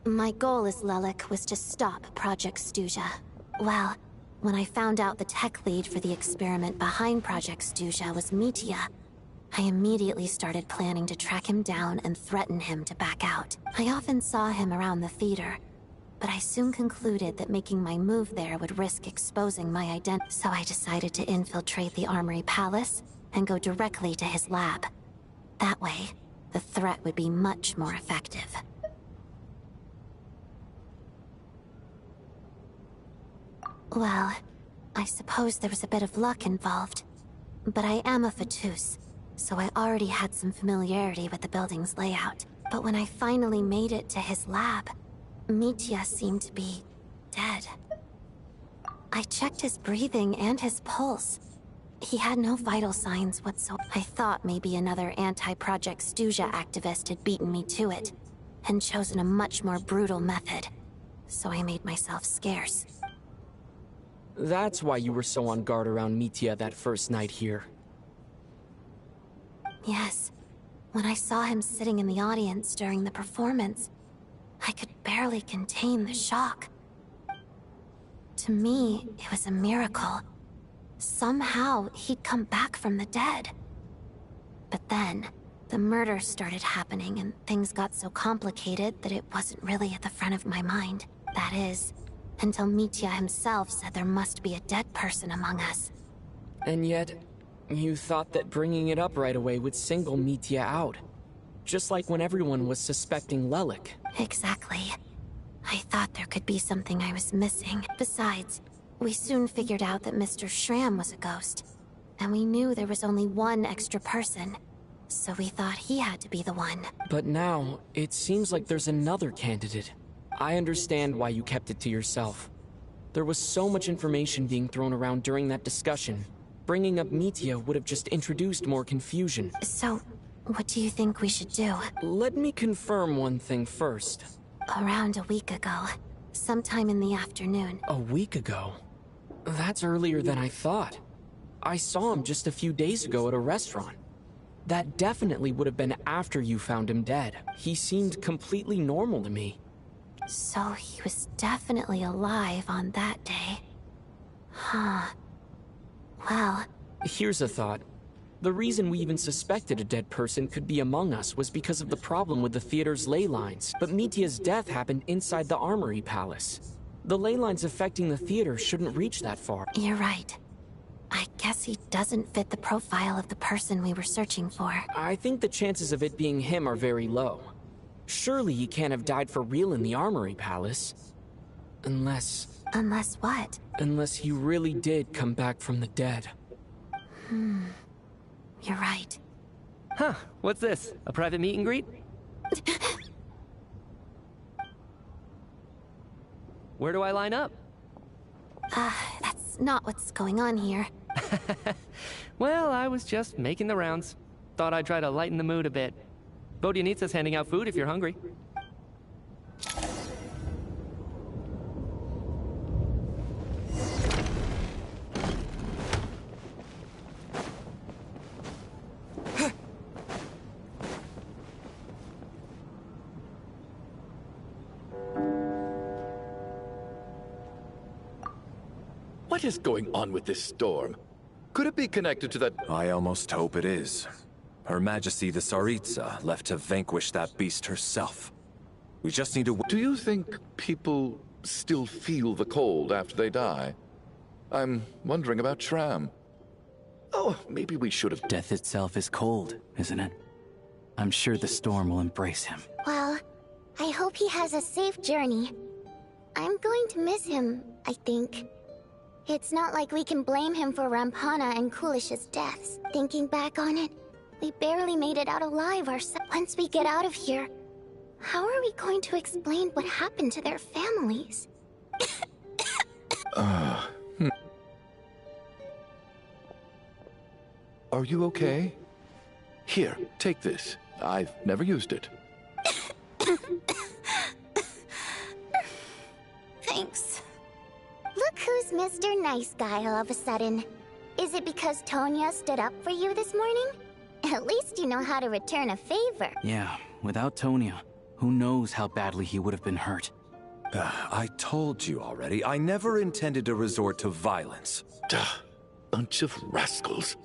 my goal as Lelik was to stop Project Stuja. Well, when I found out the tech lead for the experiment behind Project Stuja was Mitya, I immediately started planning to track him down and threaten him to back out. I often saw him around the theater, but I soon concluded that making my move there would risk exposing my identity, so I decided to infiltrate the Armory Palace and go directly to his lab. That way, the threat would be much more effective. Well, I suppose there was a bit of luck involved. But I am a Fatus, so I already had some familiarity with the building's layout. But when I finally made it to his lab, Mitya seemed to be dead. I checked his breathing and his pulse. He had no vital signs whatsoever. I thought maybe another anti-Project Stuja activist had beaten me to it, and chosen a much more brutal method. So I made myself scarce. That's why you were so on guard around Mitya that first night here. Yes. When I saw him sitting in the audience during the performance, I could barely contain the shock. To me, it was a miracle. Somehow, he'd come back from the dead. But then, the murder started happening and things got so complicated that it wasn't really at the front of my mind. That is, until Mitya himself said there must be a dead person among us. And yet, you thought that bringing it up right away would single Mitya out. Just like when everyone was suspecting Lelik. Exactly. I thought there could be something I was missing. Besides, we soon figured out that Mr. Shram was a ghost. And we knew there was only one extra person. So we thought he had to be the one. But now, it seems like there's another candidate. I understand why you kept it to yourself. There was so much information being thrown around during that discussion. Bringing up Mitya would have just introduced more confusion. So, what do you think we should do? Let me confirm one thing first. Around a week ago, sometime in the afternoon. A week ago? That's earlier than I thought. I saw him just a few days ago at a restaurant. That definitely would have been after you found him dead. He seemed completely normal to me. So he was definitely alive on that day. Huh. Well... Here's a thought. The reason we even suspected a dead person could be among us was because of the problem with the theater's ley lines. But Mitya's death happened inside the Armory Palace. The ley lines affecting the theater shouldn't reach that far. You're right. I guess he doesn't fit the profile of the person we were searching for. I think the chances of it being him are very low. Surely he can't have died for real in the Armory Palace. Unless... Unless what? Unless he really did come back from the dead. You're right. Huh, what's this? A private meet and greet? Where do I line up? That's not what's going on here. Well, I was just making the rounds. Thought I'd try to lighten the mood a bit. Vodyanitsa's handing out food if you're hungry. What is going on with this storm? Could it be connected to that... I almost hope it is. Her Majesty the Tsaritsa left to vanquish that beast herself. We just need to... Do you think people still feel the cold after they die? I'm wondering about Shram. Oh, maybe we should have... Death itself is cold, isn't it? I'm sure the storm will embrace him. Well, I hope he has a safe journey. I'm going to miss him, I think. It's not like we can blame him for Rampana and Kulish's deaths. Thinking back on it, we barely made it out alive ourselves. Once we get out of here, how are we going to explain what happened to their families? Are you okay? Here, take this. I've never used it. Thanks. Look who's Mr. Nice Guy all of a sudden. Is it because Tonya stood up for you this morning? At least you know how to return a favor. Yeah, without Tonya, who knows how badly he would have been hurt. I told you already, I never intended to resort to violence. Duh, bunch of rascals.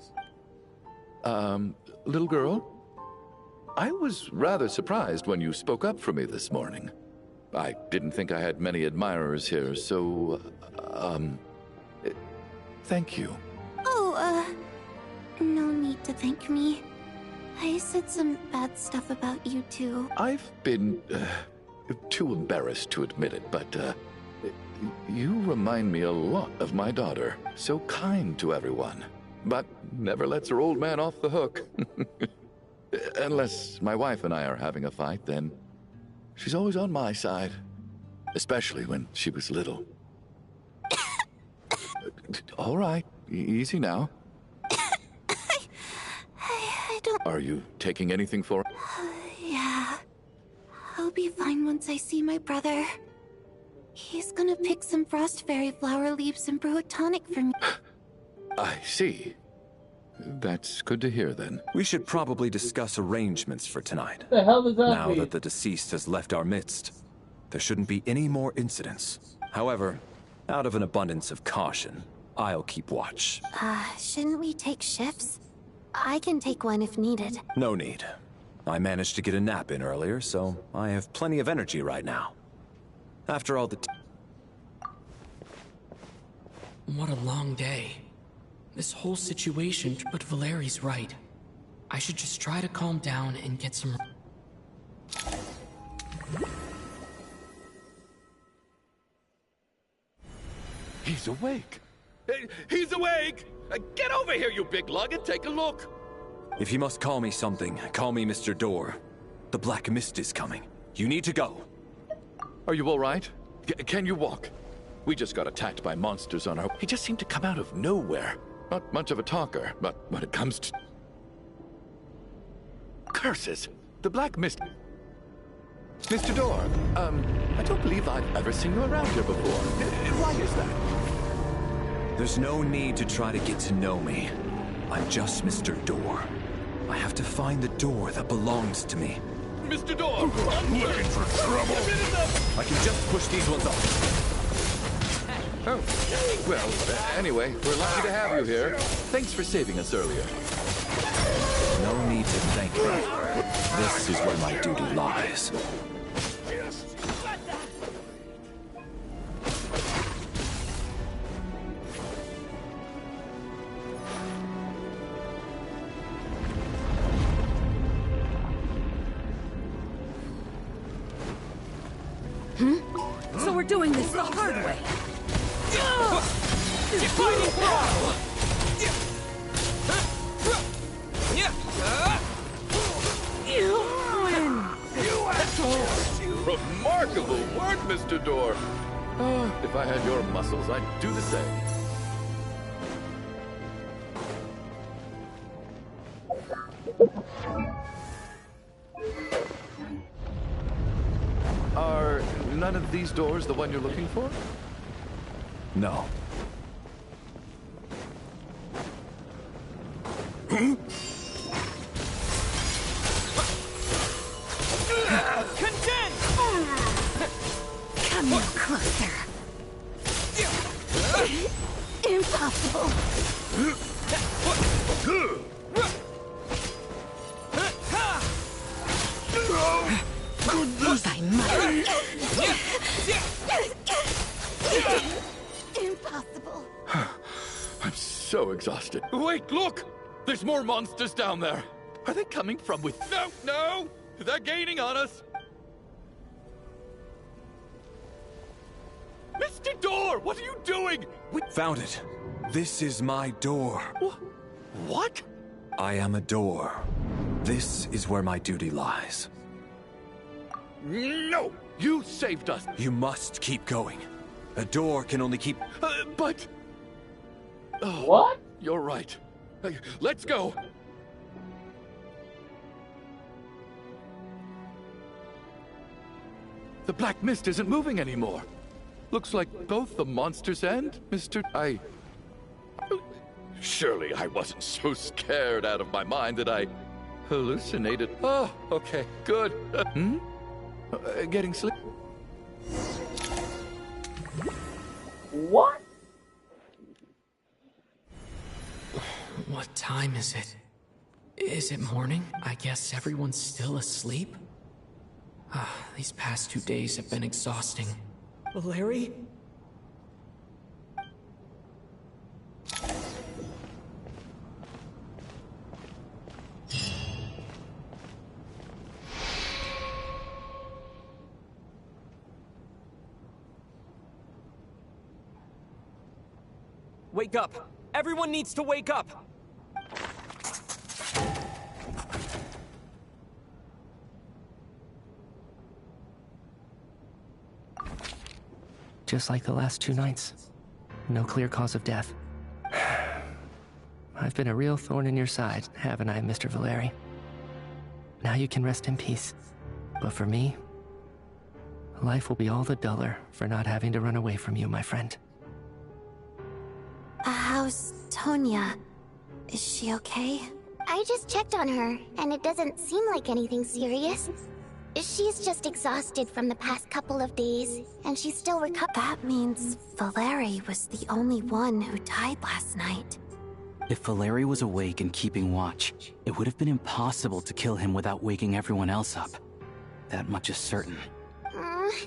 Little girl? I was rather surprised when you spoke up for me this morning. I didn't think I had many admirers here, so, thank you. Oh, no need to thank me. I said some bad stuff about you too. I've been, too embarrassed to admit it, but, you remind me a lot of my daughter. So kind to everyone, but never lets her old man off the hook. Unless my wife and I are having a fight, then she's always on my side. Especially when she was little. All right, easy now. I don't... Are you taking anything for... Yeah. I'll be fine once I see my brother. He's gonna pick some frost fairy flower leaves and brew a tonic for me. I see. That's good to hear, then. We should probably discuss arrangements for tonight. The hell does that Now mean? that the deceased has left our midst, there shouldn't be any more incidents. However, out of an abundance of caution, I'll keep watch. Shouldn't we take shifts? I can take one if needed. No need. I managed to get a nap in earlier, so I have plenty of energy right now. After all the... What a long day. This whole situation, but Valeri's right. I should just try to calm down and get some... He's awake. He's awake! Get over here, you big lug, and take a look. If you must call me something, call me Mr. Door. The Black Mist is coming. You need to go. Are you all right? Can you walk? We just got attacked by monsters on our... He just seemed to come out of nowhere. Not much of a talker, but when it comes to... Curses! The Black Mist... Mr. Door, I don't believe I've ever seen you around here before. Why is that? There's no need to try to get to know me. I'm just Mr. Door. I have to find the door that belongs to me. Mr. Door! I'm looking for trouble! I can just push these ones off. Oh, well, anyway, we're lucky to have you here. Thanks for saving us earlier. No need to thank me. This is where my duty lies. doing this the hard way. Defining Throttle! You win! Remarkable work, Mr. Door. If I had your muscles, I'd do the same. Are none of these doors the one you're looking for? No. Come here closer. Impossible. Goodness! I must. Impossible. I'm so exhausted. Wait, look! There's more monsters down there. Are they coming from with... No, no! They're gaining on us! Mr. Door, what are you doing? Found it. This is my door. What? I am a door. This is where my duty lies. No! You saved us! You must keep going. A door can only keep... But... Oh, what? You're right. Let's go! The black mist isn't moving anymore. Looks like both the monsters and Mr. Surely I wasn't so scared out of my mind that I hallucinated. Oh, okay, good. Getting sleep. What? What time is it? Is it morning? I guess everyone's still asleep? These past 2 days have been exhausting. Larry? Wake up! Everyone needs to wake up! Just like the last 2 nights. No clear cause of death. I've been a real thorn in your side, haven't I, Mr. Valeri? Now you can rest in peace. But for me, life will be all the duller for not having to run away from you, my friend. How's Tonya? Is she okay? I just checked on her, and it doesn't seem like anything serious. She's just exhausted from the past couple of days, and she's still recovering. That means Valeri was the only one who died last night. If Valeri was awake and keeping watch, it would have been impossible to kill him without waking everyone else up. That much is certain.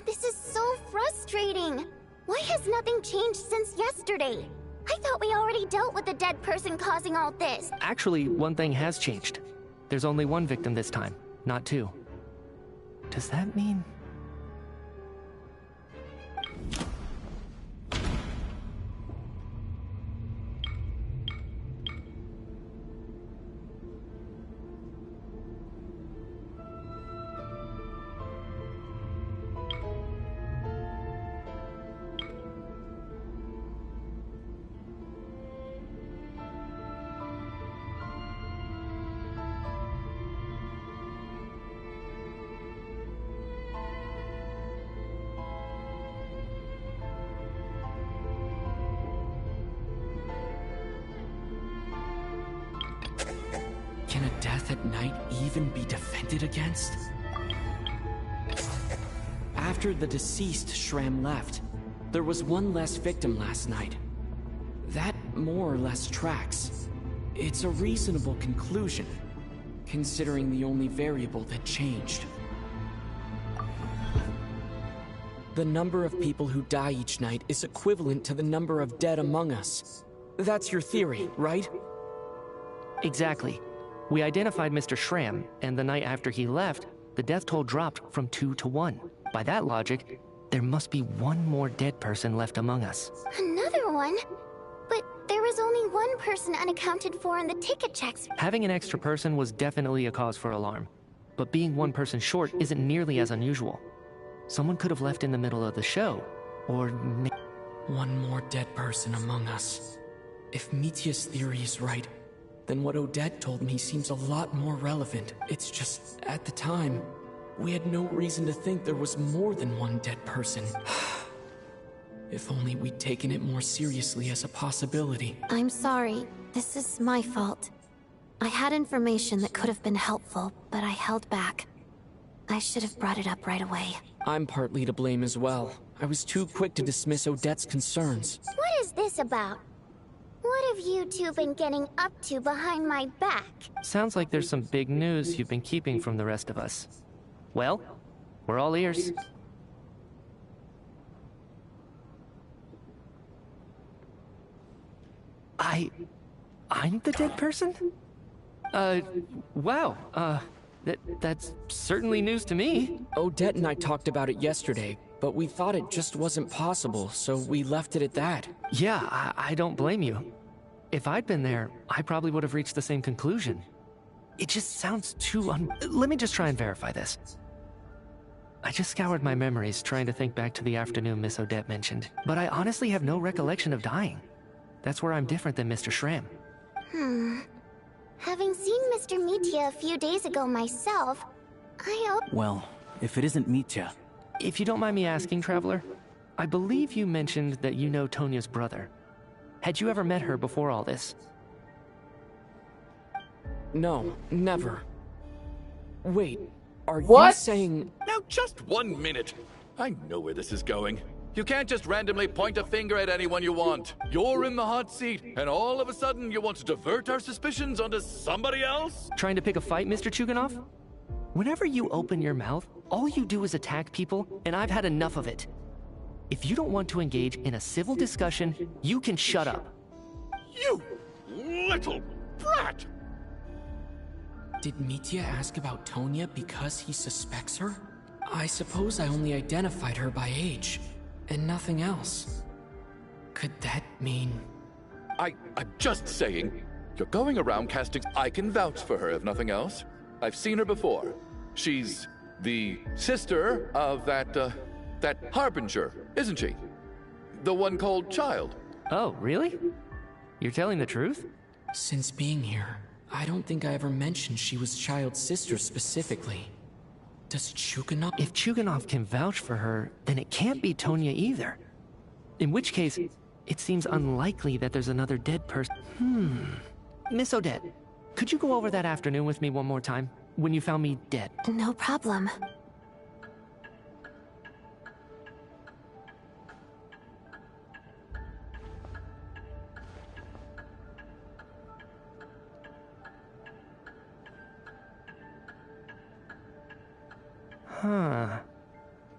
This is so frustrating. Why has nothing changed since yesterday? I thought we already dealt with the dead person causing all this. Actually, one thing has changed. There's only 1 victim this time, not 2. Does that mean... Can a death at night even be defended against? After the deceased Shram left, there was 1 less victim last night. That more or less tracks. It's a reasonable conclusion, considering the only variable that changed. The number of people who die each night is equivalent to the number of dead among us. That's your theory, right? Exactly. We identified Mr. Shram, and the night after he left, the death toll dropped from 2 to 1. By that logic, There must be one more dead person left among us. Another one? But there was only one person unaccounted for in the ticket checks. Having an extra person was definitely a cause for alarm. But being one person short isn't nearly as unusual. Someone could have left in the middle of the show, or... One more dead person among us. If Mitya's theory is right, then what Odette told me seems a lot more relevant. It's just, at the time, we had no reason to think there was more than one dead person. If only we'd taken it more seriously as a possibility. I'm sorry. This is my fault. I had information that could have been helpful, but I held back. I should have brought it up right away. I'm partly to blame as well. I was too quick to dismiss Odette's concerns. What is this about? What have you two been getting up to behind my back? Sounds like there's some big news you've been keeping from the rest of us. Well, we're all ears. I'm the dead person? Wow, that's certainly news to me. Odette and I talked about it yesterday, but we thought it just wasn't possible, so we left it at that. Yeah, I don't blame you. If I'd been there, I probably would have reached the same conclusion. It just sounds too Let me just try and verify this. I just scoured my memories trying to think back to the afternoon Miss Odette mentioned, but I honestly have no recollection of dying. That's where I'm different than Mr. Schramm. Having seen Mr. Mitya a few days ago myself, I hope... Well, if it isn't Mitya... If you don't mind me asking, Traveler, I believe you mentioned that you know Tonya's brother. Had you ever met her before all this? No, never. Wait, are What? you saying... Now, just 1 minute. I know where this is going. You can't just randomly point a finger at anyone you want. You're in the hot seat, and all of a sudden you want to divert our suspicions onto somebody else? Trying to pick a fight, Mr. Chuganov? Whenever you open your mouth, all you do is attack people, and I've had enough of it. If you don't want to engage in a civil discussion, you can shut up. You little brat! Did Mitya ask about Tonya because he suspects her? I suppose I only identified her by age, and nothing else. Could that mean... I'm just saying, you're going around casting... I can vouch for her, if nothing else. I've seen her before. She's the sister of that Harbinger, isn't she? The one called Child. Oh, really? You're telling the truth? Since being here, I don't think I ever mentioned she was Child's sister specifically. Does Chuganov... If Chuganov can vouch for her, then it can't be Tonya either. In which case, it seems unlikely that there's another dead person. Miss Odette, could you go over that afternoon with me one more time? When you found me dead? No problem.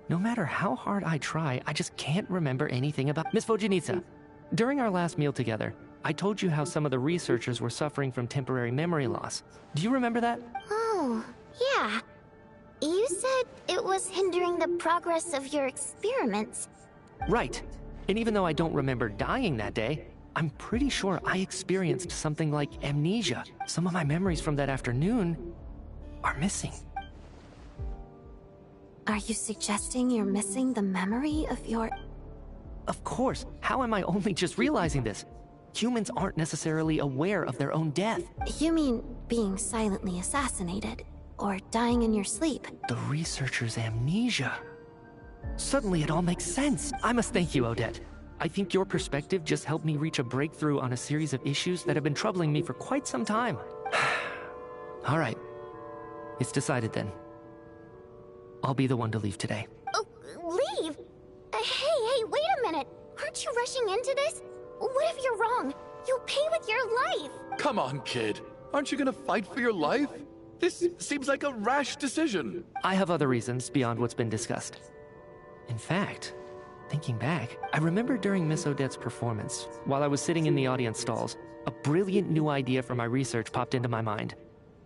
No matter how hard I try, I just can't remember anything about... Miss Vojanitsa, during our last meal together, I told you how some of the researchers were suffering from temporary memory loss. Do you remember that? Oh, yeah. You said it was hindering the progress of your experiments. Right. And even though I don't remember dying that day, I'm pretty sure I experienced something like amnesia. Some of my memories from that afternoon are missing. Are you suggesting you're missing the memory of your... Of course. How am I only just realizing this? Humans aren't necessarily aware of their own death. You mean being silently assassinated? Or dying in your sleep? The researcher's amnesia. Suddenly it all makes sense. I must thank you, Odette. I think your perspective just helped me reach a breakthrough on a series of issues that have been troubling me for quite some time. All right. It's decided then. I'll be the one to leave today. Oh, leave? Hey, wait a minute. Aren't you rushing into this? What if you're wrong? You'll pay with your life. Come on, kid. Aren't you gonna fight for your life? This seems like a rash decision. I have other reasons beyond what's been discussed. In fact, thinking back, I remember during Miss Odette's performance, while I was sitting in the audience stalls, a brilliant new idea for my research popped into my mind.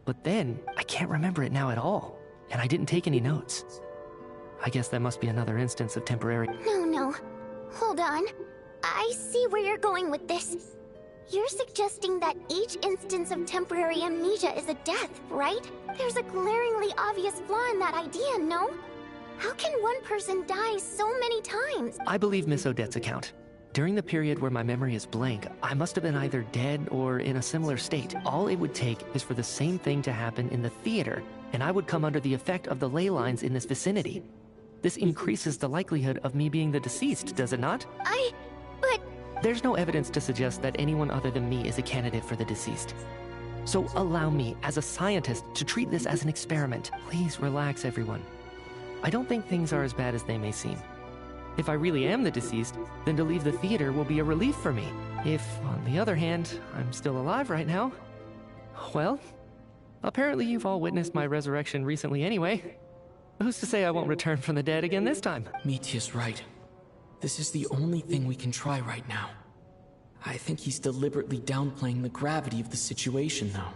But then, I can't remember it now at all, and I didn't take any notes. I guess that must be another instance of temporary... No. Hold on. I see where you're going with this. You're suggesting that each instance of temporary amnesia is a death, right? There's a glaringly obvious flaw in that idea, no? How can one person die so many times? I believe Miss Odette's account. During the period where my memory is blank, I must have been either dead or in a similar state. All it would take is for the same thing to happen in the theater, and I would come under the effect of the ley lines in this vicinity. This increases the likelihood of me being the deceased, does it not? But... There's no evidence to suggest that anyone other than me is a candidate for the deceased. So allow me, as a scientist, to treat this as an experiment. Please relax, everyone. I don't think things are as bad as they may seem. If I really am the deceased, then to leave the theater will be a relief for me. If, on the other hand, I'm still alive right now, well, apparently you've all witnessed my resurrection recently anyway. Who's to say I won't return from the dead again this time? Mitia's right. This is the only thing we can try right now. I think he's deliberately downplaying the gravity of the situation, though.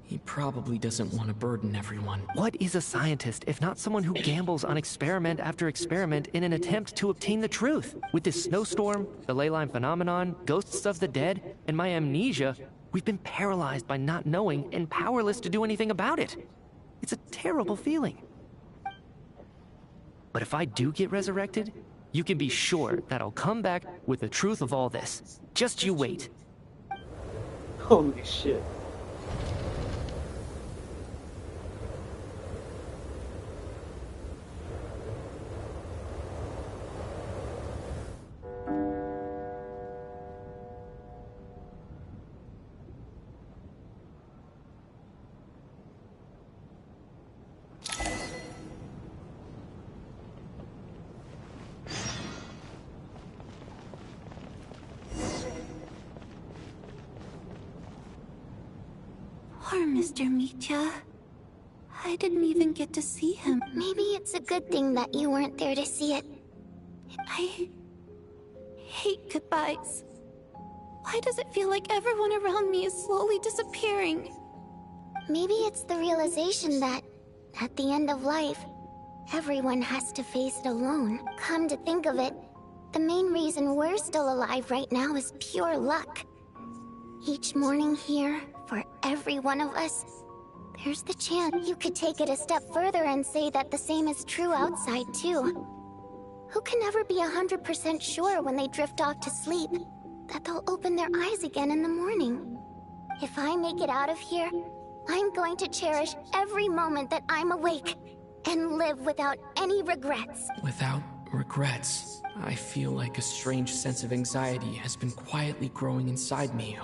He probably doesn't want to burden everyone. What is a scientist if not someone who gambles on experiment after experiment in an attempt to obtain the truth? With this snowstorm, the ley line phenomenon, ghosts of the dead, and my amnesia, we've been paralyzed by not knowing and powerless to do anything about it. It's a terrible feeling. But if I do get resurrected, you can be sure that I'll come back with the truth of all this. Just you wait. Holy shit. Poor Mr. Mitia. I didn't even get to see him. Maybe it's a good thing that you weren't there to see it. I hate goodbyes. Why does it feel like everyone around me is slowly disappearing? Maybe it's the realization that, at the end of life, everyone has to face it alone. Come to think of it, the main reason we're still alive right now is pure luck. Each morning here, for every one of us, there's the chance you could take it a step further and say that the same is true outside too. Who can never be 100% sure when they drift off to sleep that they'll open their eyes again in the morning? If I make it out of here, I'm going to cherish every moment that I'm awake and live without any regrets. Without regrets, I feel like a strange sense of anxiety has been quietly growing inside me.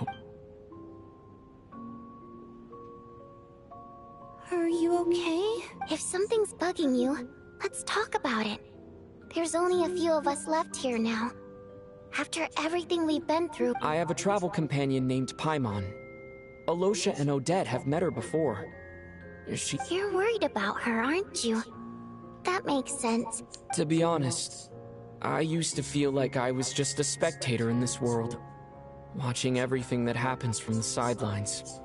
Are you okay? If something's bugging you, let's talk about it. There's only a few of us left here now. After everything we've been through... I have a travel companion named Paimon. Alosha and Odette have met her before. You're worried about her, aren't you? That makes sense. To be honest, I used to feel like I was just a spectator in this world, watching everything that happens from the sidelines.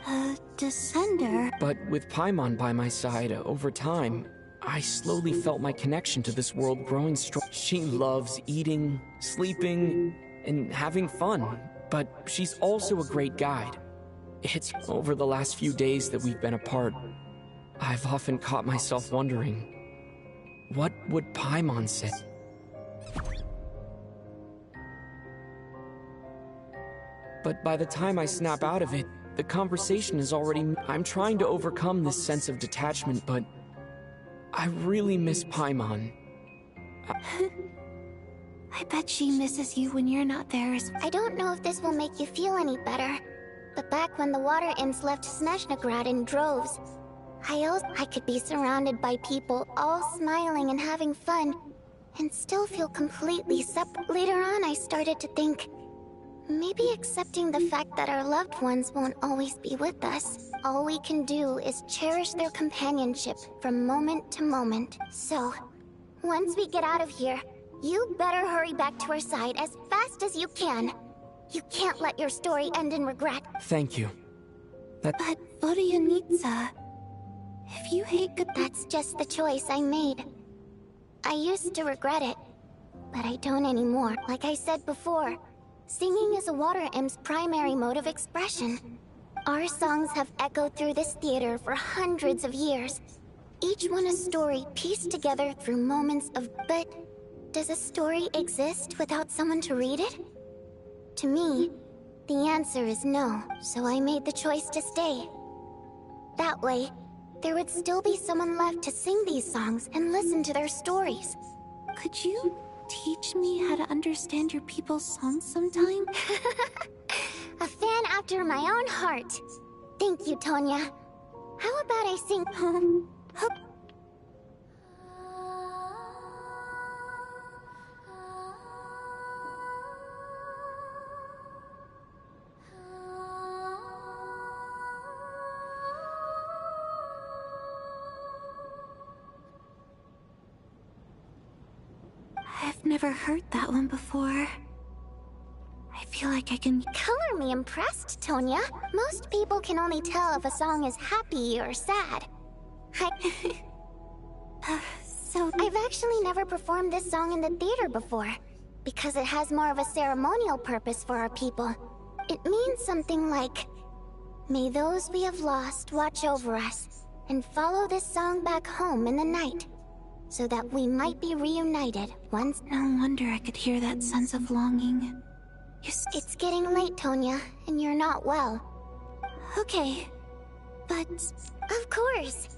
A descender? But with Paimon by my side, over time, I slowly felt my connection to this world growing strong. She loves eating, sleeping, and having fun, but she's also a great guide. It's over the last few days that we've been apart, I've often caught myself wondering, what would Paimon say? But by the time I snap out of it, the conversation is already... I'm trying to overcome this sense of detachment, but I really miss Paimon. I bet she misses you when you're not there. I don't know if this will make you feel any better, but back when the water imps left Snezhnaya in droves, I could be surrounded by people all smiling and having fun, and still feel completely separate. Later on, I started to think, maybe accepting the fact that our loved ones won't always be with us. All we can do is cherish their companionship from moment to moment. So, once we get out of here, you better hurry back to our side as fast as you can. You can't let your story end in regret. Thank you. But Vodianitsa... If you hate good, that's just the choice I made. I used to regret it, but I don't anymore. Like I said before, singing is a water imp's primary mode of expression. Our songs have echoed through this theater for hundreds of years. Each one a story pieced together through moments of... But does a story exist without someone to read it? To me, the answer is no, so I made the choice to stay. That way, there would still be someone left to sing these songs and listen to their stories. Could you teach me how to understand your people's songs sometime? A fan after my own heart. Thank you, Tonya. How about I sing... I've never heard that one before. I feel like I can... Color me impressed, Tonya. Most people can only tell if a song is happy or sad. So I've actually never performed this song in the theater before, because it has more of a ceremonial purpose for our people. It means something like, may those we have lost watch over us, and follow this song back home in the night, so that we might be reunited once... No wonder I could hear that sense of longing. It's getting late, Tonya, and you're not well. Okay, but... Of course!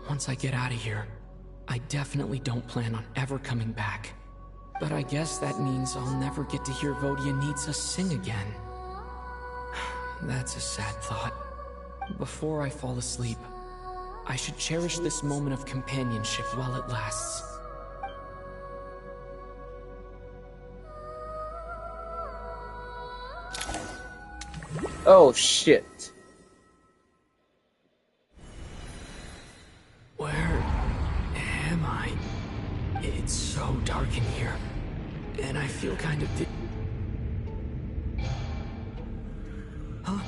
Once I get out of here, I definitely don't plan on ever coming back. But I guess that means I'll never get to hear Vodia needs us sing again. That's a sad thought. Before I fall asleep, I should cherish this moment of companionship while it lasts. Oh shit. Where am I? It's so dark in here, and I feel kind of Huh?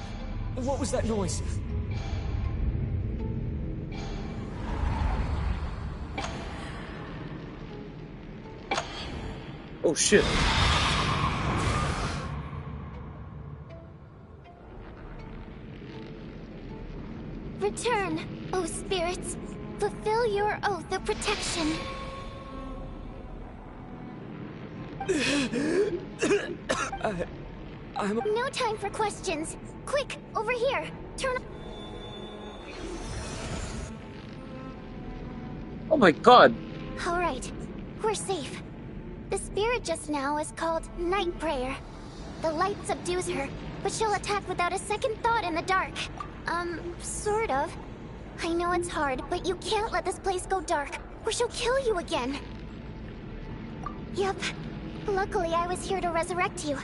What was that noise? Oh shit. Return, O spirits. Fulfill your oath of protection. No time for questions. Quick, over here. Turn... Oh my god. Alright, we're safe. The spirit just now is called Night Prayer. The light subdues her, but she'll attack without a second thought in the dark. Sort of. I know it's hard, but you can't let this place go dark, or she'll kill you again. Yep. Luckily, I was here to resurrect you.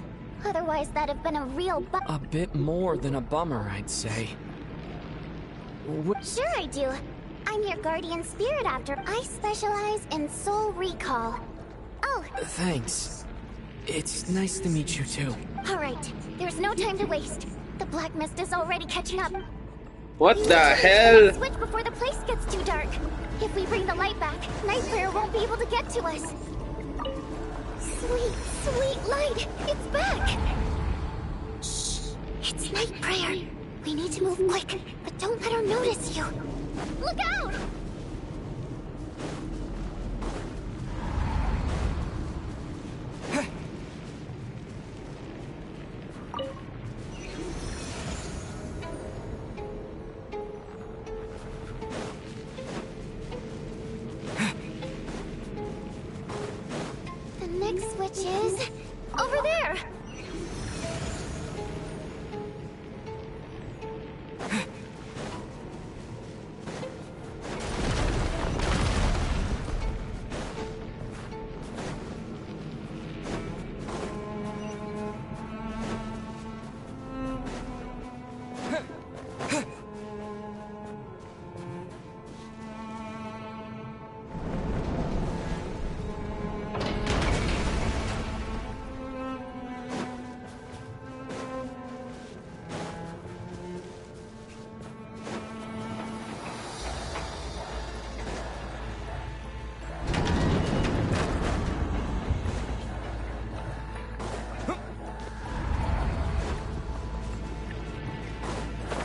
Otherwise, that'd have been a real A bit more than a bummer, I'd say. Sure I do. I'm your guardian spirit after. I specialize in soul recall. Oh! Thanks. It's nice to meet you, too. Alright, there's no time to waste. The black mist is already catching up. What the hell? Switch before the place gets too dark. If we bring the light back, Night Prayer won't be able to get to us. Sweet, sweet light! It's back! Shh! It's Night Prayer. We need to move quick, but don't let her notice you. Look out! Next switch is over there.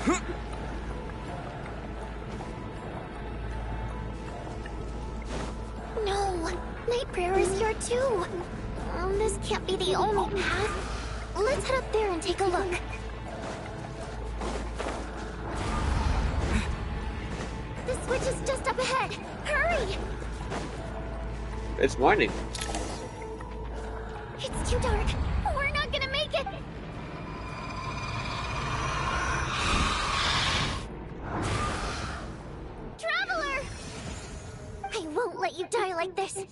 No, Night Prayer is here too. This can't be the only path. Let's head up there and take a look. The switch is just up ahead. Hurry! It's morning. It's too dark. We're not gonna make it. Traveler! I won't let you die like this.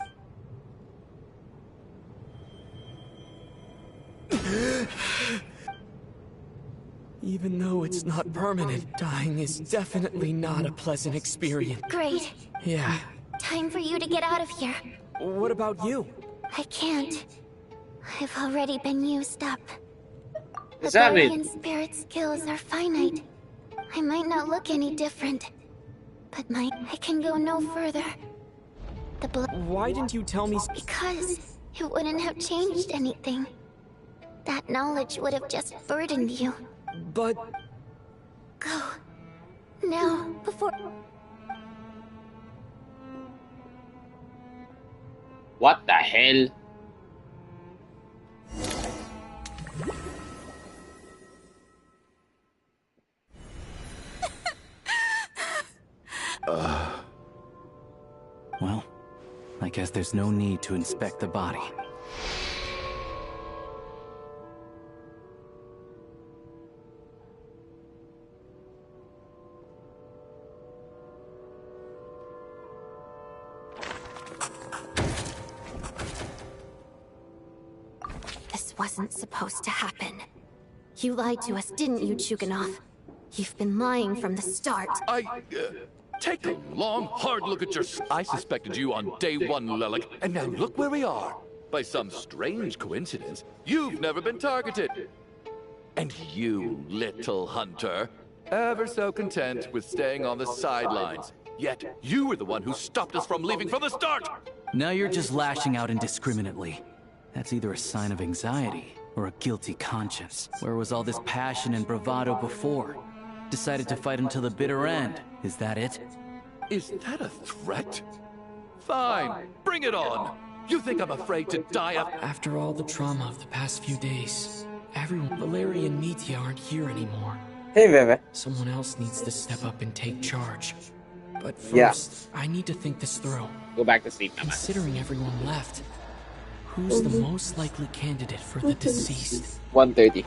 Even though it's not permanent, dying is definitely not a pleasant experience. Great. Yeah. Time for you to get out of here. What about you? I can't. I've already been used up. What's The that mean? Guardian Spirit skills are finite. I might not look any different, but I can go no further. Why didn't you tell me? Because it wouldn't have changed anything. That knowledge would have just burdened you. But... Go. Now, before... What the hell? Well, I guess there's no need to inspect the body. This wasn't supposed to happen. You lied to us, didn't you, Chuganov? You've been lying from the start. Take a long, hard look at your... I suspected you on day one, Lelik, and now look where we are. By some strange coincidence, you've never been targeted. And you, little hunter, ever so content with staying on the sidelines. Yet, you were the one who stopped us from leaving from the start! Now you're just lashing out indiscriminately. That's either a sign of anxiety or a guilty conscience. Where was all this passion and bravado before? Decided to fight until the bitter end. Is that it? Is that a threat? Fine, bring it on. You think I'm afraid to die of... After all the trauma of the past few days, everyone, Valeria and Mitya aren't here anymore. Hey, Veve. Someone else needs to step up and take charge. But first, I need to think this through. Go back to sleep, Considering everyone left, who's the most likely candidate for the deceased? 1:30.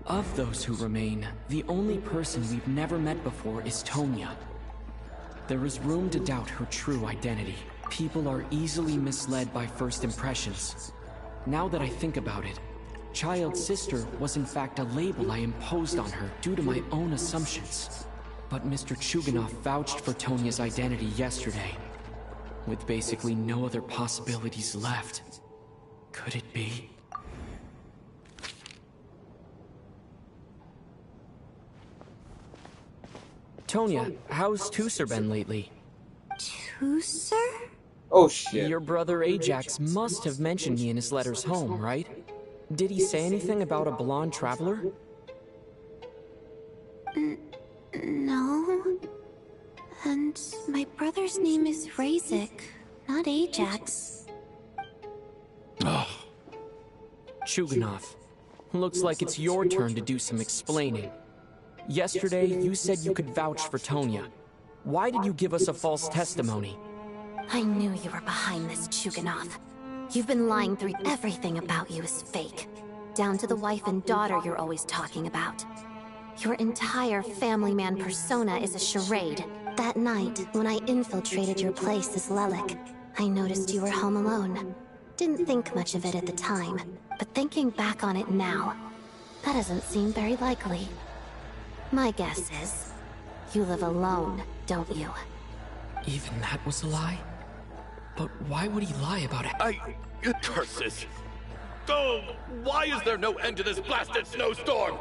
Of those who remain, the only person we've never met before is Tonya. There is room to doubt her true identity. People are easily misled by first impressions. Now that I think about it, Child's sister was in fact a label I imposed on her due to my own assumptions. But Mr. Chuganov vouched for Tonya's identity yesterday, with basically no other possibilities left. Could it be? Tonya, how's Tusser been lately? Tusser? Oh shit. Your brother Ajax must have mentioned me in his letters home, right? Did he say anything about a blonde traveler? No. And my brother's name is Razik, not Ajax. Chuganov, looks like it's your turn to do some explaining. Yesterday, you said you could vouch for Tonya. Why did you give us a false testimony? I knew you were behind this, Chuganov. You've been lying through everything about you is fake. Down to the wife and daughter you're always talking about. Your entire family man persona is a charade. That night, when I infiltrated your place as Lelik, I noticed you were home alone. Didn't think much of it at the time, but thinking back on it now, that doesn't seem very likely. My guess is, you live alone, don't you? Even that was a lie? But why would he lie about it? Curses! Oh, why is there no end to this blasted snowstorm?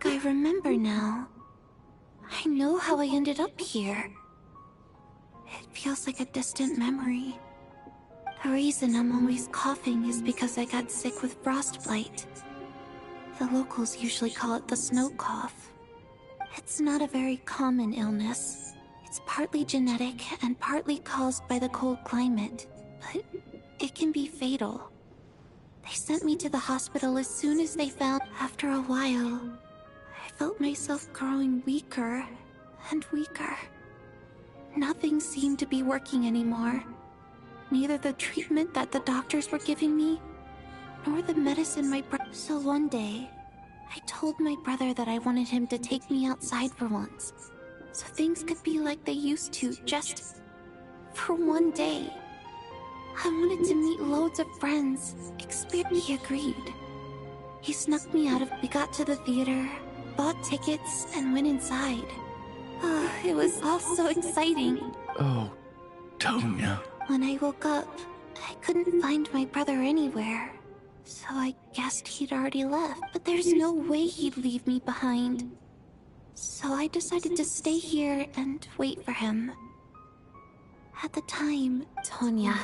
think I remember now. I know how I ended up here. It feels like a distant memory. The reason I'm always coughing is because I got sick with frostbite. The locals usually call it the snow cough. It's not a very common illness. It's partly genetic and partly caused by the cold climate, but it can be fatal. They sent me to the hospital as soon as they found. After a while, I felt myself growing weaker and weaker. Nothing seemed to be working anymore. Neither the treatment that the doctors were giving me, nor the medicine my brother. So one day, I told my brother that I wanted him to take me outside for once, so things could be like they used to, just for one day. I wanted to meet loads of friends, He agreed. He snuck me out of. We got to the theater, bought tickets, and went inside. It was all so exciting. Oh, Tonya. When I woke up, I couldn't find my brother anywhere. So I guessed he'd already left, but there's no way he'd leave me behind. So I decided to stay here and wait for him. At the time, Tonya,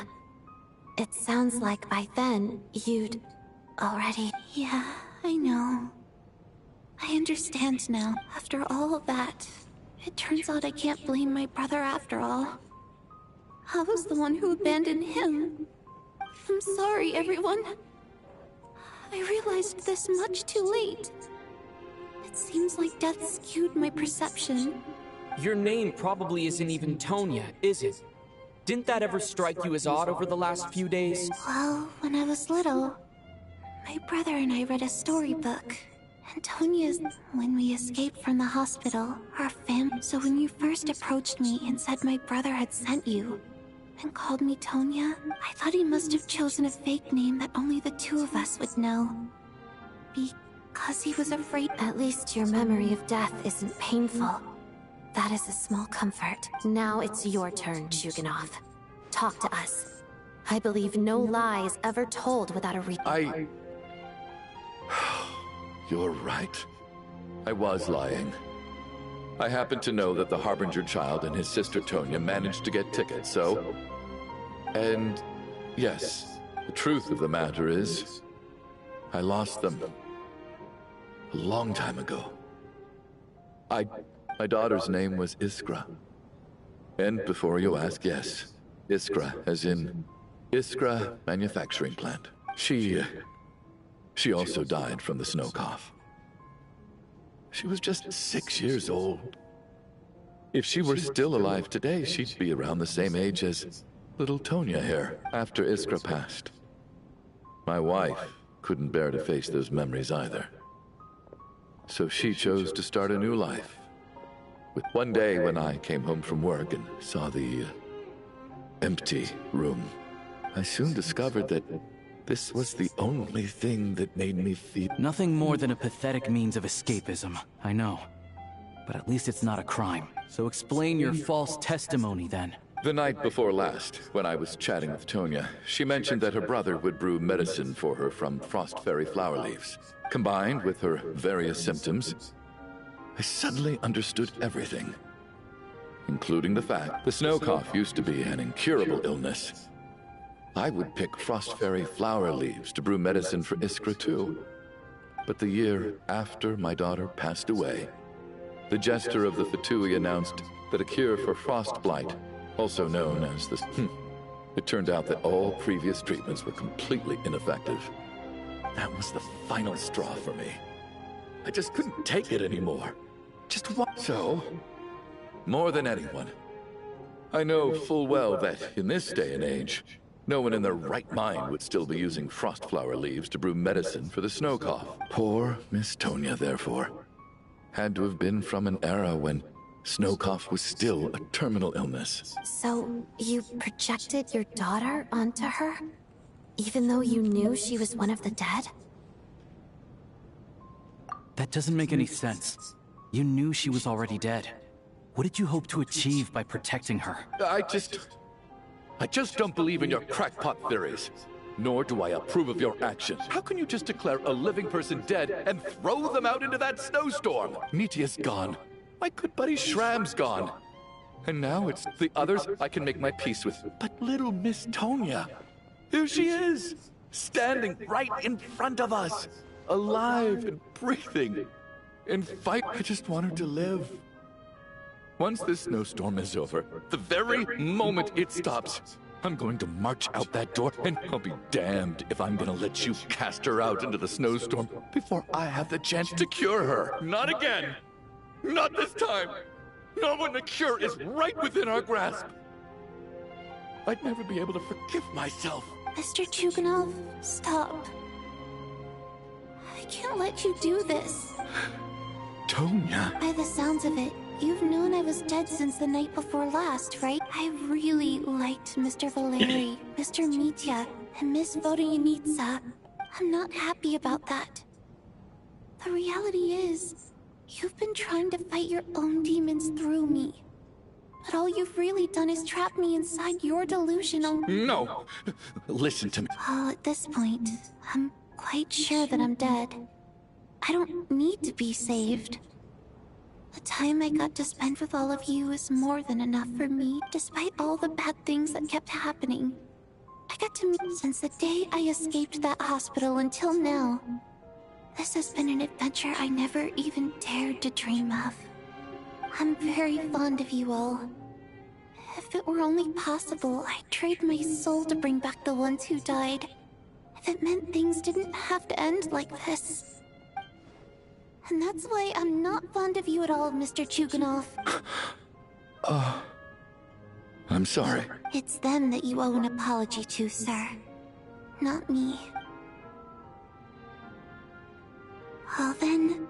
it sounds like by then you'd already. Yeah, I know. I understand now. After all of that, it turns out I can't blame my brother after all. I was the one who abandoned him. I'm sorry, everyone. I realized this much too late. It seems like death skewed my perception. Your name probably isn't even Tonya, is it? Didn't that ever strike you as odd over the last few days? Well, when I was little, my brother and I read a storybook. And Tonya's... When we escaped from the hospital, our family... So when you first approached me and said my brother had sent you, and called me Tonya, I thought he must have chosen a fake name that only the two of us would know. Because he was afraid... At least your memory of death isn't painful. That is a small comfort. Now it's your turn, Chuganov. Talk to us. I believe no lie is ever told without a reason. You're right. I was lying. I happen to know that the Harbinger child and his sister Tonya managed to get tickets, so... And yes, the truth of the matter is, I lost them a long time ago. My daughter's name was Iskra. And before you ask, yes, Iskra, as in Iskra Manufacturing Plant. She also died from the snow cough. She was just 6 years old. If she were still alive today, she'd be around the same age as little Tonya here, after Iskra passed. My wife couldn't bear to face those memories either. So she chose to start a new life. With one day when I came home from work and saw the empty room, I soon discovered that this was the only thing that made me feel... Nothing more than a pathetic means of escapism, I know. But at least it's not a crime. So explain your false testimony then. The night before last, when I was chatting with Tonya, she mentioned that her brother would brew medicine for her from frost fairy flower leaves. Combined with her various symptoms, I suddenly understood everything. Including the fact the snow cough used to be an incurable illness. I would pick frost fairy flower leaves to brew medicine for Iskra too. But the year after my daughter passed away, the jester of the Fatui announced that a cure for frost blight, also known as the... It turned out that all previous treatments were completely ineffective. That was the final straw for me. I just couldn't take it anymore. Just what? So, more than anyone, I know full well that in this day and age, no one in their right mind would still be using frost flower leaves to brew medicine for the snow cough. Poor Miss Tonya, therefore, had to have been from an era when snow cough was still a terminal illness. So, you projected your daughter onto her? Even though you knew she was one of the dead? That doesn't make any sense. You knew she was already dead. What did you hope to achieve by protecting her? I just don't believe in your crackpot theories. nor do I approve of your actions. How can you just declare a living person dead and throw them out into that snowstorm? Mitia's gone. My good buddy Shram's gone. And now it's the others I can make my peace with. But little Miss Tonya, here she is, standing right in front of us, alive and breathing. In fight, I just want her to live. Once this snowstorm is over, the very moment it stops, I'm going to march out that door, and I'll be damned if I'm gonna let you cast her out into the snowstorm before I have the chance to cure her. Not again! Not this time! Not when the cure is right within our grasp! I'd never be able to forgive myself. Mr. Chuganov, stop. I can't let you do this. Tonya. By the sounds of it, you've known I was dead since the night before last, right? I really liked Mr. Valeri, Mr. Mitya, and Miss Vodyanitsa. I'm not happy about that. The reality is, you've been trying to fight your own demons through me. But all you've really done is trap me inside your delusional... No! Listen to me. Well, at this point, I'm quite sure that I'm dead. I don't need to be saved. The time I got to spend with all of you is more than enough for me, despite all the bad things that kept happening. I got to meet since the day I escaped that hospital until now. This has been an adventure I never even dared to dream of. I'm very fond of you all. If it were only possible, I'd trade my soul to bring back the ones who died. If it meant things didn't have to end like this. And that's why I'm not fond of you at all, Mr. Chuganov. I'm sorry. It's them that you owe an apology to, sir. Not me. Well then,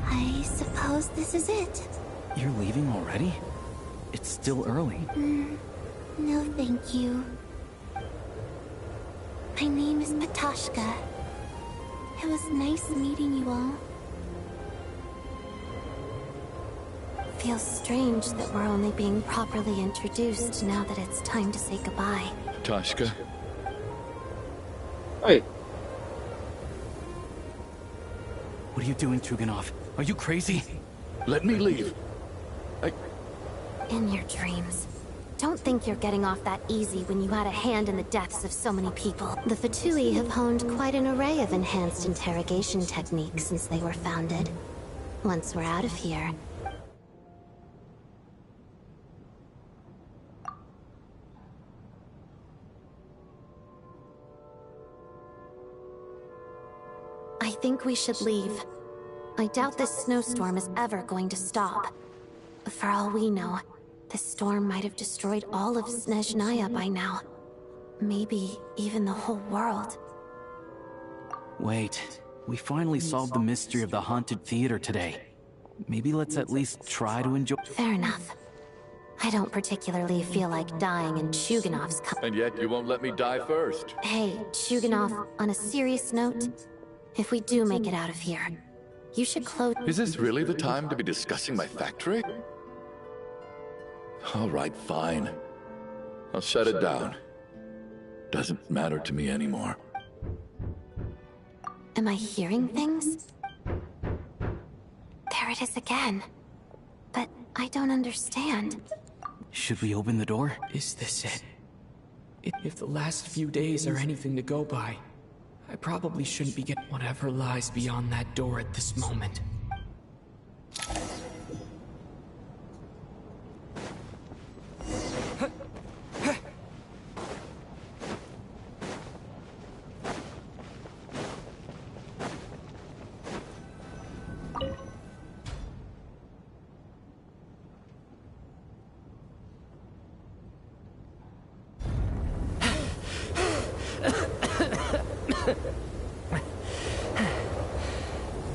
I suppose this is it. You're leaving already? It's still early. No thank you. My name is Patashka. It was nice meeting you all. Feels strange that we're only being properly introduced now that it's time to say goodbye. Tashka. Hey. What are you doing, Chuganov? Are you crazy? Let me leave. In your dreams. Don't think you're getting off that easy when you had a hand in the deaths of so many people. The Fatui have honed quite an array of enhanced interrogation techniques since they were founded. Once we're out of here... I think we should leave. I doubt this snowstorm is ever going to stop. For all we know, this storm might have destroyed all of Snezhnaya by now. Maybe even the whole world. Wait, we finally solved the mystery of the haunted theater today. Maybe let's at least try to enjoy— Fair enough. I don't particularly feel like dying in Chuganov's company. And yet you won't let me die first. Hey, Chuganov, on a serious note, if we do make it out of here, you should close— Is this really the time to be discussing my factory? All right, fine. I'll shut it down. Doesn't matter to me anymore. Am I hearing things? There it is again. But I don't understand. Should we open the door? Is this it? If the last few days are anything to go by, I probably shouldn't be getting whatever lies beyond that door at this moment.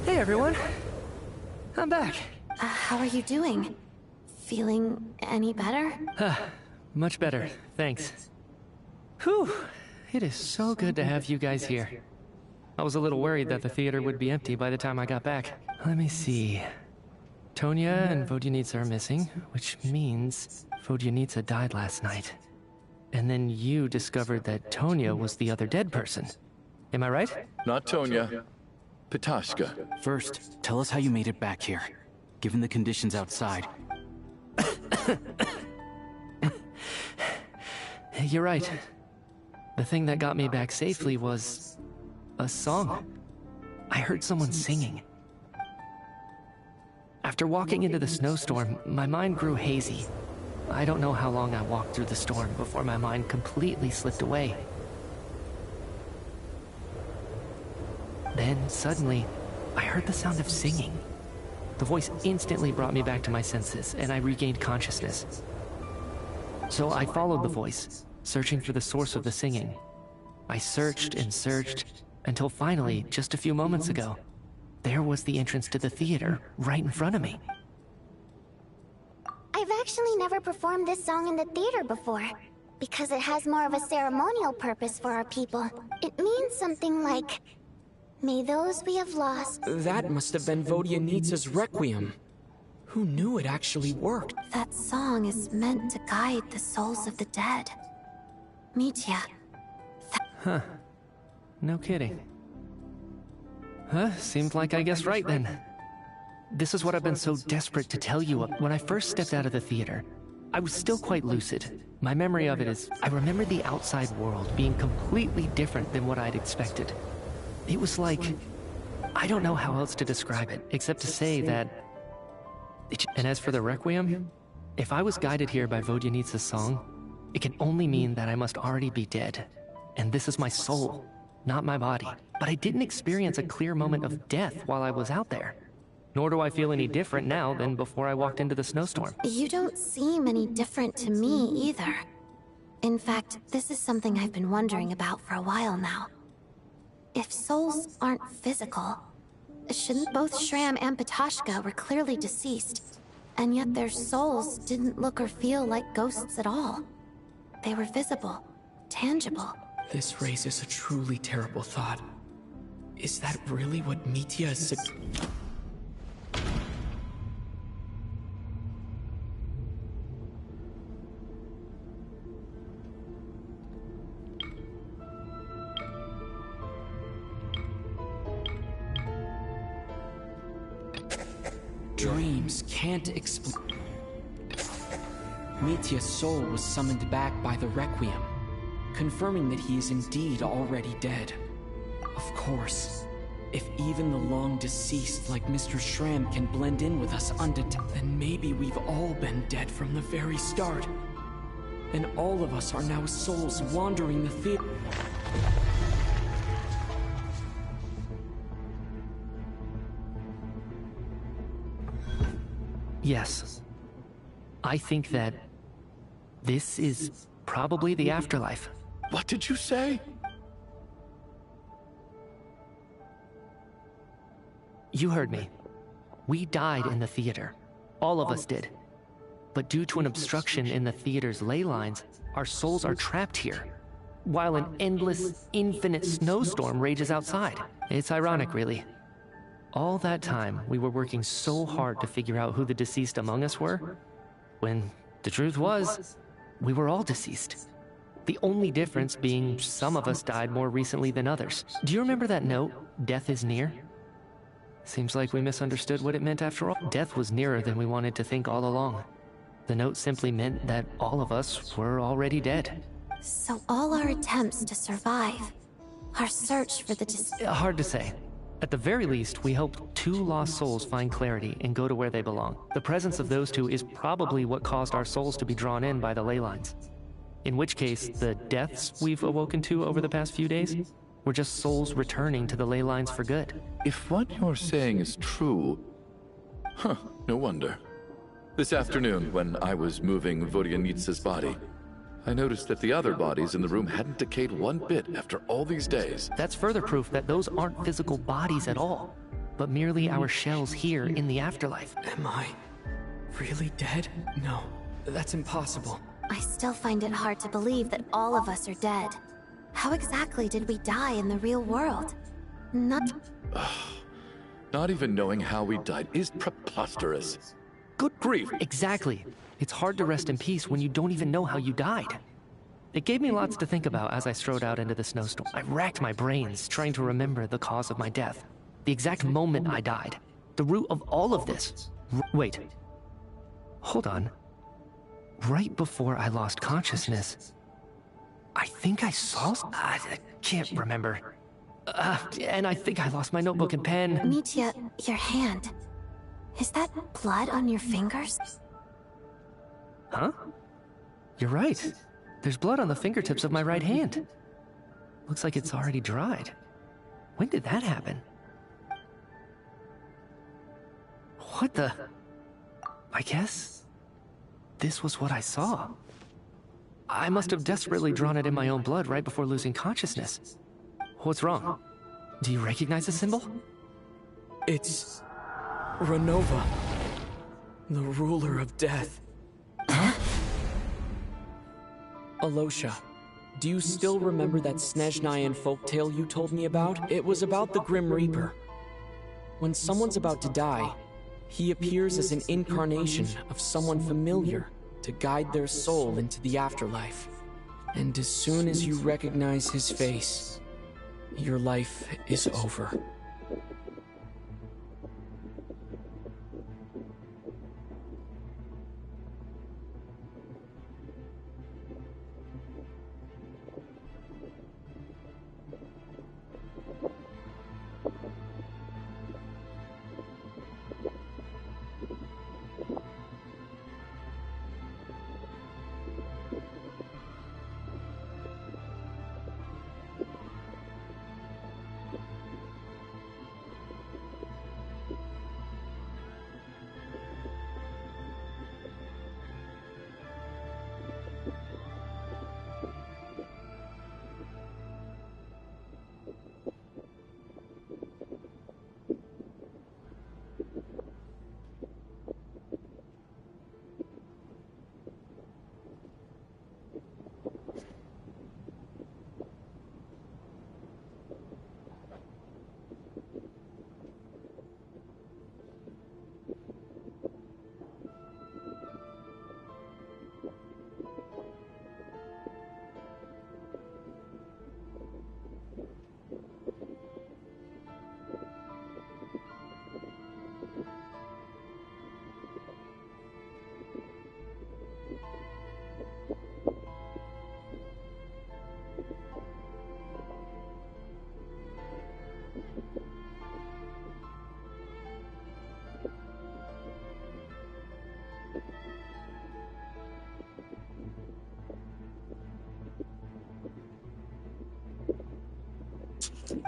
Hey everyone, I'm back. How are you doing? Feeling any better? Much better, thanks. Whew, it is so good to have you guys here. I was a little worried that the theater would be empty by the time I got back. Let me see. Tonya and Vodyanitsa are missing, which means Vodyanitsa died last night. And then you discovered that Tonya was the other dead person. Am I right? Not Tonya. Pitashka. First, tell us how you made it back here, given the conditions outside. You're right. The thing that got me back safely was a song. I heard someone singing. After walking into the snowstorm, my mind grew hazy. I don't know how long I walked through the storm before my mind completely slipped away. Then, suddenly, I heard the sound of singing. The voice instantly brought me back to my senses, and I regained consciousness. So I followed the voice, searching for the source of the singing. I searched and searched, until finally, just a few moments ago, there was the entrance to the theater, right in front of me. I've actually never performed this song in the theater before, because it has more of a ceremonial purpose for our people. It means something like, may those we have lost... That must have been Vodyanitsa's Requiem. Who knew it actually worked? That song is meant to guide the souls of the dead. Mitya. Huh. No kidding. Huh? Seemed like I guessed right then. This is what I've been so desperate to tell you. When I first stepped out of the theater, I was still quite lucid. My memory of it is, I remember the outside world being completely different than what I'd expected. It was like, I don't know how else to describe it, except to say that... And as for the Requiem, if I was guided here by Vodyanitsa's song, it can only mean that I must already be dead. And this is my soul, not my body. But I didn't experience a clear moment of death while I was out there. Nor do I feel any different now than before I walked into the snowstorm. You don't seem any different to me either. In fact, this is something I've been wondering about for a while now. If souls aren't physical, shouldn't both Shram and Pitashka were clearly deceased, and yet their souls didn't look or feel like ghosts at all? They were visible, tangible. This raises a truly terrible thought. Is that really what Mitya is... Dreams can't explain. Mitya's soul was summoned back by the Requiem, confirming that he is indeed already dead. Of course, if even the long-deceased like Mr. Shram can blend in with us undetected, then maybe we've all been dead from the very start. And all of us are now souls wandering the theater. Yes. I think that this is probably the afterlife. What did you say? You heard me. We died in the theater. All of us did. But due to an obstruction in the theater's ley lines, our souls are trapped here, while an endless, infinite snowstorm rages outside. It's ironic, really. All that time, we were working so hard to figure out who the deceased among us were, when the truth was, we were all deceased. The only difference being some of us died more recently than others. Do you remember that note, "Death is near"? Seems like we misunderstood what it meant after all. Death was nearer than we wanted to think all along. The note simply meant that all of us were already dead. So all our attempts to survive, our search for the Hard to say. At the very least, we hope two lost souls find clarity and go to where they belong. The presence of those two is probably what caused our souls to be drawn in by the ley lines. In which case, the deaths we've awoken to over the past few days were just souls returning to the ley lines for good. If what you're saying is true... Huh, no wonder. This afternoon, when I was moving Vodyanitsa's body, I noticed that the other bodies in the room hadn't decayed one bit after all these days. That's further proof that those aren't physical bodies at all, but merely our shells here in the afterlife. Am I really dead? No, that's impossible. I still find it hard to believe that all of us are dead. How exactly did we die in the real world? Not even knowing how we died is preposterous. Good grief. Exactly. It's hard to rest in peace when you don't even know how you died. It gave me lots to think about as I strode out into the snowstorm. I racked my brains trying to remember the cause of my death, the exact moment I died, the root of all of this. Wait. Hold on. Right before I lost consciousness, I think I saw... I can't remember. And I think I lost my notebook and pen. Mitya, your hand. Is that blood on your fingers? Huh? You're right. There's blood on the fingertips of my right hand. Looks like it's already dried. When did that happen? What the... I guess... this was what I saw. I must have desperately drawn it in my own blood right before losing consciousness. What's wrong? Do you recognize the symbol? It's... Renova. The ruler of death. Alosha, do you still remember that Snezhnayan folktale you told me about? It was about the Grim Reaper. When someone's about to die, he appears as an incarnation of someone familiar to guide their soul into the afterlife. And as soon as you recognize his face, your life is over.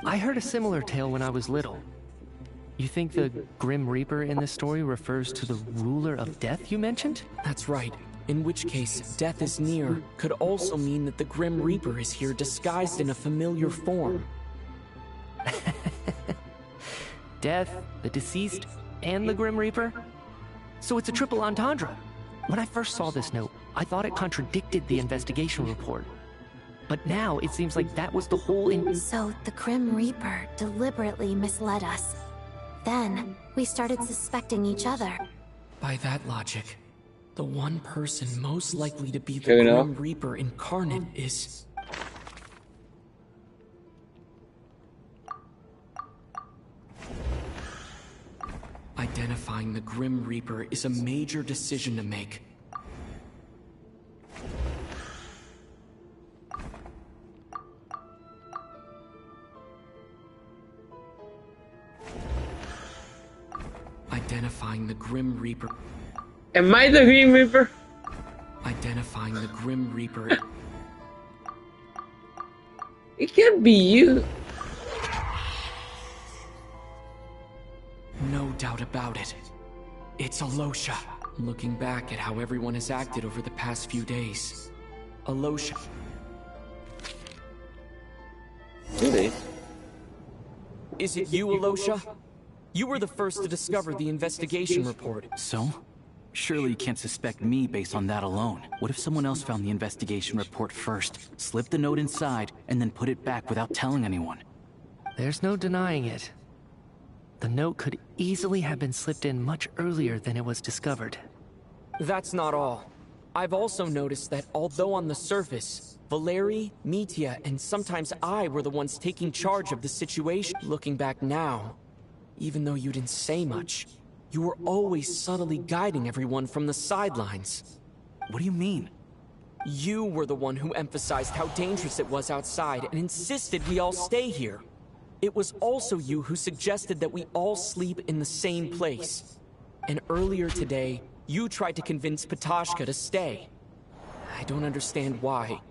I heard a similar tale when I was little. You think the Grim Reaper in this story refers to the ruler of death you mentioned? That's right. In which case, death is near could also mean that the Grim Reaper is here disguised in a familiar form. Death, the deceased, and the Grim Reaper? So it's a triple entendre. When I first saw this note, I thought it contradicted the investigation report. But now it seems like that was the whole So the Grim Reaper deliberately misled us. Then, we started suspecting each other. By that logic, the one person most likely to be the Fair enough. Grim Reaper incarnate is... Identifying the Grim Reaper is a major decision to make. Identifying the Grim Reaper. Am I the Grim Reaper? Identifying the Grim Reaper. It can't be you. No doubt about it. It's Alosha. Looking back at how everyone has acted over the past few days. Alosha. Really? Is it you, Alosha? You were the first to discover the investigation report. So? Surely you can't suspect me based on that alone. What if someone else found the investigation report first, slipped the note inside, and then put it back without telling anyone? There's no denying it. The note could easily have been slipped in much earlier than it was discovered. That's not all. I've also noticed that although on the surface, Valeri, Mitya, and sometimes I were the ones taking charge of the situation. Looking back now, even though you didn't say much, you were always subtly guiding everyone from the sidelines. What do you mean? You were the one who emphasized how dangerous it was outside and insisted we all stay here. It was also you who suggested that we all sleep in the same place. And earlier today, you tried to convince Patashka to stay. I don't understand why,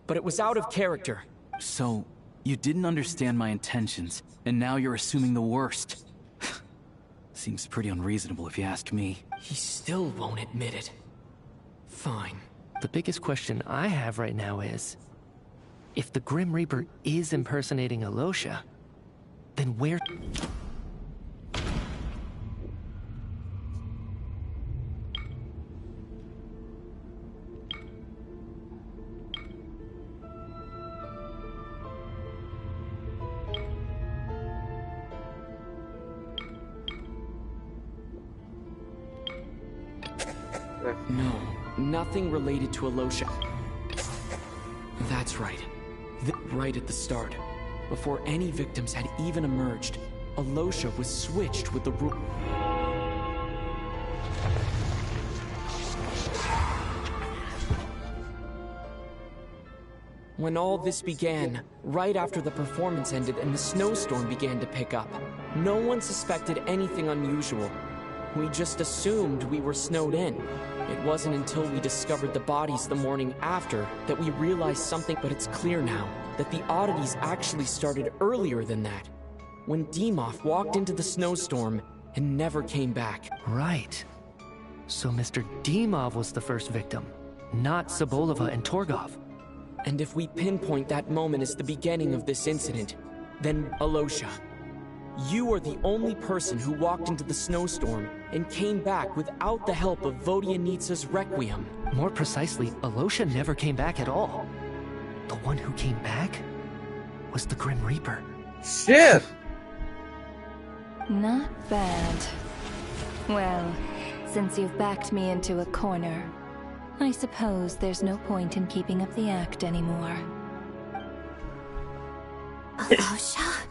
but it was out of character. So, you didn't understand my intentions, and now you're assuming the worst. Seems pretty unreasonable if you ask me. He still won't admit it. Fine. The biggest question I have right now is, if the Grim Reaper is impersonating Alosha, then where... No, nothing related to Alosha. That's right. Right at the start, before any victims had even emerged, Alosha was switched with the rule. When all this began, right after the performance ended and the snowstorm began to pick up, no one suspected anything unusual. We just assumed we were snowed in. It wasn't until we discovered the bodies the morning after that we realized something, but it's clear now that the oddities actually started earlier than that, when Dimov walked into the snowstorm and never came back. Right. So Mr. Dimov was the first victim, not Sobolova and Torgov. And if we pinpoint that moment as the beginning of this incident, then Alosha, you are the only person who walked into the snowstorm and came back without the help of Vodyanitsa's Requiem. More precisely, Alosha never came back at all. The one who came back was the Grim Reaper. Shit! Not bad. Well, since you've backed me into a corner, I suppose there's no point in keeping up the act anymore. Alosha?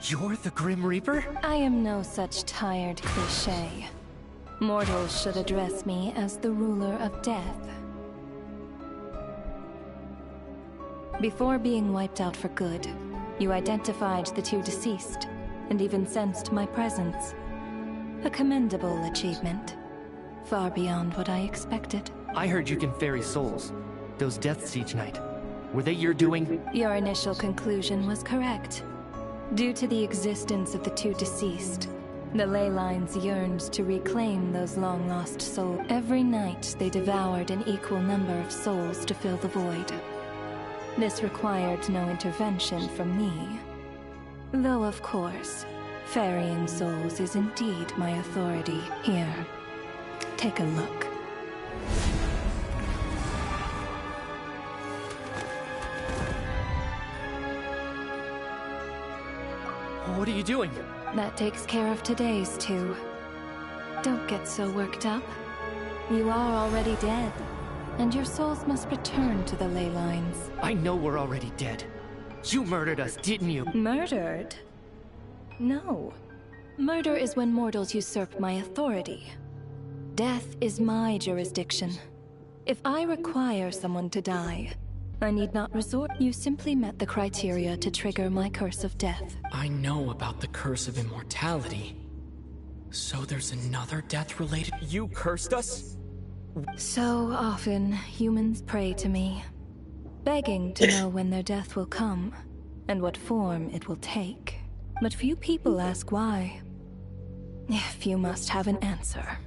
You're the Grim Reaper? I am no such tired cliché. Mortals should address me as the ruler of death. Before being wiped out for good, you identified the two deceased, and even sensed my presence. A commendable achievement. Far beyond what I expected. I heard you can ferry souls. Those deaths each night. Were they your doing? Your initial conclusion was correct. Due to the existence of the two deceased, the ley lines yearned to reclaim those long-lost souls. Every night, they devoured an equal number of souls to fill the void. This required no intervention from me. Though, of course, ferrying souls is indeed my authority. Here, take a look. What are you doing? That takes care of today's two. Don't get so worked up. You are already dead, and your souls must return to the ley lines. I know we're already dead. You murdered us, didn't you? Murdered? No. Murder is when mortals usurp my authority. Death is my jurisdiction. If I require someone to die, I need not resort. You simply met the criteria to trigger my curse of death. I know about the curse of immortality. So there's another death related? You cursed us? So often, humans pray to me, begging to know when their death will come, and what form it will take. But few people ask why. If you must have an answer,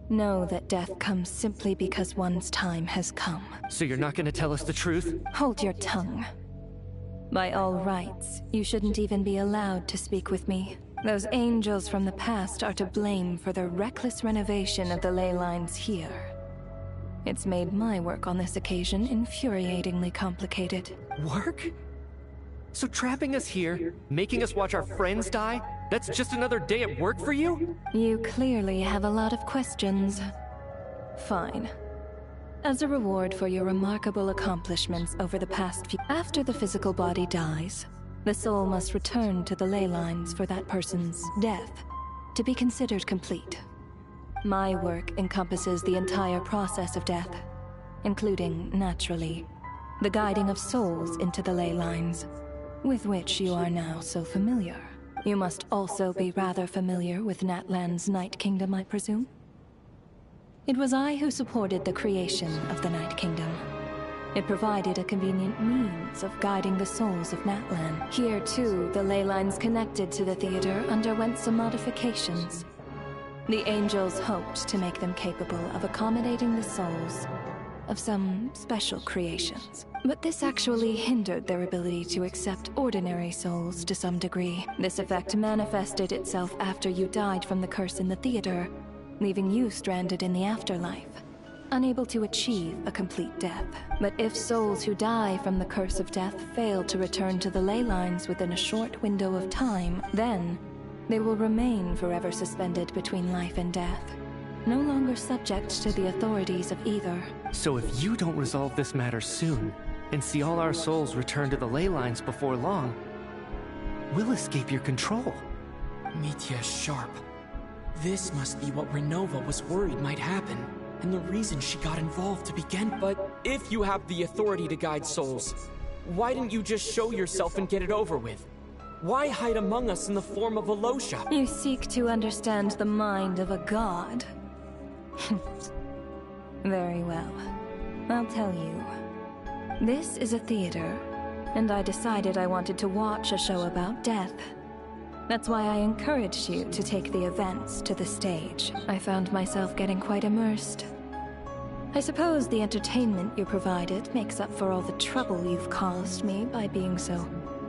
know that death comes simply because one's time has come. So you're not gonna tell us the truth? Hold your tongue. By all rights, you shouldn't even be allowed to speak with me. Those angels from the past are to blame for the reckless renovation of the ley lines here. It's made my work on this occasion infuriatingly complicated. Work? So trapping us here, making us watch our friends die, that's just another day at work for you? You clearly have a lot of questions. Fine. As a reward for your remarkable accomplishments over the past few... After the physical body dies, the soul must return to the ley lines for that person's death to be considered complete. My work encompasses the entire process of death, including, naturally, the guiding of souls into the ley lines, with which you are now so familiar. You must also be rather familiar with Natlan's Night Kingdom, I presume? It was I who supported the creation of the Night Kingdom. It provided a convenient means of guiding the souls of Natlan. Here, too, the ley lines connected to the theater underwent some modifications. The angels hoped to make them capable of accommodating the souls of some special creations. But this actually hindered their ability to accept ordinary souls to some degree. This effect manifested itself after you died from the curse in the theater, leaving you stranded in the afterlife, unable to achieve a complete death. But if souls who die from the curse of death fail to return to the ley lines within a short window of time, then they will remain forever suspended between life and death, no longer subject to the authorities of either. So if you don't resolve this matter soon, and see all our souls return to the ley lines before long, we'll escape your control. Mitya is sharp. This must be what Renova was worried might happen, and the reason she got involved to begin. But if you have the authority to guide souls, why didn't you just show yourself and get it over with? Why hide among us in the form of Alosha? You seek to understand the mind of a god. Very well. I'll tell you. This is a theater, and I decided I wanted to watch a show about death. That's why I encouraged you to take the events to the stage. I found myself getting quite immersed. I suppose the entertainment you provided makes up for all the trouble you've caused me by being so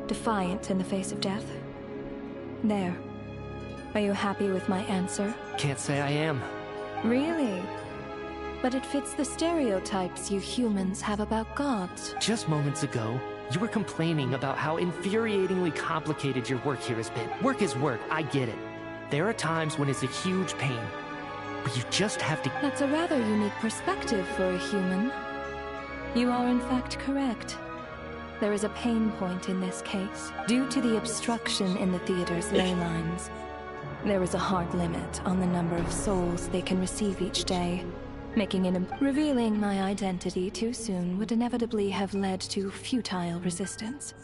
defiant in the face of death. There. Are you happy with my answer? Can't say I am. Really? But it fits the stereotypes you humans have about gods. Just moments ago, you were complaining about how infuriatingly complicated your work here has been. Work is work, I get it. There are times when it's a huge pain, but you just have to... That's a rather unique perspective for a human. You are in fact correct. There is a pain point in this case. Due to the obstruction in the theater's ley lines, there is a hard limit on the number of souls they can receive each day. Making it revealing my identity too soon would inevitably have led to futile resistance.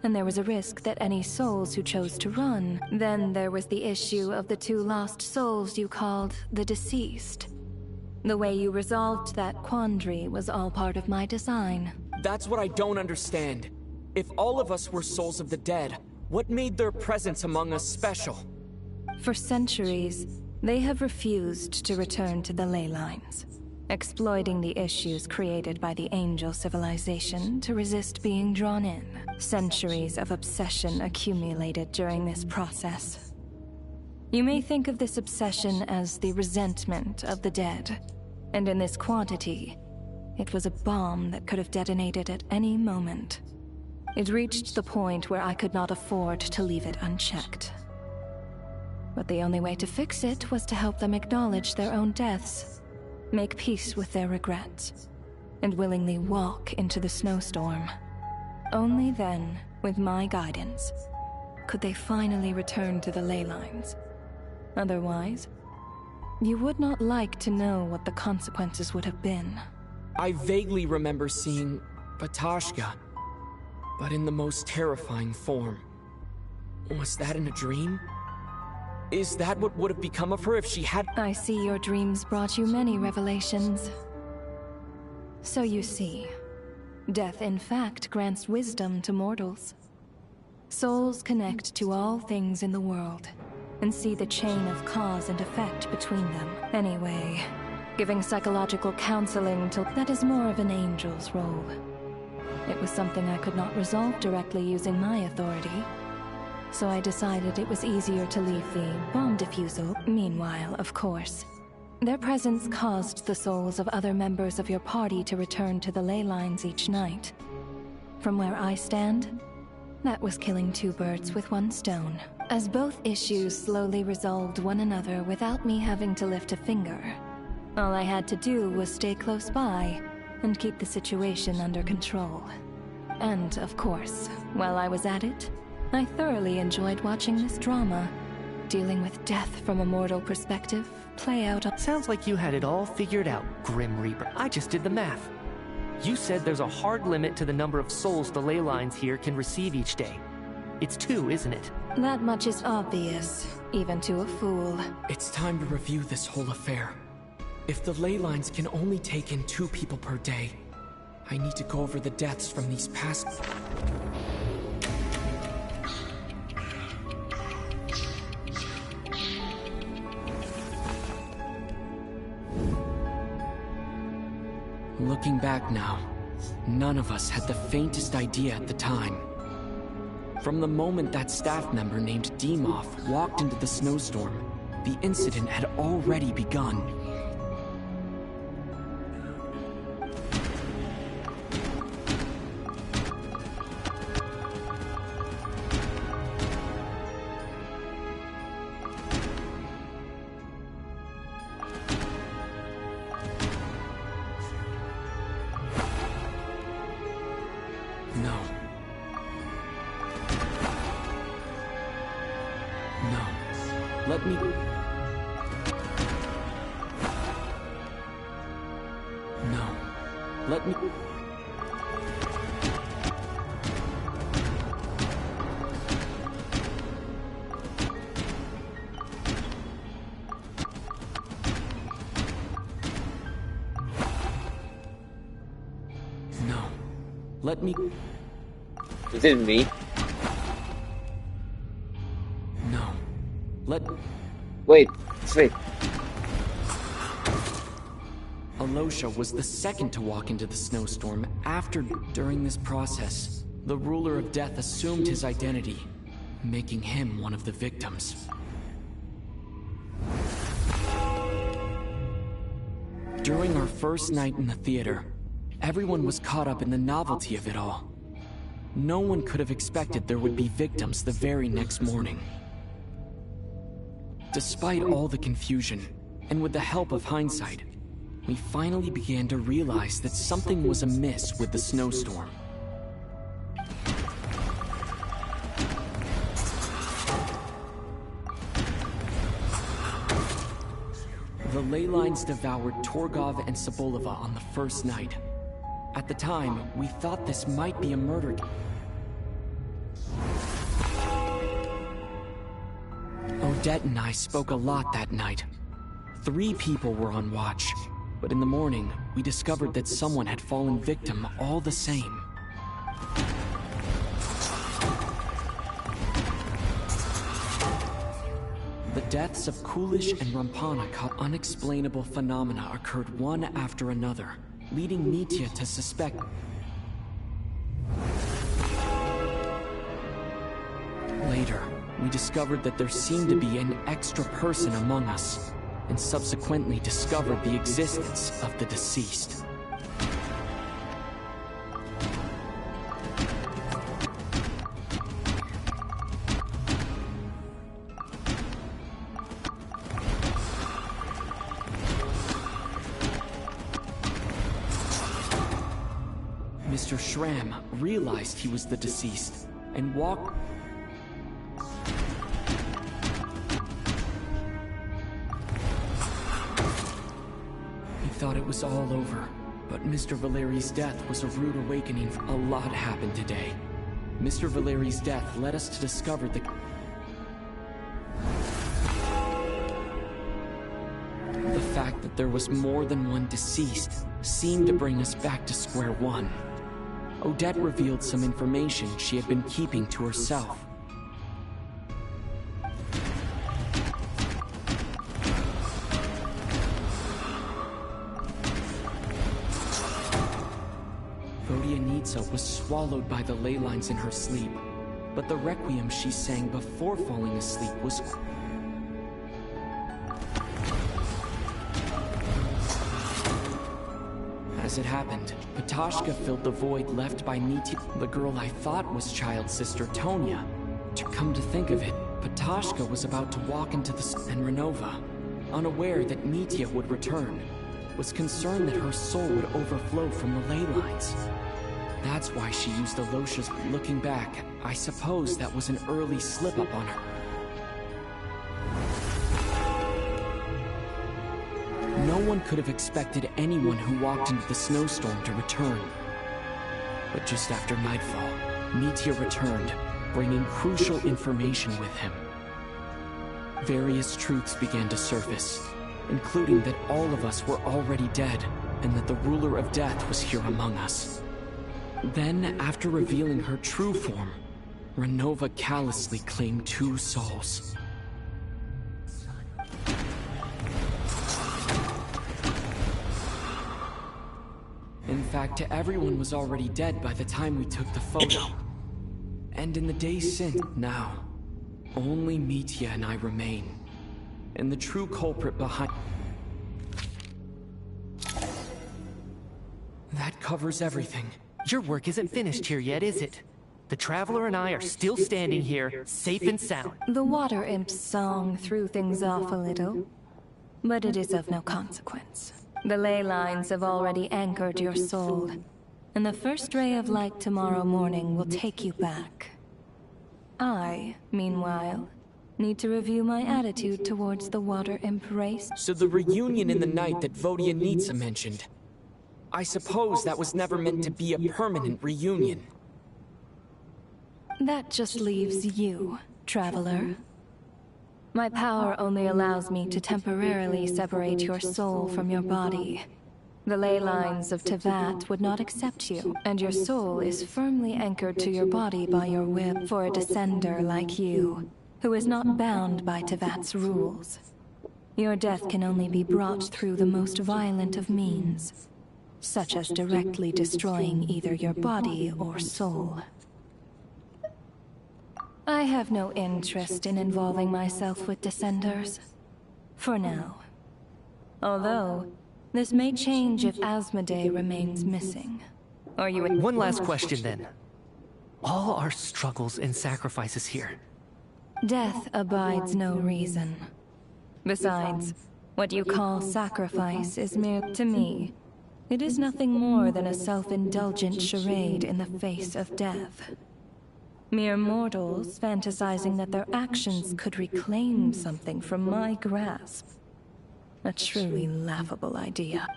And there was a risk that any souls who chose to run. Then there was the issue of the two lost souls you called the deceased. The way you resolved that quandary was all part of my design. That's what I don't understand. If all of us were souls of the dead, what made their presence among us special? For centuries, they have refused to return to the ley lines, exploiting the issues created by the angel civilization to resist being drawn in. Centuries of obsession accumulated during this process. You may think of this obsession as the resentment of the dead, and in this quantity, it was a bomb that could have detonated at any moment. It reached the point where I could not afford to leave it unchecked. But the only way to fix it was to help them acknowledge their own deaths, make peace with their regrets, and willingly walk into the snowstorm. Only then, with my guidance, could they finally return to the ley lines. Otherwise, you would not like to know what the consequences would have been. I vaguely remember seeing Batashka, but in the most terrifying form. Was that in a dream? Is that what would have become of her if she had— I see your dreams brought you many revelations. So you see, death in fact grants wisdom to mortals. Souls connect to all things in the world, and see the chain of cause and effect between them. Anyway, giving psychological counseling that is more of an angel's role. It was something I could not resolve directly using my authority. So I decided it was easier to leave the bomb defusal. Meanwhile, of course, their presence caused the souls of other members of your party to return to the ley lines each night. From where I stand, that was killing two birds with one stone. As both issues slowly resolved one another without me having to lift a finger, All I had to do was stay close by and keep the situation under control. And, of course, while I was at it, I thoroughly enjoyed watching this drama, dealing with death from a mortal perspective, play out. Sounds like you had it all figured out, Grim Reaper. I just did the math. You said there's a hard limit to the number of souls the ley lines here can receive each day. It's 2, isn't it? That much is obvious, even to a fool. It's time to review this whole affair. If the ley lines can only take in 2 people per day, I need to go over the deaths from these past... Looking back now, none of us had the faintest idea at the time. From the moment that staff member named Demoff walked into the snowstorm, the incident had already begun. No. No. Let me... No. Let me... No. Let me... Is it me? No. Let... Wait. Alosha was the second to walk into the snowstorm after... During this process, the ruler of death assumed his identity, making him one of the victims. During our first night in the theater, everyone was caught up in the novelty of it all. No one could have expected there would be victims the very next morning. Despite all the confusion, and with the help of hindsight, we finally began to realize that something was amiss with the snowstorm. The ley lines devoured Torgov and Sobolova on the first night. At the time, we thought this might be a murder. Odette and I spoke a lot that night. 3 people were on watch, but in the morning, we discovered that someone had fallen victim all the same. The deaths of Coolish and Rampana caught unexplainable phenomena occurred one after another, leading Mitya to suspect. Later, we discovered that there seemed to be an extra person among us, and subsequently discovered the existence of the deceased. Mr. Schramm realized he was the deceased, and walked... He thought it was all over, but Mr. Valeri's death was a rude awakening. A lot happened today. Mr. Valeri's death led us to discover the fact that there was more than one deceased seemed to bring us back to square one. Odette revealed some information she had been keeping to herself. Vodyanitsa was swallowed by the ley lines in her sleep, but the requiem she sang before falling asleep was... As it happened, Patashka filled the void left by Mitya, the girl I thought was child sister Tonya. To come to think of it, Patashka was about to walk into the... and Renova, unaware that Mitya would return, was concerned that her soul would overflow from the ley lines. That's why she used the lotions. Looking back, I suppose that was an early slip-up on her. No one could have expected anyone who walked into the snowstorm to return. But just after nightfall, Meteor returned, bringing crucial information with him. Various truths began to surface, including that all of us were already dead, and that the ruler of death was here among us. Then, after revealing her true form, Renova callously claimed 2 souls. In fact, everyone was already dead by the time we took the photo. And in the days since, now, only Mitya and I remain. And the true culprit behind... That covers everything. Your work isn't finished here yet, is it? The Traveler and I are still standing here, safe and sound. The Water Imp's song threw things off a little, but it is of no consequence. The ley lines have already anchored your soul, and the first ray of light tomorrow morning will take you back. I, meanwhile, need to review my attitude towards the Water Imp race. So the reunion in the night that Vodyanitsa mentioned, I suppose that was never meant to be a permanent reunion. That just leaves you, Traveler. My power only allows me to temporarily separate your soul from your body. The ley lines of Tevat would not accept you, and your soul is firmly anchored to your body by your whip for a descender like you, who is not bound by Tevat's rules. Your death can only be brought through the most violent of means, such as directly destroying either your body or soul. I have no interest in involving myself with Descenders. For now. Although, this may change if Asmodee remains missing. Are you... One last question then. All our struggles and sacrifices here. Death abides no reason. Besides, what you call sacrifice is mere... To me, it is nothing more than a self-indulgent charade in the face of death. Mere mortals fantasizing that their actions could reclaim something from my grasp. A truly laughable idea.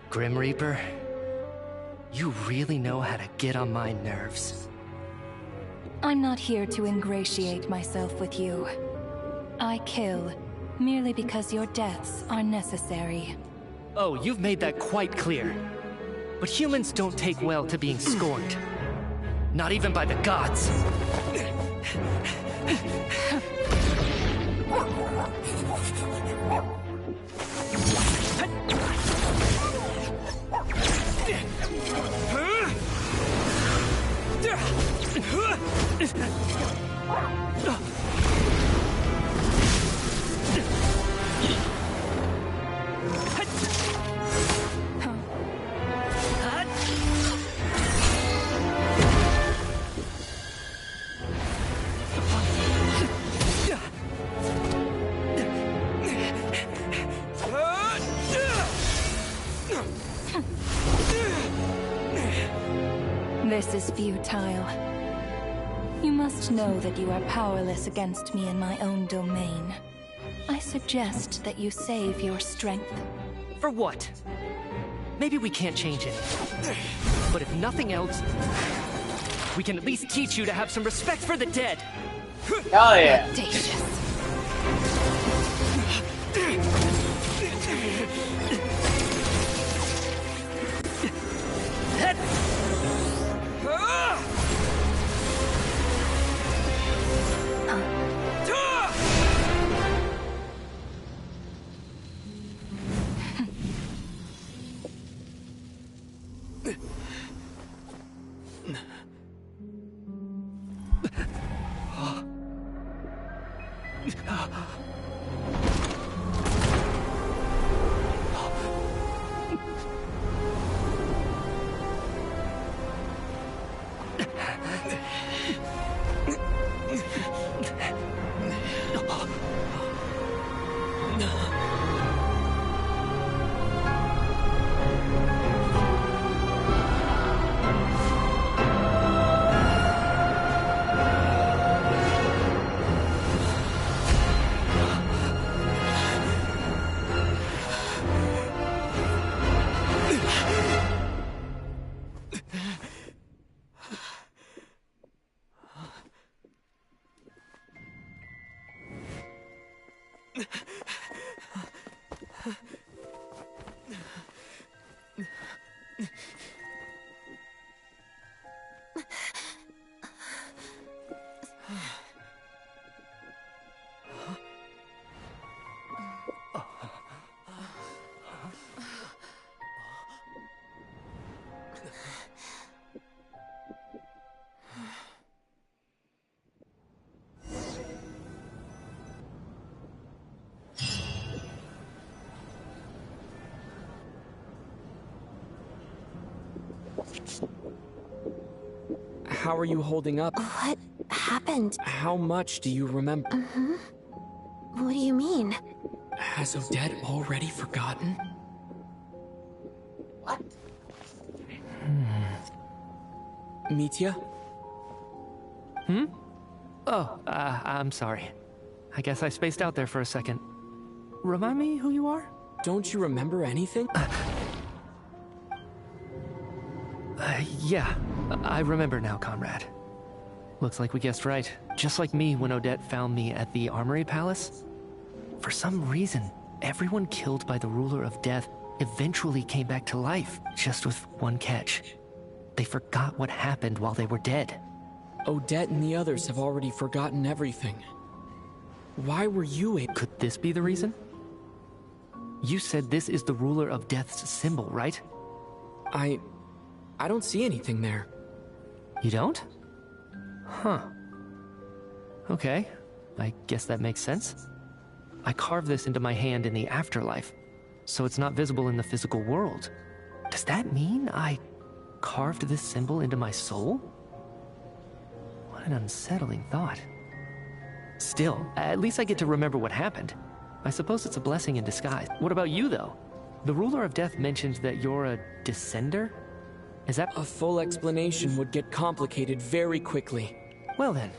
Grim Reaper, you really know how to get on my nerves. I'm not here to ingratiate myself with you. I kill merely because your deaths are necessary. Oh, you've made that quite clear. But humans don't take well to being scorned. Not even by the gods. This is futile. You must know that you are powerless against me in my own domain. I suggest that you save your strength. For what? Maybe we can't change it. But if nothing else, we can at least teach you to have some respect for the dead. Hell yeah. Audacious. how are you holding up? What happened? How much do you remember? What do you mean? Has Odette already forgotten? What? Mitya? Oh, I'm sorry. I guess I spaced out there for a second. Remind me who you are? Don't you remember anything? Yeah, I remember now, comrade. Looks like we guessed right. Just like me when Odette found me at the Armory Palace. For some reason, everyone killed by the Ruler of Death eventually came back to life, just with one catch. They forgot what happened while they were dead. Odette and the others have already forgotten everything. Why were you able— Could this be the reason? You said this is the Ruler of Death's symbol, right? I don't see anything there. You don't? Huh. Okay, I guess that makes sense. I carved this into my hand in the afterlife, so it's not visible in the physical world. Does that mean I carved this symbol into my soul? What an unsettling thought. Still, at least I get to remember what happened. I suppose it's a blessing in disguise. What about you, though? The Ruler of Death mentioned that you're a descender? Is that— A full explanation would get complicated very quickly. Well then,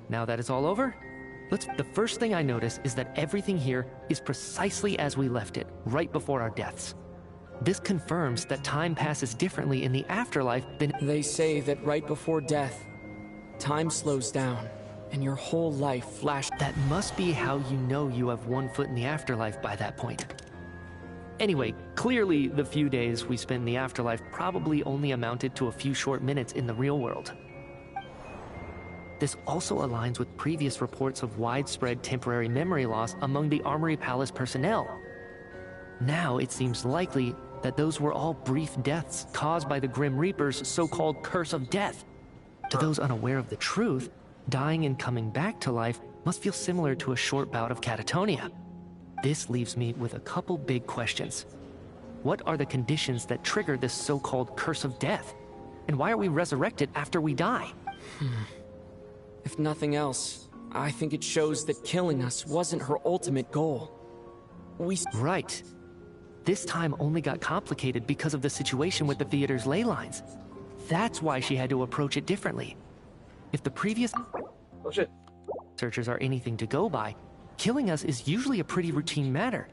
now that it's all over, the first thing I notice is that everything here is precisely as we left it, right before our deaths. This confirms that time passes differently in the afterlife than— They say that right before death, time slows down, and your whole life flashes. That must be how you know you have one foot in the afterlife by that point. Anyway, clearly the few days we spent in the afterlife probably only amounted to a few short minutes in the real world. This also aligns with previous reports of widespread temporary memory loss among the Armory Palace personnel. Now it seems likely that those were all brief deaths caused by the Grim Reaper's so-called curse of death. To those unaware of the truth, dying and coming back to life must feel similar to a short bout of catatonia. This leaves me with a couple big questions. What are the conditions that trigger this so-called curse of death? And why are we resurrected after we die? If nothing else, I think it shows that killing us wasn't her ultimate goal. Right. This time only got complicated because of the situation with the theater's ley lines. That's why she had to approach it differently. If the previous— Oh shit. Searchers are anything to go by, killing us is usually a pretty routine matter.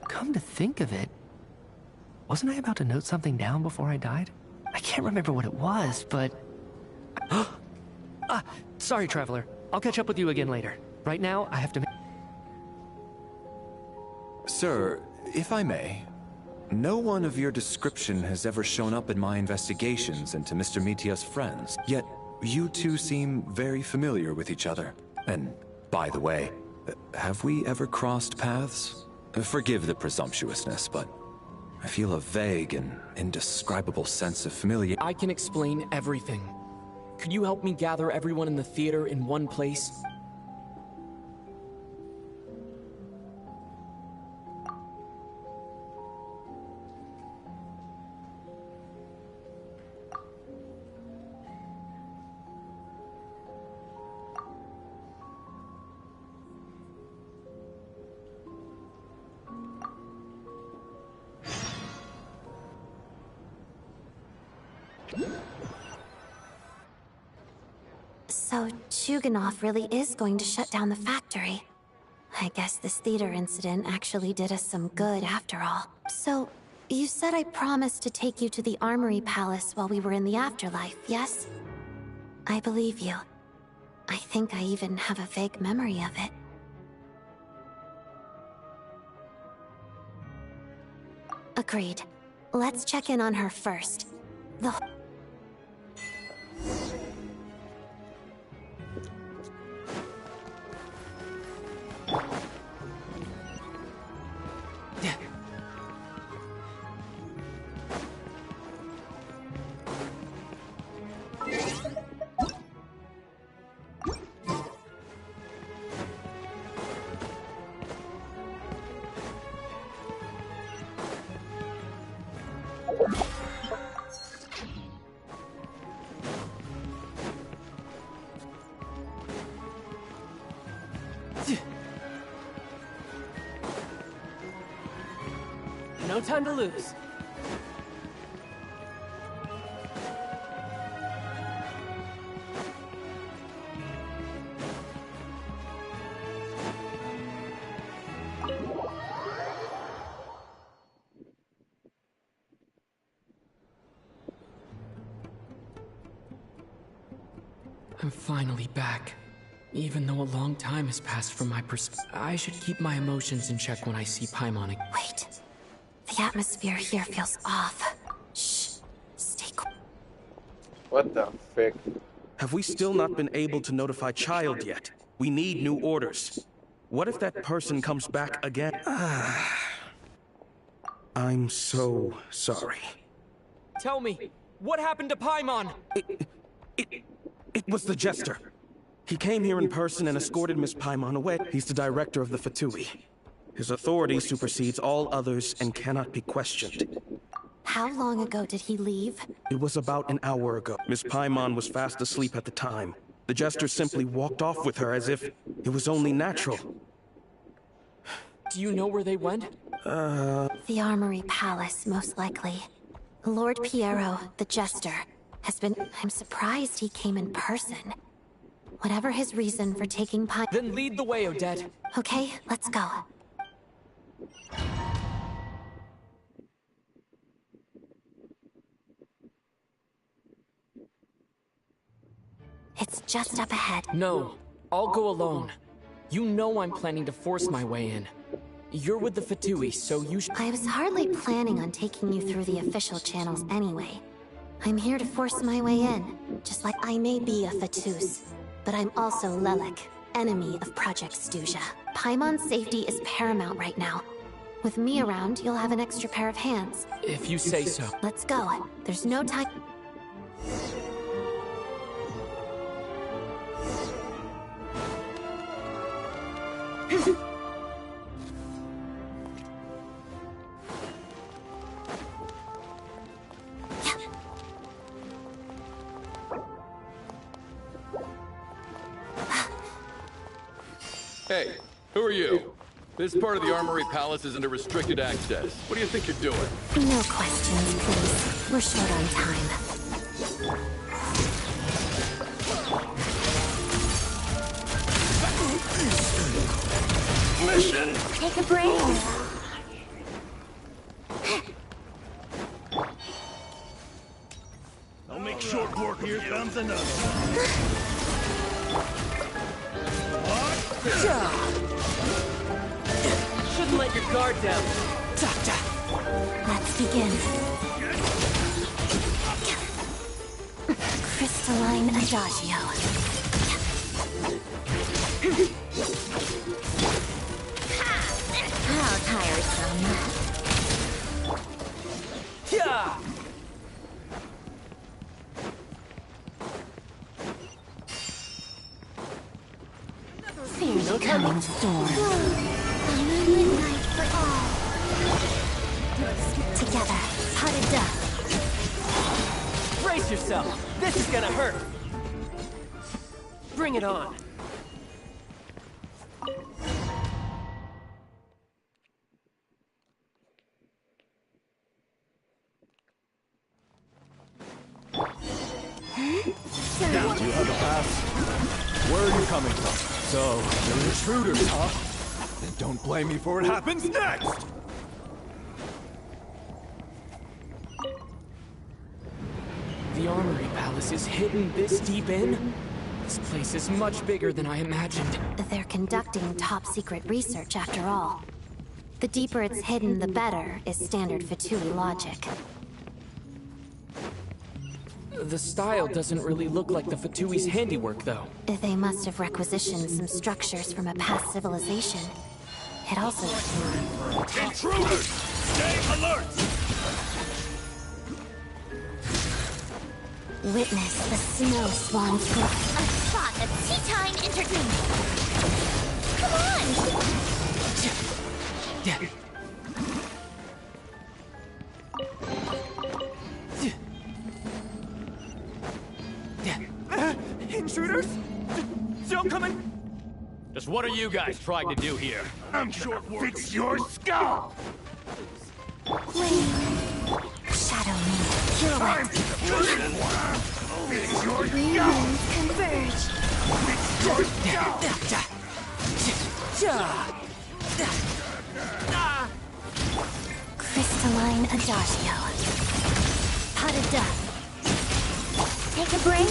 Come to think of it, wasn't I about to note something down before I died? I can't remember what it was, but— sorry, Traveler. I'll catch up with you again later. Right now, I have to— Sir, if I may, no one of your description has ever shown up in my investigations into Mr. Mitya's friends, yet you two seem very familiar with each other. And, by the way, have we ever crossed paths? Forgive the presumptuousness, but I feel a vague and indescribable sense of familiarity. I can explain everything. Could you help me gather everyone in the theater in one place? So, Chuganov really is going to shut down the factory. I guess this theater incident actually did us some good after all. So, you said I promised to take you to the Armory Palace while we were in the afterlife, yes? I believe you. I think I even have a vague memory of it. Agreed. Let's check in on her first. No time to lose. I'm finally back. Even though a long time has passed from my I should keep my emotions in check when I see Paimon again. Wait. The atmosphere here feels off. Shh. Stay quiet. What the frick? Have we still not been able to notify Child yet? We need new orders. What if that person comes back again? I'm so sorry. Tell me, what happened to Paimon? It was the Jester. He came here in person and escorted Miss Paimon away. He's the director of the Fatui. His authority supersedes all others and cannot be questioned. How long ago did he leave? It was about an hour ago. Miss Paimon was fast asleep at the time. The Jester simply walked off with her as if it was only natural. Do you know where they went? The Armory Palace, most likely. Lord Piero, the Jester, has been... I'm surprised he came in person. Whatever his reason for taking Then lead the way, Odette. Okay, let's go. It's just up ahead. No, I'll go alone. You know I'm planning to force my way in. You're with the Fatui, so you should... I was hardly planning on taking you through the official channels anyway. I'm here to force my way in, just like I may be a Fatus, but I'm also Lelek, enemy of Project Stuja. Paimon's safety is paramount right now. With me around, you'll have an extra pair of hands. If you say so. Let's go. There's no time... Hey, who are you? This part of the Armory Palace is under restricted access. What do you think you're doing? No questions, please. We're short on time. Mission. Take a break. I'll make short work. Here comes another. Shouldn't let your guard down. Let's begin. Crystalline Adagio. How tiresome. Yeah. Fear the coming storm. Midnight for all. Together, potted duck. Brace yourself. This is gonna hurt. Bring it on. Now, do you have a pass? Where are you coming from? So, you're intruders, huh? Then don't blame me for what happens next! The Armory Palace is hidden this deep in? This place is much bigger than I imagined. They're conducting top-secret research after all. The deeper it's hidden, the better, is standard Fatui logic. The style doesn't really look like the Fatui's handiwork, though. They must have requisitioned some structures from a past civilization. It also... Intruders! Stay alert! Witness the snow swan's flight. A spot of tea time entertainment. Come Intruders? Still coming? Just what are you guys trying to do here? I'm sure fix your skull! Shadow me. Pirouette. Radiance converge. Crystalline adagio. Pas de deux. Take a break.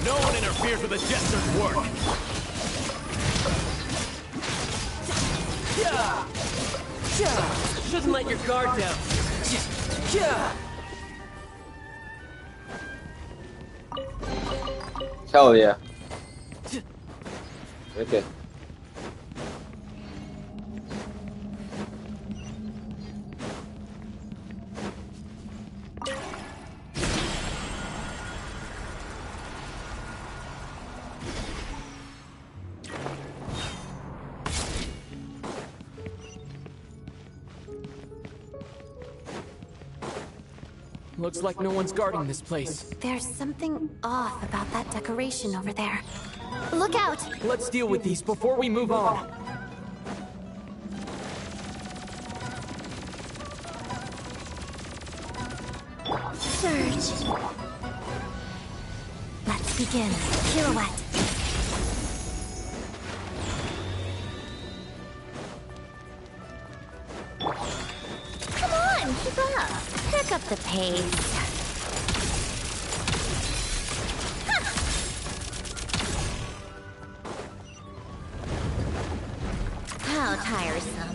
No one interferes with the Jester's work! Shouldn't let your guard down. Hell yeah. Okay. Looks like no one's guarding this place. There's something off about that decoration over there. Look out! Let's deal with these before we move on. Surge. Let's begin. Pirouette. Come on, keep up. Pick up the pace. How tiresome.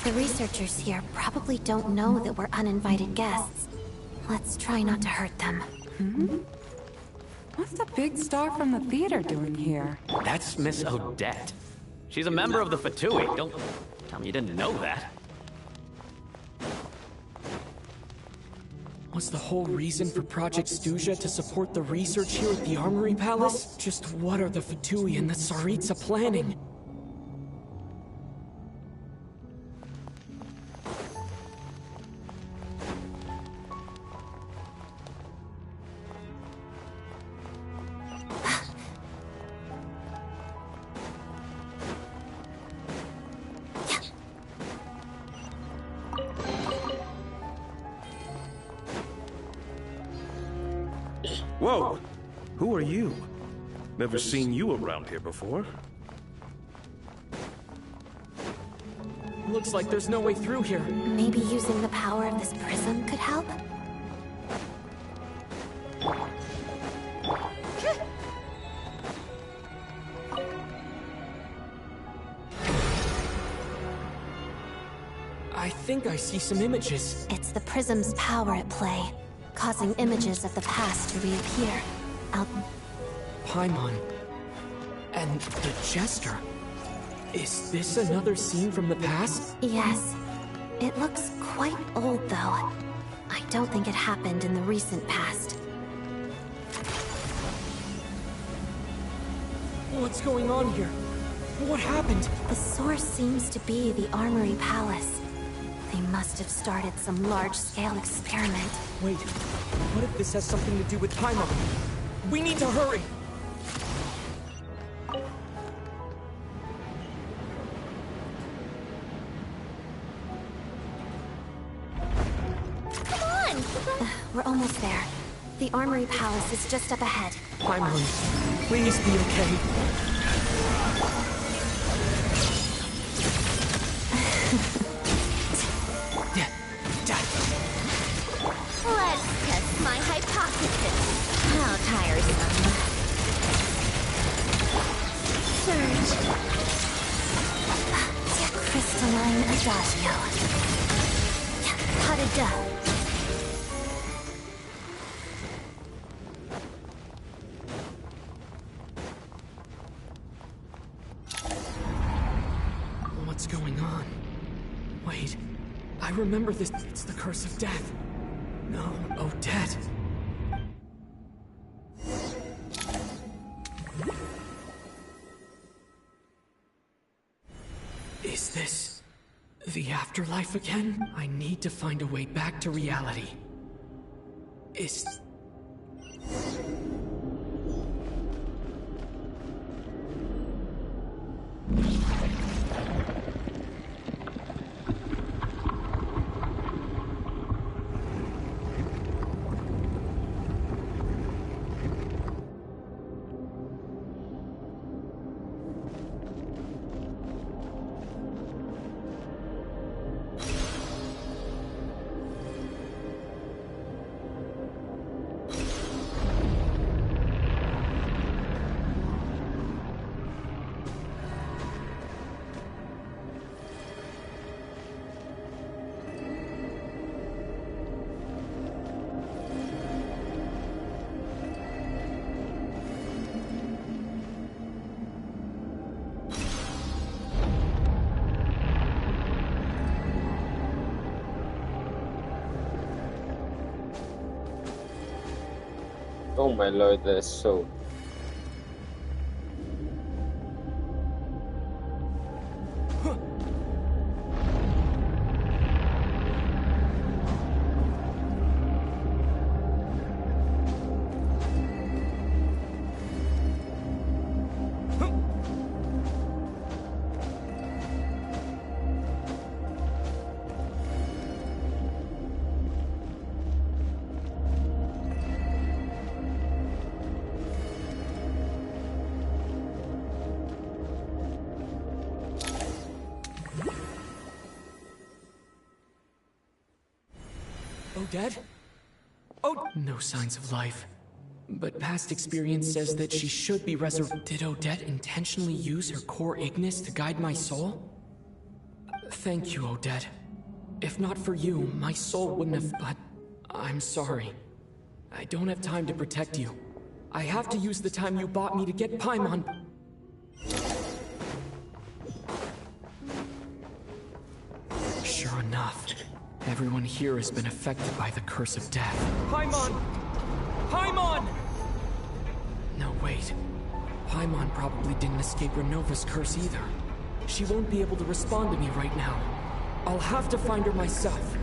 The researchers here probably don't know that we're uninvited guests. Let's try not to hurt them. What's the big star from the theater doing here? That's Miss Odette. She's a member of the Fatui. Don't tell me you didn't know that. Was the whole reason for Project Stuja to support the research here at the Armory Palace? Just what are the Fatui and the Tsaritsa planning? Whoa! Who are you? Never seen you around here before. Looks like there's no way through here. Maybe using the power of this prism could help? I think I see some images. It's the prism's power at play, causing images of the past to reappear. Paimon. And the Jester. Is this another scene from the past? Yes. It looks quite old, though. I don't think it happened in the recent past. What's going on here? What happened? The source seems to be the Armory Palace. They must have started some large-scale experiment. Wait, what if this has something to do with Paimon? We need to hurry! Come on, keep up. We're almost there. The Armory Palace is just up ahead. Paimon, please be okay. Let's test my hypothesis. How tiresome. Surge. Crystalline adagio. Pas de deux. What's going on? Wait, I remember this. It's the curse of death. No, Odette. Is this the afterlife again? I need to find a way back to reality. Is... Oh my lord, that is so... Odette? Oh, no signs of life. But past experience says that she should be resurrected. Did Odette intentionally use her core Ignis to guide my soul? Thank you, Odette. If not for you, my soul wouldn't have... But I'm sorry. I don't have time to protect you. I have to use the time you bought me to get Paimon. Sure enough, everyone here has been affected by the curse of death. Paimon! Paimon! No, wait. Paimon probably didn't escape Renova's curse either. She won't be able to respond to me right now. I'll have to find her myself.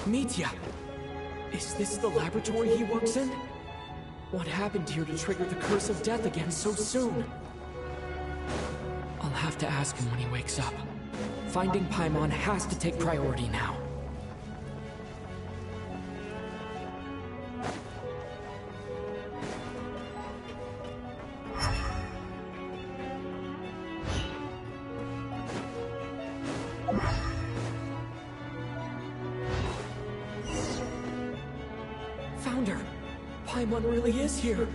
Mitya! Is this the laboratory he works in? What happened here to trigger the curse of death again so soon? I'll have to ask him when he wakes up. Finding Paimon has to take priority now. Found her! Paimon really is here!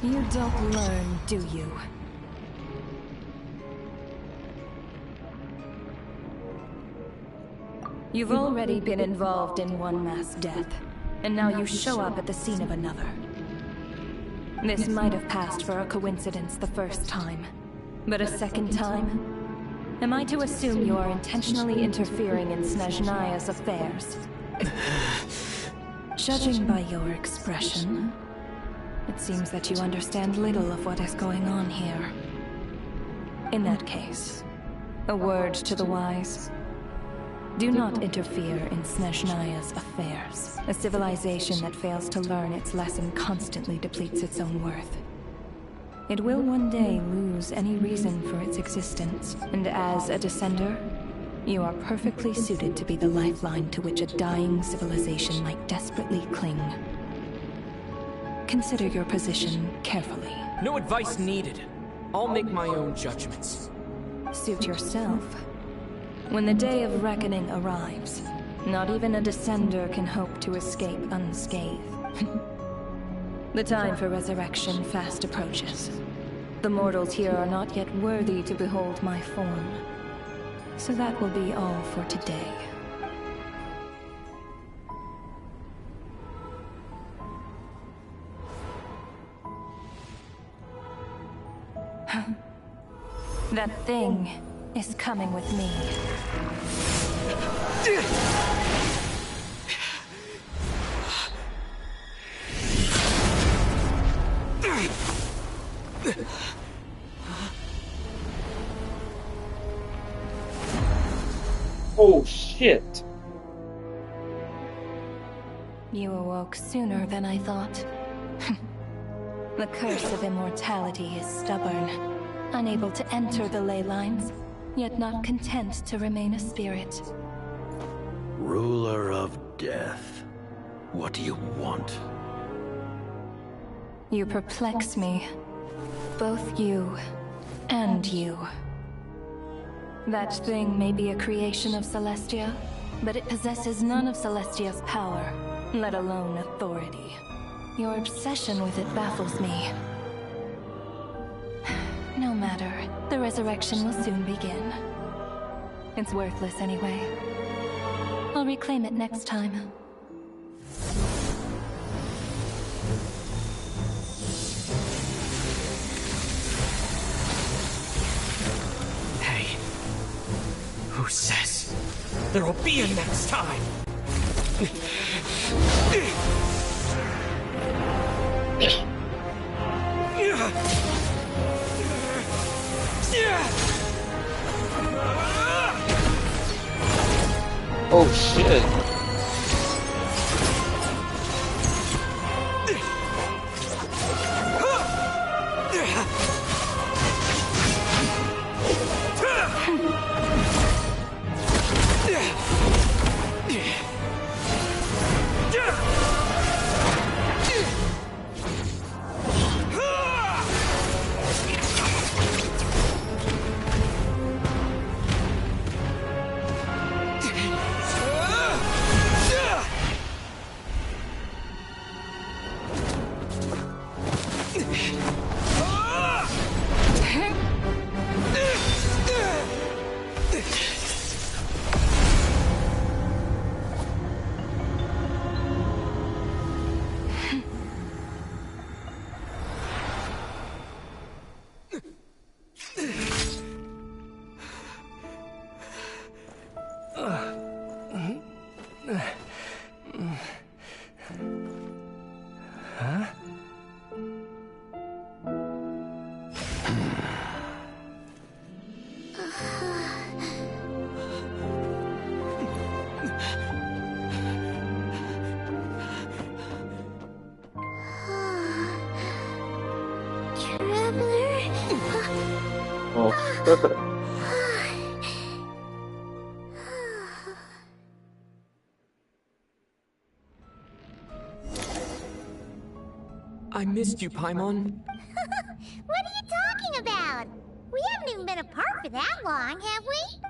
You don't learn, do you? You've already been involved in one mass death, and now you show up at the scene of another. This might have passed for a coincidence the first time, but a second time? Am I to assume you are intentionally interfering in Snezhnaya's affairs? Judging by your expression, it seems that you understand little of what is going on here. In that case, a word to the wise. Do not interfere in Snezhnaya's affairs. A civilization that fails to learn its lesson constantly depletes its own worth. It will one day lose any reason for its existence, and as a descender, you are perfectly suited to be the lifeline to which a dying civilization might desperately cling. Consider your position carefully. No advice needed. I'll make my own judgments. Suit yourself. When the day of reckoning arrives, not even a descender can hope to escape unscathed. The time for resurrection fast approaches. The mortals here are not yet worthy to behold my form. So that will be all for today. That thing is coming with me. Oh shit. You awoke sooner than I thought. The curse of immortality is stubborn, unable to enter the ley lines, yet not content to remain a spirit. Ruler of death. What do you want? You perplex me. Both you and you. That thing may be a creation of Celestia, but it possesses none of Celestia's power, let alone authority. Your obsession with it baffles me. No matter, the resurrection will soon begin. It's worthless anyway. I'll reclaim it next time. Hey, who says there will be a next time? Oh shit. I missed you, Paimon. What are you talking about? We haven't even been apart for that long, have we?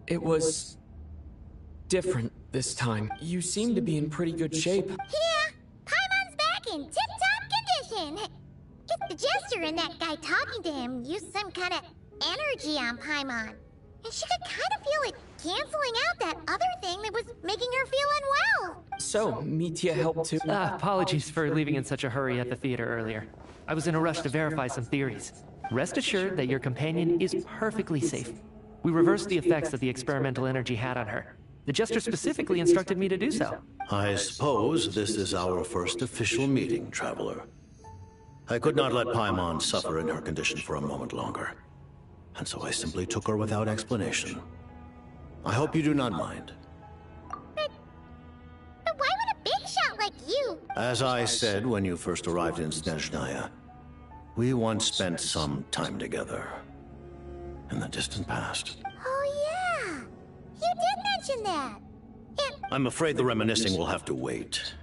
It was different this time. You seem to be in pretty good shape. Yeah, Paimon's back in tip-top condition. If the Jester and that guy talking to him used some kind of energy on Paimon, and she could kind of feel it canceling out that other thing that was making her feel unwell. So, Mitya helped to... apologies for leaving in such a hurry at the theater earlier. I was in a rush to verify some theories. Rest assured that your companion is perfectly safe. We reversed the effects that the experimental energy had on her. The Jester specifically instructed me to do so. I suppose this is our first official meeting, Traveler. I could not let Paimon suffer in her condition for a moment longer, and so I simply took her without explanation. I hope you do not mind. But why would a big shot like you? As I said when you first arrived in Snezhnaya, we once spent some time together in the distant past. Oh yeah, you did mention that. I'm afraid the reminiscing will have to wait.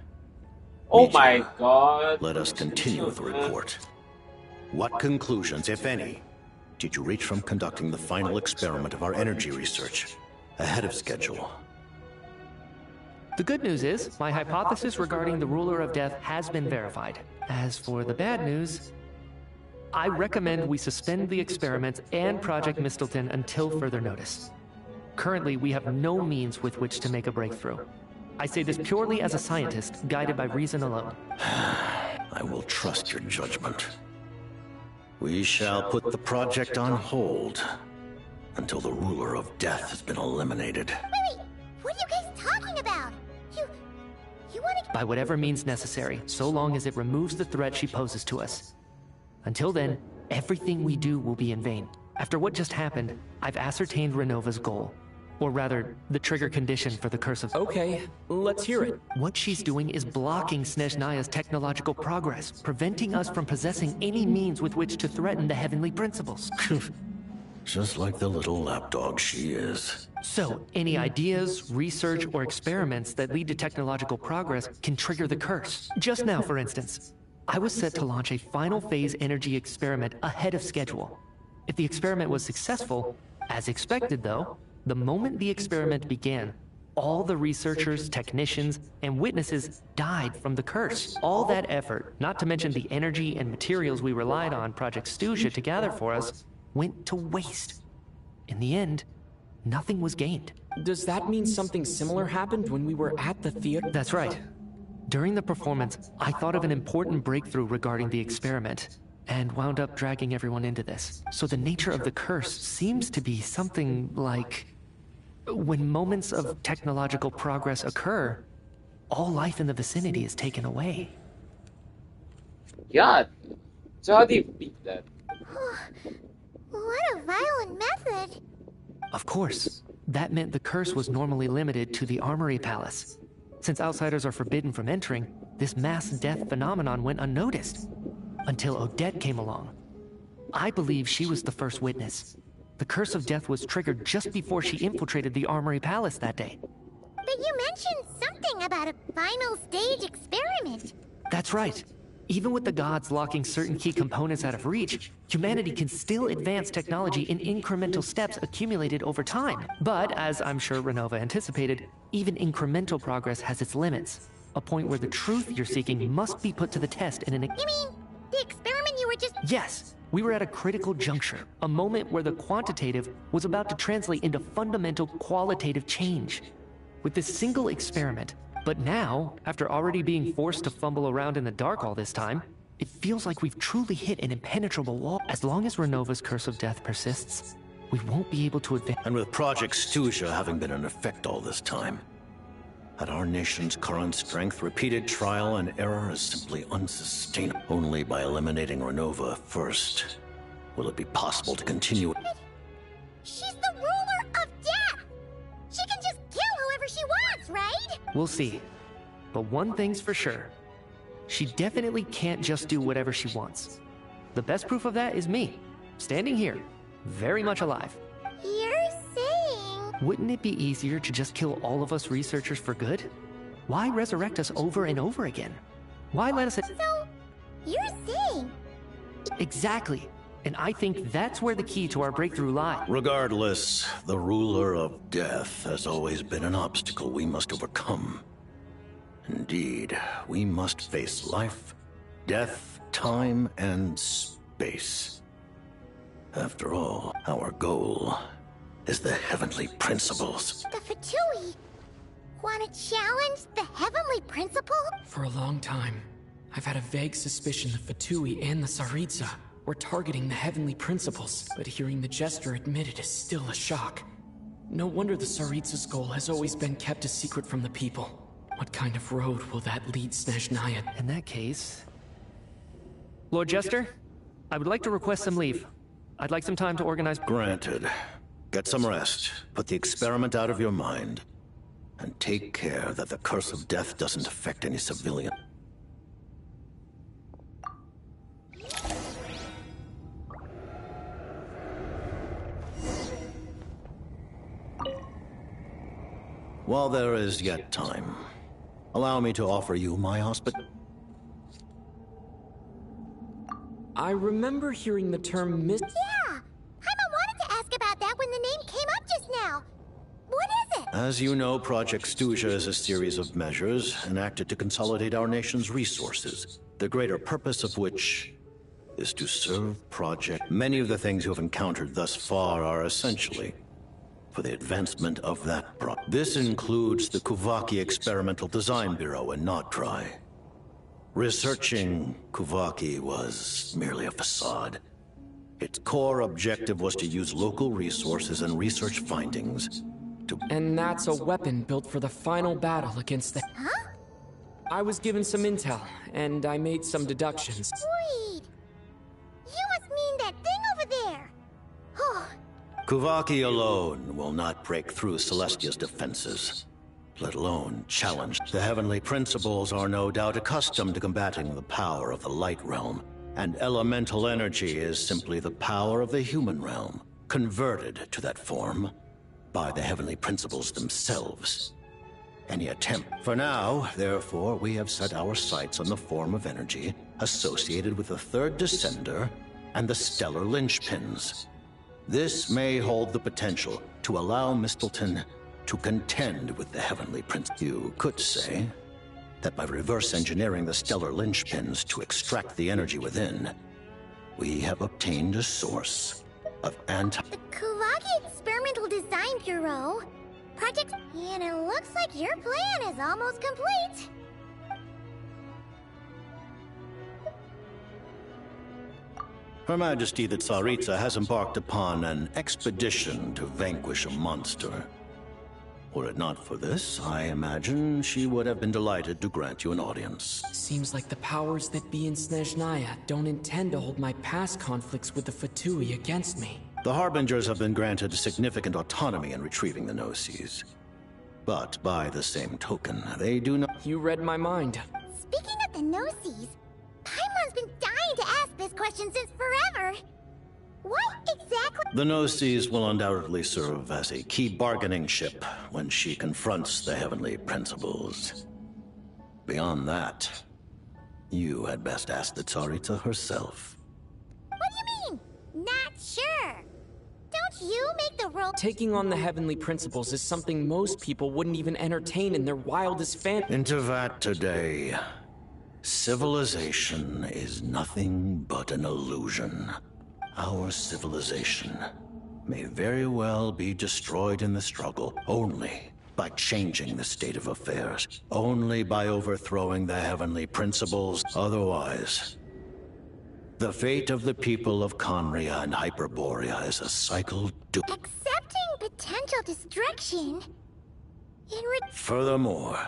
Oh my god. Let us continue with the report. What conclusions, if any, did you reach from conducting the final experiment of our energy research ahead of schedule? The good news is, my hypothesis regarding the Ruler of Death has been verified. As for the bad news, I recommend we suspend the experiments and Project Mistleton until further notice. Currently, we have no means with which to make a breakthrough. I say this purely as a scientist, guided by reason alone. I will trust your judgment. We shall put the project on hold until the Ruler of Death has been eliminated. Wait, what are you guys talking about? You want to... By whatever means necessary, so long as it removes the threat she poses to us. Until then, everything we do will be in vain. After what just happened, I've ascertained Renova's goal. Or rather, the trigger condition for the Curse of... Okay, let's hear it. What she's doing is blocking Snezhnaya's technological progress, preventing us from possessing any means with which to threaten the heavenly principles. Just like the little lapdog she is. So, any ideas, research, or experiments that lead to technological progress can trigger the curse. Just now, for instance, I was set to launch a final phase energy experiment ahead of schedule. If the experiment was successful, as expected though, the moment the experiment began, all the researchers, technicians, and witnesses died from the curse. All that effort, not to mention the energy and materials we relied on Project Stuzha to gather for us, went to waste. In the end, nothing was gained. Does that mean something similar happened when we were at the theater? That's right. During the performance, I thought of an important breakthrough regarding the experiment, and wound up dragging everyone into this. So the nature of the curse seems to be something like... when moments of technological progress occur, all life in the vicinity is taken away. God. So how do you beat that? What a violent method. Of course, that meant the curse was normally limited to the Armory Palace. Since outsiders are forbidden from entering, this mass death phenomenon went unnoticed. Until Odette came along. I believe she was the first witness. The Curse of Death was triggered just before she infiltrated the Armory Palace that day. But you mentioned something about a final stage experiment. That's right. Even with the gods locking certain key components out of reach, humanity can still advance technology in incremental steps accumulated over time. But, as I'm sure Renova anticipated, even incremental progress has its limits. A point where the truth you're seeking must be put to the test in an... You mean, the experiment you were just... Yes! We were at a critical juncture, a moment where the quantitative was about to translate into fundamental qualitative change. With this single experiment, but now, after already being forced to fumble around in the dark all this time, it feels like we've truly hit an impenetrable wall. As long as Renova's Curse of Death persists, we won't be able to advance. And with Project Stuzha having been in effect all this time, at our nation's current strength, repeated trial and error is simply unsustainable. Only by eliminating Renova first will it be possible to continue. She's the ruler of death! She can just kill whoever she wants, right? We'll see. But one thing's for sure. She definitely can't just do whatever she wants. The best proof of that is me, standing here, very much alive. You're saying... Wouldn't it be easier to just kill all of us researchers for good? Why resurrect us over and over again? Why let us... So, you're saying... Exactly. And I think that's where the key to our breakthrough lies. Regardless, the ruler of death has always been an obstacle we must overcome. Indeed, we must face life, death, time, and space. After all, our goal is the heavenly principles. The Fatui want to challenge the heavenly principle? For a long time, I've had a vague suspicion the Fatui and the Tsaritsa were targeting the heavenly principles, but hearing the Jester admit it is still a shock. No wonder the Tsaritsa's goal has always been kept a secret from the people. What kind of road will that lead Snezhnaya? In that case... Lord Jester, I would like to request some leave. I'd like some time to organize... Granted. Get some rest, put the experiment out of your mind, and take care that the curse of death doesn't affect any civilian. While there is yet time, allow me to offer you my hospitality. I remember hearing the term Yeah! Paimon wanted to ask about that when the name came up just now. What is it? As you know, Project Stuzha is a series of measures enacted to consolidate our nation's resources, the greater purpose of which is to serve Project. Many of the things you have encountered thus far are essentially for the advancement of that project. This includes the Kuvaki Experimental Design Bureau in Notdry. Researching Kuvaki was merely a facade. Its core objective was to use local resources and research findings to... And that's a weapon built for the final battle against the... Huh? I was given some intel, and I made some deductions. Wait! You must mean that thing over there! Oh. Kuvaki alone will not break through Celestia's defenses, let alone challenge. The Heavenly Principles are no doubt accustomed to combating the power of the Light Realm, and elemental energy is simply the power of the human realm, converted to that form by the Heavenly Principles themselves. Any attempt... For now, therefore, we have set our sights on the form of energy associated with the Third Descender and the Stellar Linchpins. This may hold the potential to allow Mistleton to contend with the Heavenly Prince. You could say that by reverse engineering the Stellar Linchpins to extract the energy within, we have obtained a source of The Kuvaki Experimental Design Bureau? Project... And it looks like your plan is almost complete. Her Majesty the Tsaritsa has embarked upon an expedition to vanquish a monster. Were it not for this, I imagine she would have been delighted to grant you an audience. Seems like the powers that be in Snezhnaya don't intend to hold my past conflicts with the Fatui against me. The Harbingers have been granted significant autonomy in retrieving the Gnosis. But by the same token, they do not... You read my mind. Speaking of the Gnosis, Paimon's been dying to ask this question since forever. What exactly... The Gnosis will undoubtedly serve as a key bargaining chip when she confronts the Heavenly Principles. Beyond that, you had best ask the Tsaritsa herself. What do you mean? Not sure. Don't you make the role... Taking on the Heavenly Principles is something most people wouldn't even entertain in their wildest fantasy. Into that today, civilization is nothing but an illusion. Our civilization may very well be destroyed in the struggle only by changing the state of affairs, only by overthrowing the Heavenly Principles. Otherwise, the fate of the people of Conria and Hyperborea is a cycle doomed. Accepting potential destruction? Furthermore,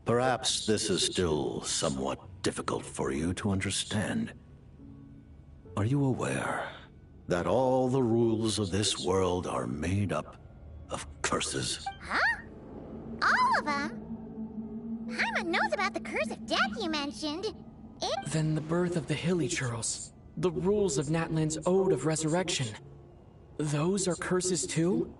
perhaps this is still somewhat difficult for you to understand. Are you aware that all the rules of this world are made up of curses? Huh? All of them? Paimon knows about the curse of death you mentioned. Then the birth of the Hilly Churls, the rules of Natlan's Ode of Resurrection. Those are curses too?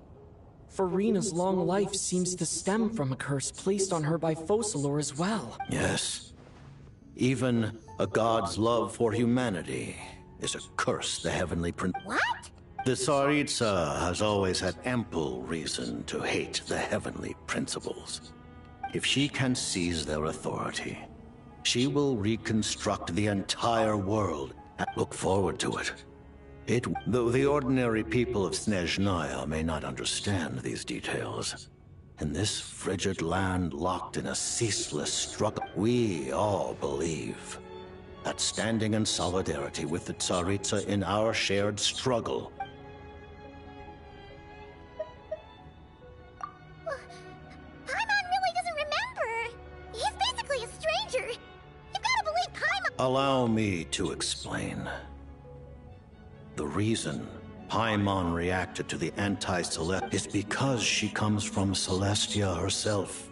Farina's long life seems to stem from a curse placed on her by Focalor as well. Yes. Even a god's love for humanity is a curse the Heavenly Prince... What? The Tsaritsa has always had ample reason to hate the Heavenly Principles. If she can seize their authority, she will reconstruct the entire world and look forward to it. Though the ordinary people of Snezhnaya may not understand these details, in this frigid land locked in a ceaseless struggle, we all believe that standing in solidarity with the Tsaritsa in our shared struggle Allow me to explain. The reason Paimon reacted to the anti-Celest is because she comes from Celestia herself.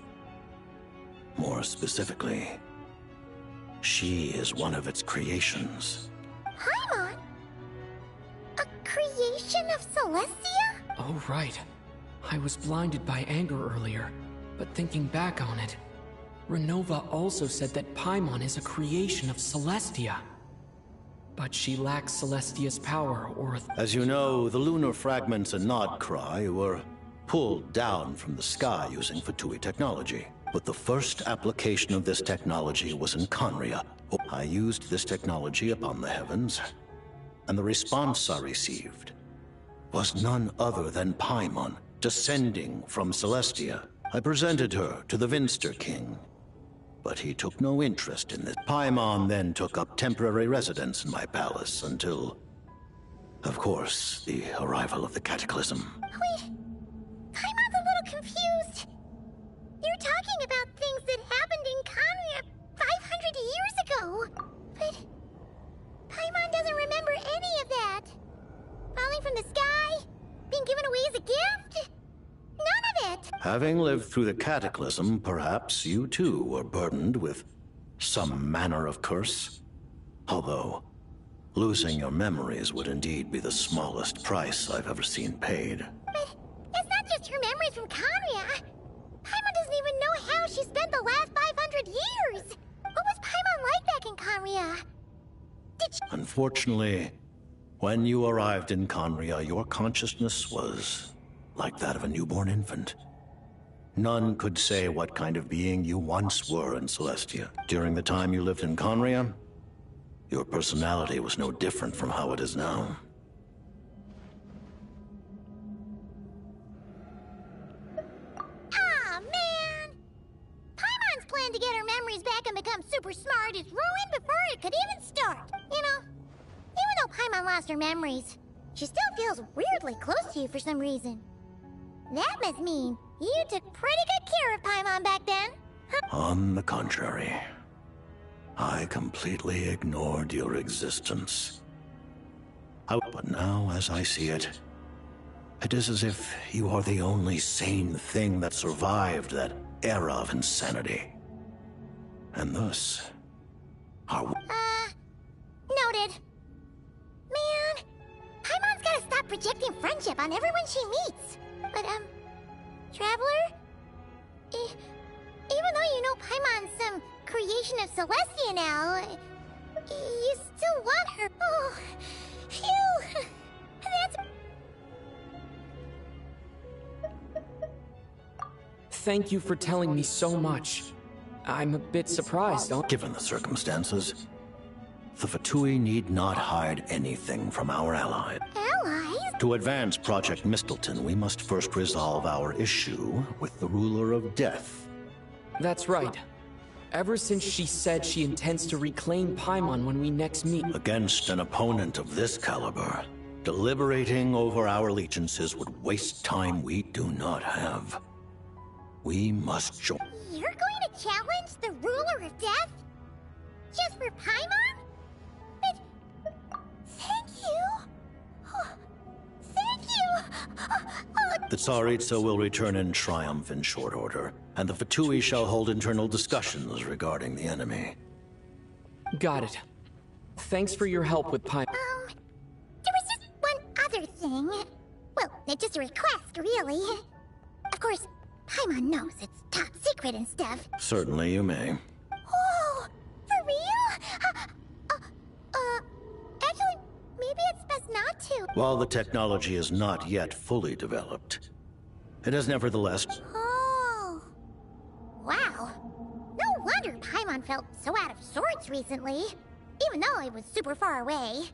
More specifically, she is one of its creations. Paimon? A creation of Celestia? Oh, right. I was blinded by anger earlier, but thinking back on it, Renova also said that Paimon is a creation of Celestia. But she lacks Celestia's power or As you know, the lunar fragments in Nodcry were pulled down from the sky using Fatui technology. But the first application of this technology was in Conria. I used this technology upon the heavens, and the response I received was none other than Paimon, descending from Celestia. I presented her to the Vinster King, but he took no interest in this. Paimon then took up temporary residence in my palace until, of course, the arrival of the Cataclysm. Wait, Paimon's a little confused. You're talking about things that happened in Conria 500 years ago. But Paimon doesn't remember any of that. Falling from the sky? Being given away as a gift? None of it! Having lived through the Cataclysm, perhaps you too were burdened with some manner of curse. Although, losing your memories would indeed be the smallest price I've ever seen paid. But it's not just her memories from Conria. Paimon doesn't even know how she spent the last 500 years! What was Paimon like back in Conria? Did she— Unfortunately, when you arrived in Conria, your consciousness was like that of a newborn infant. None could say what kind of being you once were in Celestia. During the time you lived in Conria, your personality was no different from how it is now. Aw, man! Paimon's plan to get her memories back and become super smart is ruined before it could even start. You know, even though Paimon lost her memories, she still feels weirdly close to you for some reason. That must mean you took pretty good care of Paimon back then. On the contrary, I completely ignored your existence. But now, as I see it, it is as if you are the only sane thing that survived that era of insanity. And thus, are we— Noted. Man, Paimon's gotta stop projecting friendship on everyone she meets. But, Traveler? Even though you know Paimon's some creation of Celestia now, you still want her. Oh, phew. That's— Thank you for telling me so much. I'm a bit surprised, Given the circumstances, the Fatui need not hide anything from our allies. Allies? To advance Project Mistleton, we must first resolve our issue with the Ruler of Death. That's right. Ever since she said she intends to reclaim Paimon when we next meet. Against an opponent of this caliber, deliberating over our allegiances would waste time we do not have. We must join. You're going to challenge the Ruler of Death? Just for Paimon? But— thank you. Thank you. The Tsaritsa will return in triumph in short order, and the Fatui shall hold internal discussions regarding the enemy. Got it. Thanks for your help with Paimon. There was just one other thing. Well, it's just a request, really. Of course, Paimon knows it's top secret and stuff. Certainly you may. Oh, for real? Actually, maybe it's best not to. While the technology is not yet fully developed, it has nevertheless— Oh. Wow. No wonder Paimon felt so out of sorts recently. Even though it was super far away.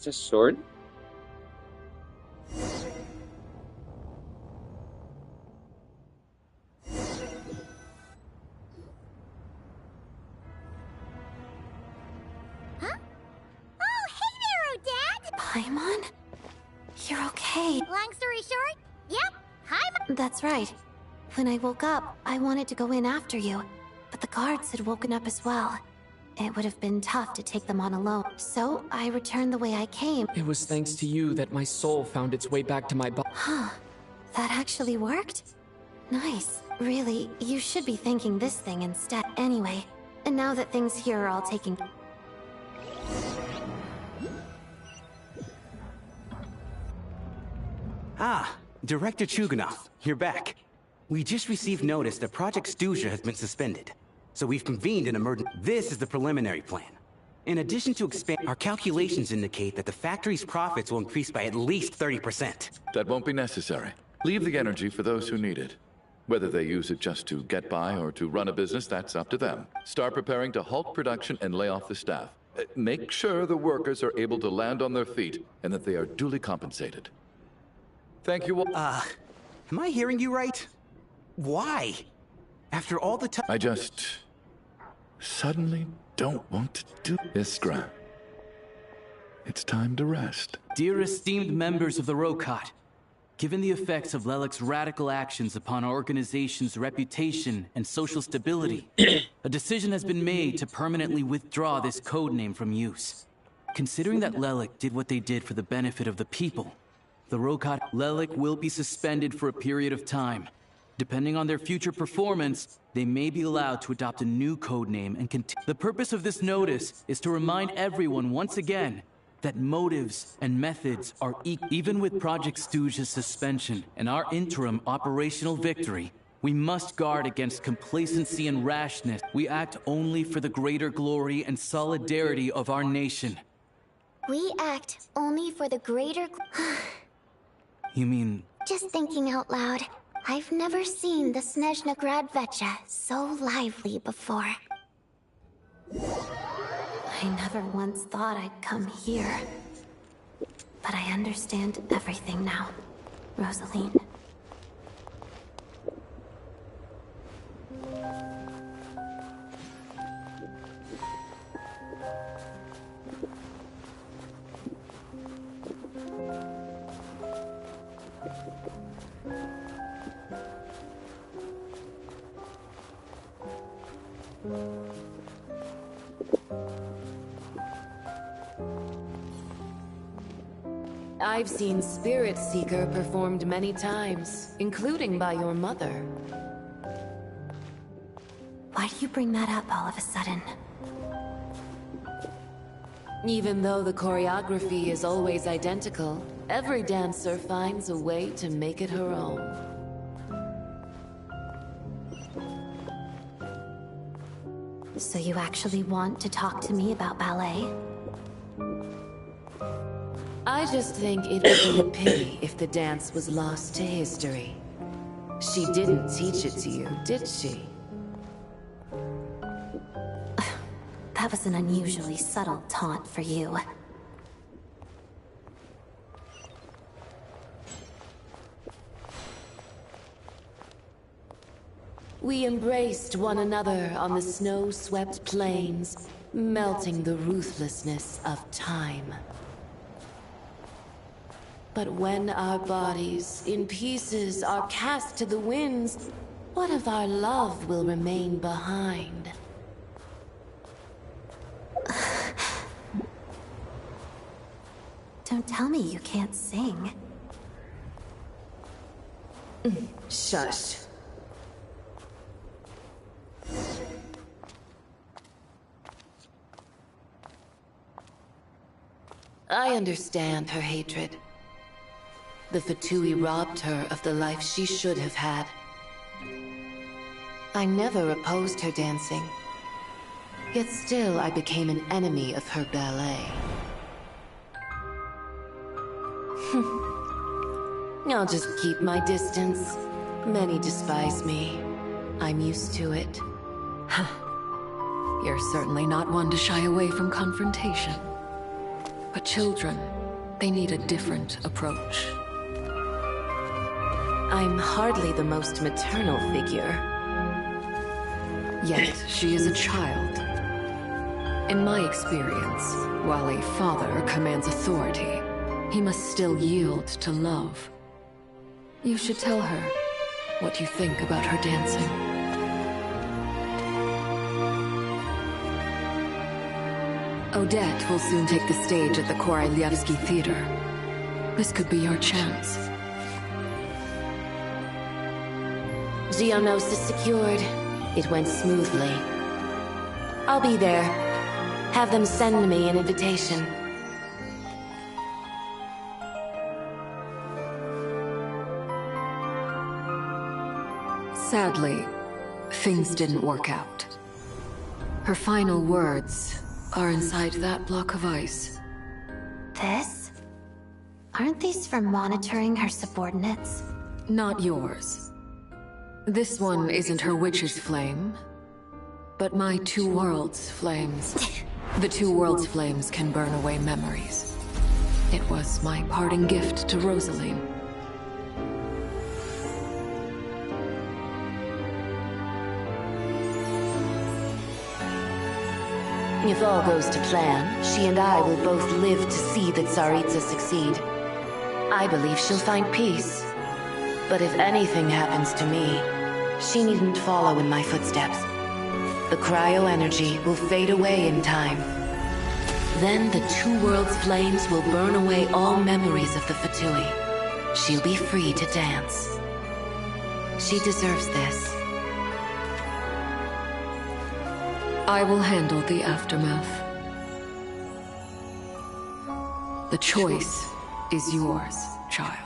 It's a sword? long story short, yep, hi. That's right. When I woke up, I wanted to go in after you, but the guards had woken up as well. It would have been tough to take them on alone, so I returned the way I came. It was thanks to you that my soul found its way back to my body. Huh. That actually worked? Nice. Really, you should be thanking this thing instead. Anyway, and now that things here are all taken... Ah, Director Chuganov, you're back. We just received notice that Project Stuzha has been suspended. So we've convened an emergency. This is the preliminary plan. In addition to our calculations indicate that the factory's profits will increase by at least 30%. That won't be necessary. Leave the energy for those who need it. Whether they use it just to get by or to run a business, that's up to them. Start preparing to halt production and lay off the staff. Make sure the workers are able to land on their feet and that they are duly compensated. Thank you all. Am I hearing you right? Why? After all the time... I just... suddenly don't want to do... Iskra. It's time to rest. Dear esteemed members of the Rokot, given the effects of Lelik's radical actions upon our organization's reputation and social stability, a decision has been made to permanently withdraw this codename from use. Considering that Lelik did what they did for the benefit of the people, the Rokot Lelik will be suspended for a period of time. Depending on their future performance, they may be allowed to adopt a new codename and continue. The purpose of this notice is to remind everyone once again that motives and methods are equal. Even with Project Stuzha's suspension and our interim operational victory, we must guard against complacency and rashness. We act only for the greater glory and solidarity of our nation. We act only for the greater... You mean... Just thinking out loud. I've never seen the Snezhnaya so lively before. I never once thought I'd come here. But I understand everything now, Rosaline. I've seen Spirit Seeker performed many times, including by your mother. Why do you bring that up all of a sudden? Even though the choreography is always identical, every dancer finds a way to make it her own. So you actually want to talk to me about ballet? I just think it would be a pity if the dance was lost to history. She didn't teach it to you, did she? That was an unusually subtle taunt for you. We embraced one another on the snow-swept plains, melting the ruthlessness of time. But when our bodies, in pieces, are cast to the winds, what of our love will remain behind? Don't tell me you can't sing. Shush. I understand her hatred. The Fatui robbed her of the life she should have had. I never opposed her dancing. Yet still I became an enemy of her ballet. I'll just keep my distance. Many despise me. I'm used to it. You're certainly not one to shy away from confrontation. But children, they need a different approach. I'm hardly the most maternal figure. Yet, she is a child. In my experience, while a father commands authority, he must still yield to love. You should tell her what you think about her dancing. Odette will soon take the stage at the Koralyevsky Theater. This could be your chance. Geonosis secured. It went smoothly. I'll be there. Have them send me an invitation. Sadly, things didn't work out. Her final words are inside that block of ice. This? Aren't these for monitoring her subordinates? Not yours. This one isn't her witch's flame, but my two worlds' flames. The two worlds' flames can burn away memories. It was my parting gift to Rosaline. If all goes to plan, she and I will both live to see the Tsaritsa succeed. I believe she'll find peace. But if anything happens to me, she needn't follow in my footsteps. The cryo-energy will fade away in time. Then the two worlds' flames will burn away all memories of the Fatui. She'll be free to dance. She deserves this. I will handle the aftermath. The choice is yours, child.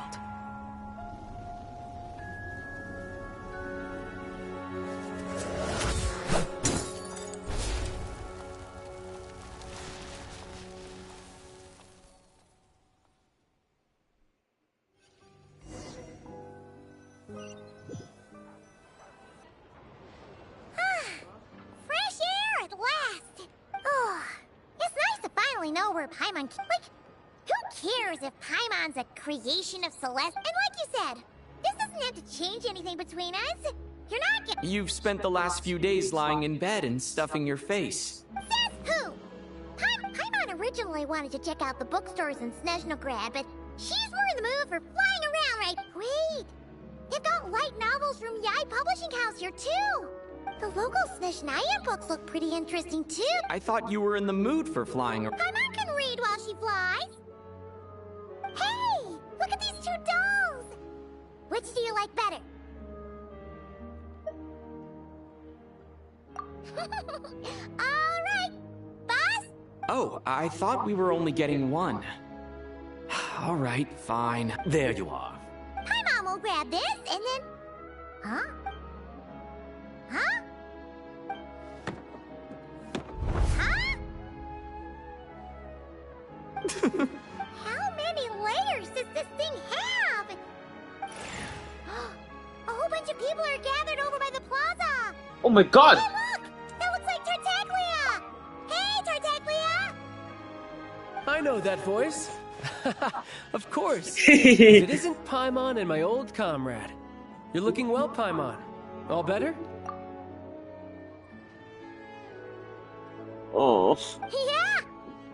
Fresh air at last! Oh, it's nice to finally know where Paimon... Like, who cares if Paimon's a creation of Celeste? And like you said, this doesn't have to change anything between us. You're not getting... You've spent the last few days lying in bed and stuffing your face. Says who? Paimon originally wanted to check out the bookstores in Snezhnaya, but she's more in the mood for flying around, right? Wait! They've got light novels from Yieeee Publishing House here, too! The local snezhnaya books look pretty interesting, too! I thought you were in the mood for flying around. Paimon can read while she flies! Hey! Look at these two dolls! Which do you like better? Alright! Boss? Oh, I thought we were only getting one. All right, fine. There you are. Paimon will grab this, and then... Huh? Huh? Huh? How many layers does this thing have? A whole bunch of people are gathered over by the plaza! Oh my god! Hey, look! That looks like Tartaglia! Hey, Tartaglia! I know that voice. Of course. If it isn't Paimon and my old comrade. You're looking well, Paimon. All better? Oh. Yeah!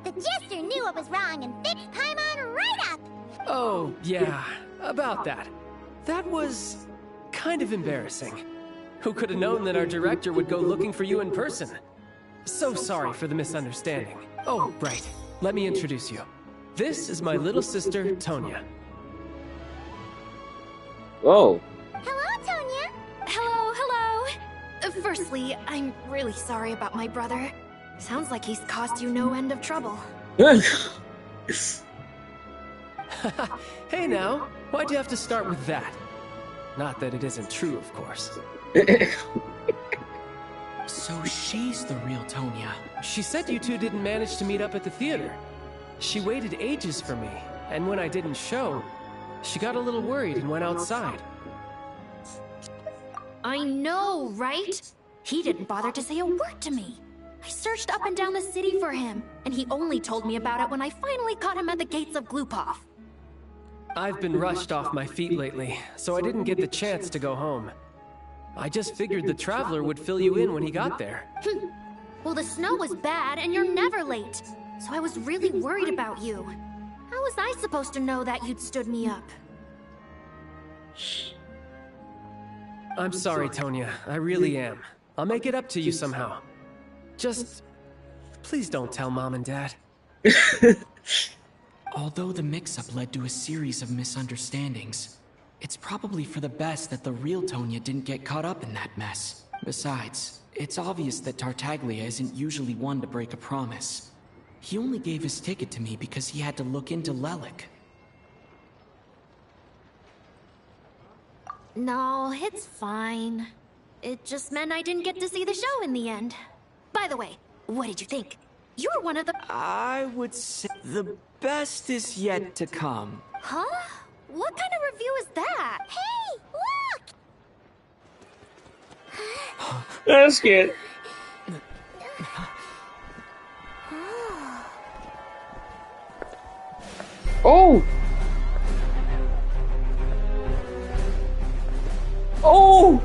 The jester knew what was wrong and fixed Paimon right up! Oh, yeah. About that. That was... kind of embarrassing. Who could have known that our director would go looking for you in person? So sorry for the misunderstanding. Oh, right. Let me introduce you. This is my little sister, Tonya. Whoa. Hello, Tonya! Hello, hello! Firstly, I'm really sorry about my brother. Sounds like he's caused you no end of trouble. Hey now, why'd you have to start with that? Not that it isn't true, of course. So she's the real Tonya. She said you two didn't manage to meet up at the theater. She waited ages for me, and when I didn't show, she got a little worried and went outside. I know, right? He didn't bother to say a word to me. I searched up and down the city for him, and he only told me about it when I finally caught him at the gates of Glupov. I've been rushed off my feet lately, so I didn't get the chance to go home. I just figured the Traveler would fill you in when he got there. Well, the snow was bad, and you're never late, so I was really worried about you. How was I supposed to know that you'd stood me up? I'm sorry, Tonya. I really am. I'll make it up to you somehow. Just... please don't tell Mom and Dad. Although the mix-up led to a series of misunderstandings, it's probably for the best that the real Tonya didn't get caught up in that mess. Besides, it's obvious that Tartaglia isn't usually one to break a promise. He only gave his ticket to me because he had to look into Lelik. No, it's fine. It just meant I didn't get to see the show in the end. By the way, what did you think? You were one of the... I would say the best is yet to come. Huh? What kind of review is that? Hey, look! That's good. Oh! Oh!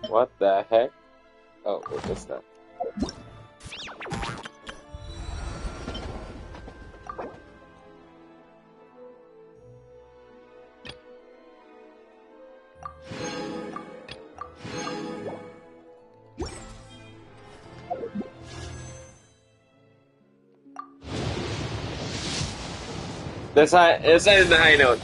What the heck? Oh, what's that? That's high. That's not the high note.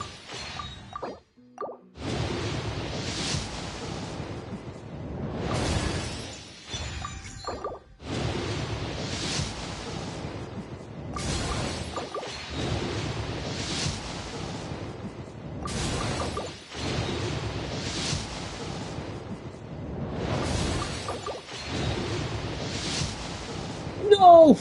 No.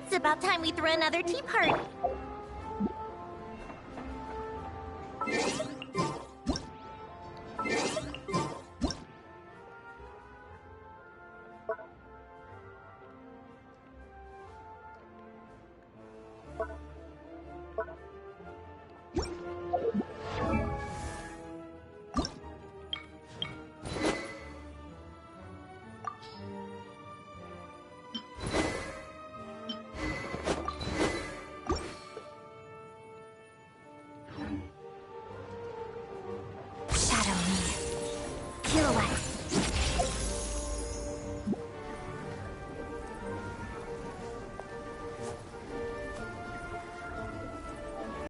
It's about time we threw another tea party.